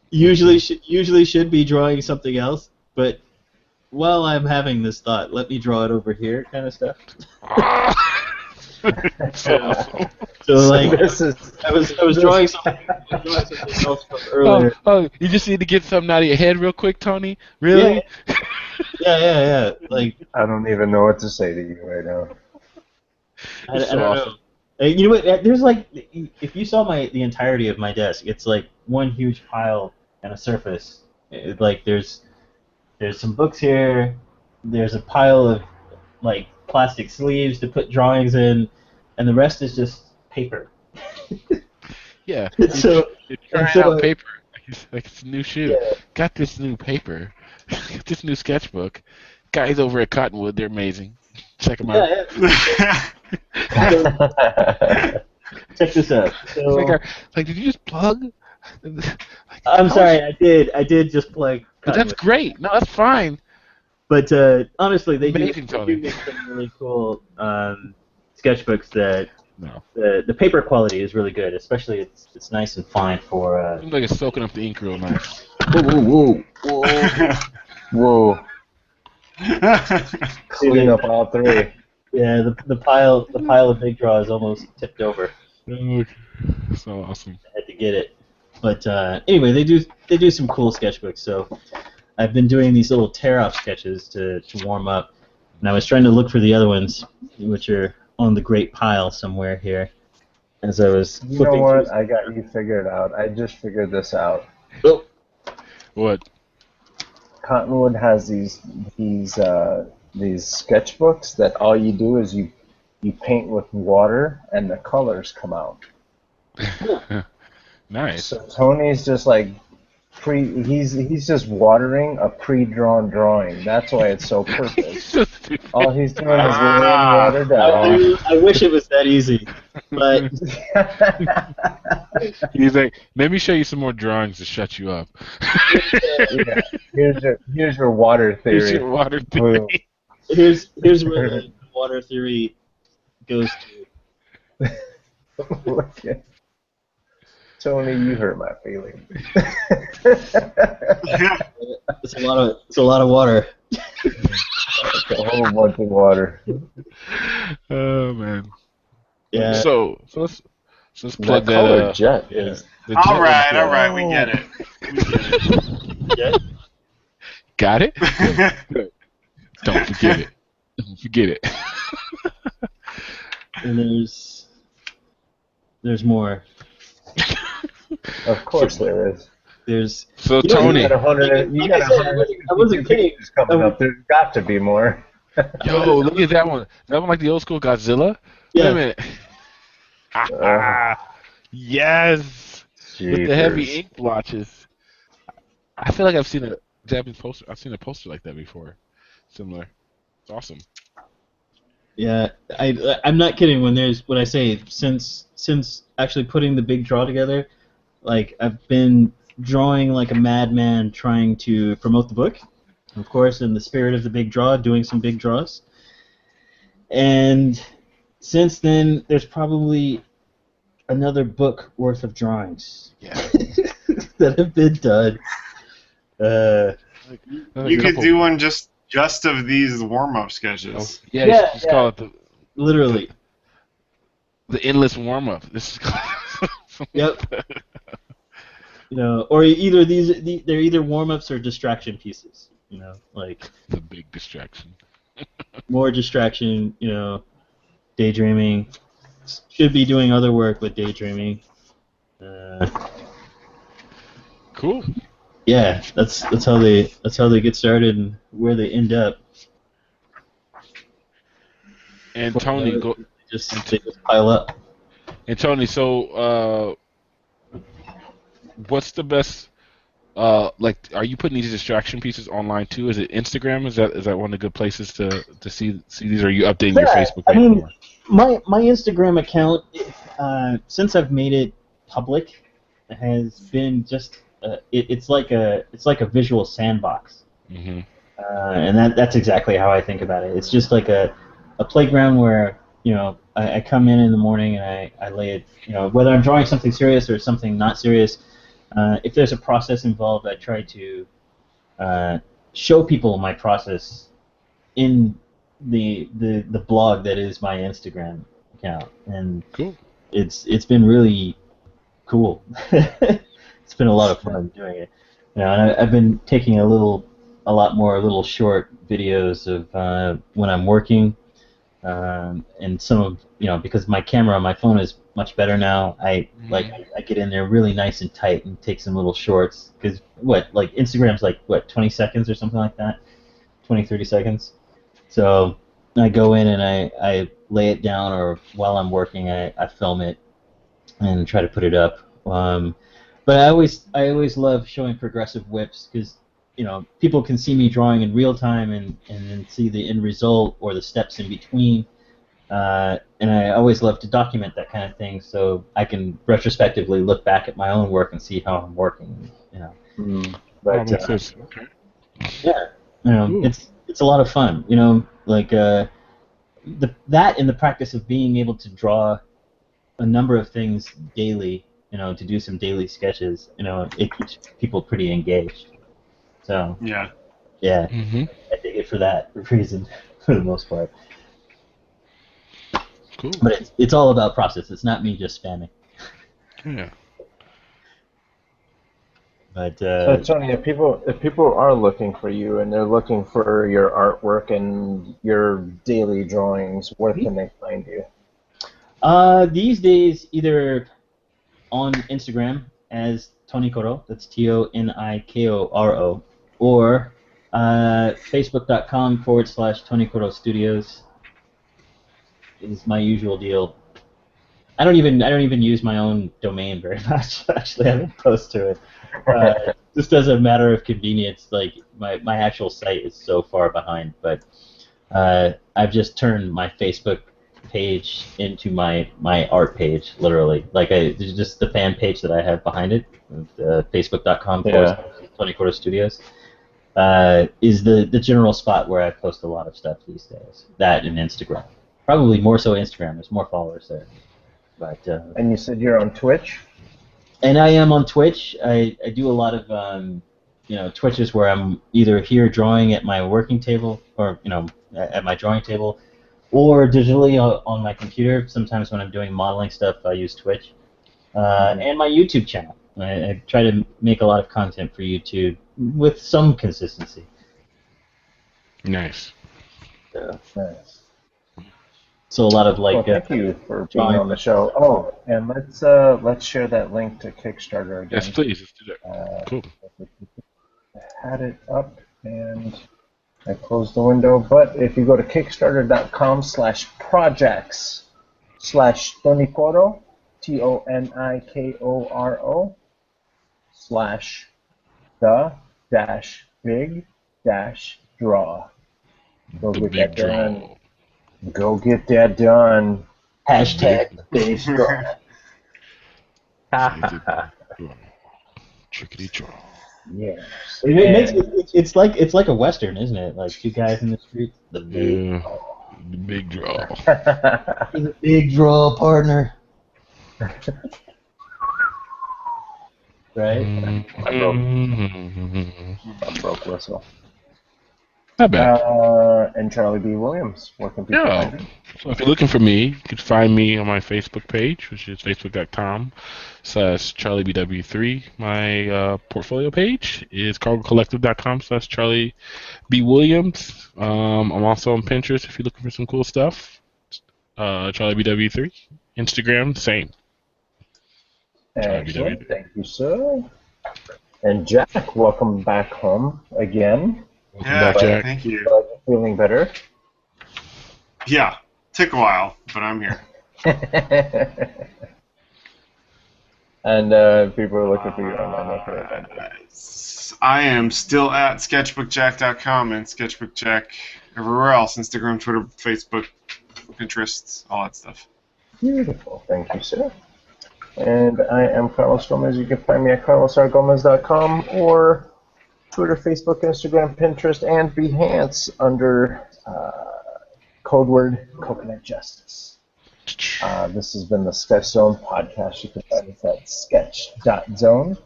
Usually should be drawing something else, but while I'm having this thought, let me draw it over here, kind of stuff. So like, I was drawing something else from earlier. Oh, you just need to get something out of your head real quick, Tony? Really? Yeah. Like, I don't even know what to say to you right now. I don't know. You know what? There's like, if you saw the entirety of my desk, it's like one huge pile and a surface. Like there's some books here. There's a pile of like plastic sleeves to put drawings in, and the rest is just paper. Yeah. So you're trying out paper like it's a new shoe. Yeah. Got this new paper. Got this new sketchbook. Guys over at Cottonwood, they're amazing. Check them out. Yeah. Check this out. So, did you just plug? I'm sorry, I did just plug. But that's great. No, that's fine. But honestly, they do make some really cool sketchbooks that the paper quality is really good. Especially it's nice and fine for. Seems like it's soaking up the ink real nice. Whoa. Clean up all three. Yeah, the pile of big draw is almost tipped over. So awesome. I had to get it. But anyway, they do some cool sketchbooks. So I've been doing these little tear-off sketches to warm up, and I was trying to look for the other ones, which are on the great pile somewhere here. As I was You know what? I got you figured out. I just figured this out. Oh. What? Cottonwood has these sketchbooks that all you do is you paint with water and the colors come out. Nice. So Tony's just like he's just watering a pre-drawn drawing. That's why it's so perfect. All he's doing is laying water down. I wish it was that easy, but he's like, let me show you some more drawings to shut you up. Here's your water theory. Here's your water theory. Here's where the water theory goes to. Okay. Tony, you hurt my feelings. It's a lot of water. It's a whole bunch of water. Oh man. Yeah. So let's plug that. Color jet is. All right, we get it. Yeah. Got it? Don't forget it. Don't forget it. And there's more. Of course there is. There's Tony. You got 100. I wasn't kidding. Coming up. There's got to be more. Yo, look at that one. That one like the old school Godzilla? Yeah. Wait a minute. Yes. Jeepers. With the heavy ink blotches. I feel like I've seen a Japanese poster. I've seen a poster like that before. Similar. It's awesome. Yeah, I'm not kidding when I say since actually putting the big draw together, like I've been drawing like a madman trying to promote the book, of course, in the spirit of the big draw, doing some big draws. And since then, there's probably another book worth of drawings that have been done. You could do one just of these warm-up sketches. Oh, yeah, just call it literally the endless warm-up. This is yep. Or either they're either warm-ups or distraction pieces. Like the big distraction. More distraction. Daydreaming. Should be doing other work with daydreaming. Cool. Yeah, that's how they get started and where they end up. And Tony, they just pile up. And Tony, so what's the best? Are you putting these distraction pieces online too? Is it Instagram? Is that one of the good places to see these? Or are you updating your Facebook page more? My Instagram account, since I've made it public, has been just it's like a visual sandbox. Mm-hmm. And that's exactly how I think about it. It's just like a playground where I come in the morning and I lay it, whether I'm drawing something serious or something not serious. If there's a process involved, I try to show people my process in the blog that is my Instagram account, and cool. It's been really cool. It's been a lot of fun doing it. And I've been taking a lot more little short videos of when I'm working, and some of because my camera on my phone is much better now. I get in there really nice and tight and take some little shorts because Instagram's 20 seconds or something like that, 20-30 seconds. So I go in and I lay it down, or while I'm working I film it and try to put it up. But I always love showing progressive whips because people can see me drawing in real time and then see the end result or the steps in between. And I always love to document that kind of thing so I can retrospectively look back at my own work and see how I'm working. But it's a lot of fun. That and the practice of being able to draw a number of things daily. To do some daily sketches. It keeps people pretty engaged. So yeah. Mm-hmm. I dig it for that reason, for the most part. Cool. But it's all about process. It's not me just spamming. Yeah. But so Tony, if people are looking for you and they're looking for your artwork and your daily drawings, where can they find you? These days, either on Instagram as Tonikoro, that's TONIKORO, or Facebook.com/Tonikoro Studios is my usual deal. I don't even use my own domain very much. Actually, I haven't posted to it. Just as a matter of convenience, my actual site is so far behind. But I've just turned my Facebook page into my art page, literally. Just the fan page that I have behind it, Facebook.com/Tonikoro Studios, is the general spot where I post a lot of stuff these days. That and Instagram. Probably more so Instagram. There's more followers there. But and you said you're on Twitch? And I am on Twitch. I do a lot of Twitches where I'm either here drawing at my working table or at my drawing table, or digitally on my computer. Sometimes when I'm doing modeling stuff, I use Twitch. And my YouTube channel. I try to make a lot of content for YouTube with some consistency. Nice. Yeah, nice. So a lot of Well, thank you for being on the show. Oh, and let's share that link to Kickstarter again. Yes, please. Let's do that. Cool. I had it up and I closed the window, but if you go to kickstarter.com/projects/Tonikoro, TONIKORO/the-big-draw. Go The get big that there draw. and Go get that done. Hashtag the day's gone. Chickadee draw. Yes. It's like a western, isn't it? Like two guys in the street. The Yeah. The big draw. the big draw, partner. Right? I broke whistle. Not bad. And Charlie B. Williams. Where can people find you? So if you're looking for me, you can find me on my Facebook page, which is facebook.com/CharlieBW3. My portfolio page is cargocollective.com/Charlie B. Williams. I'm also on Pinterest if you're looking for some cool stuff. CharlieBW3. Instagram, same. Excellent. Thank you, sir. And Jack, welcome back home again. Welcome back, Jack. Thank you. Feeling better? Yeah, took a while, but I'm here. And people are looking for you online. I am still at sketchbookjack.com and sketchbookjack everywhere else: Instagram, Twitter, Facebook, Pinterest, all that stuff. Beautiful. Thank you, sir. And I am Carlos Gomez. You can find me at carlosrgomez.com or Twitter, Facebook, Instagram, Pinterest, and Behance under code word Coconut Justice. This has been the Sketch Zone podcast. You can find us at sketch.zone.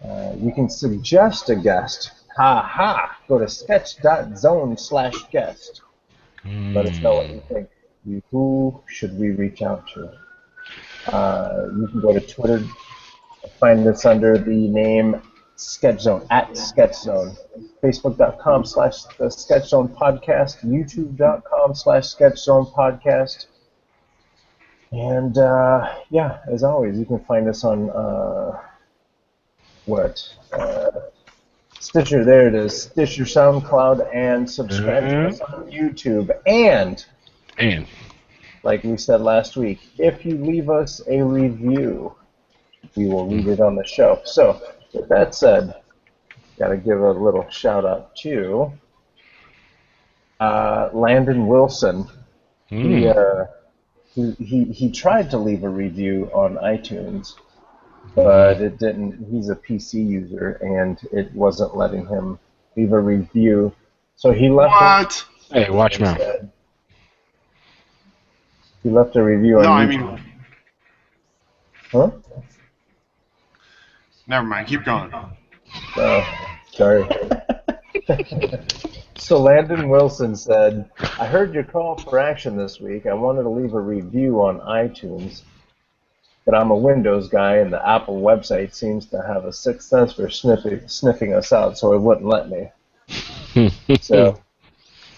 You can suggest a guest. Go to sketch.zone/guest. Let us know what you think. Who should we reach out to? You can go to Twitter. Find us under the name Sketch Zone, at Sketch Zone. Facebook.com/the Sketch Zone Podcast. YouTube.com/Sketch Zone Podcast. And as always, you can find us on Stitcher. There it is. Stitcher, SoundCloud, and subscribe to us on YouTube. And like we said last week, if you leave us a review, we will read it on the show. So, with that said, got to give a little shout out to Landon Wilson. He tried to leave a review on iTunes, but it didn't. He's a PC user, and it wasn't letting him leave a review. So he left. What? Hey, watch mouth. He left a review on YouTube. Huh? Never mind. Keep going. Sorry. So Landon Wilson said, I heard your call for action this week. I wanted to leave a review on iTunes, but I'm a Windows guy, and the Apple website seems to have a sixth sense for sniffing us out, so it wouldn't let me. So,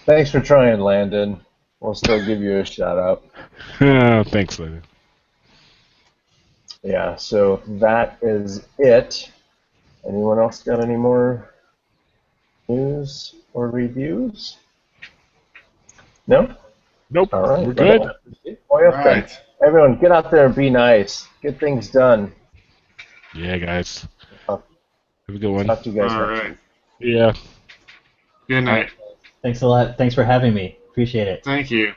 thanks for trying, Landon. We'll still give you a shout-out. Thanks, Landon. Yeah, so that is it. Anyone else got any more news or reviews? No? Nope. All right. We're good. All right. Everyone, get out there and be nice. Get things done. Yeah, guys. Have a good one. Talk to you guys All next right. Yeah. Good night. Thanks a lot. Thanks for having me. Appreciate it. Thank you.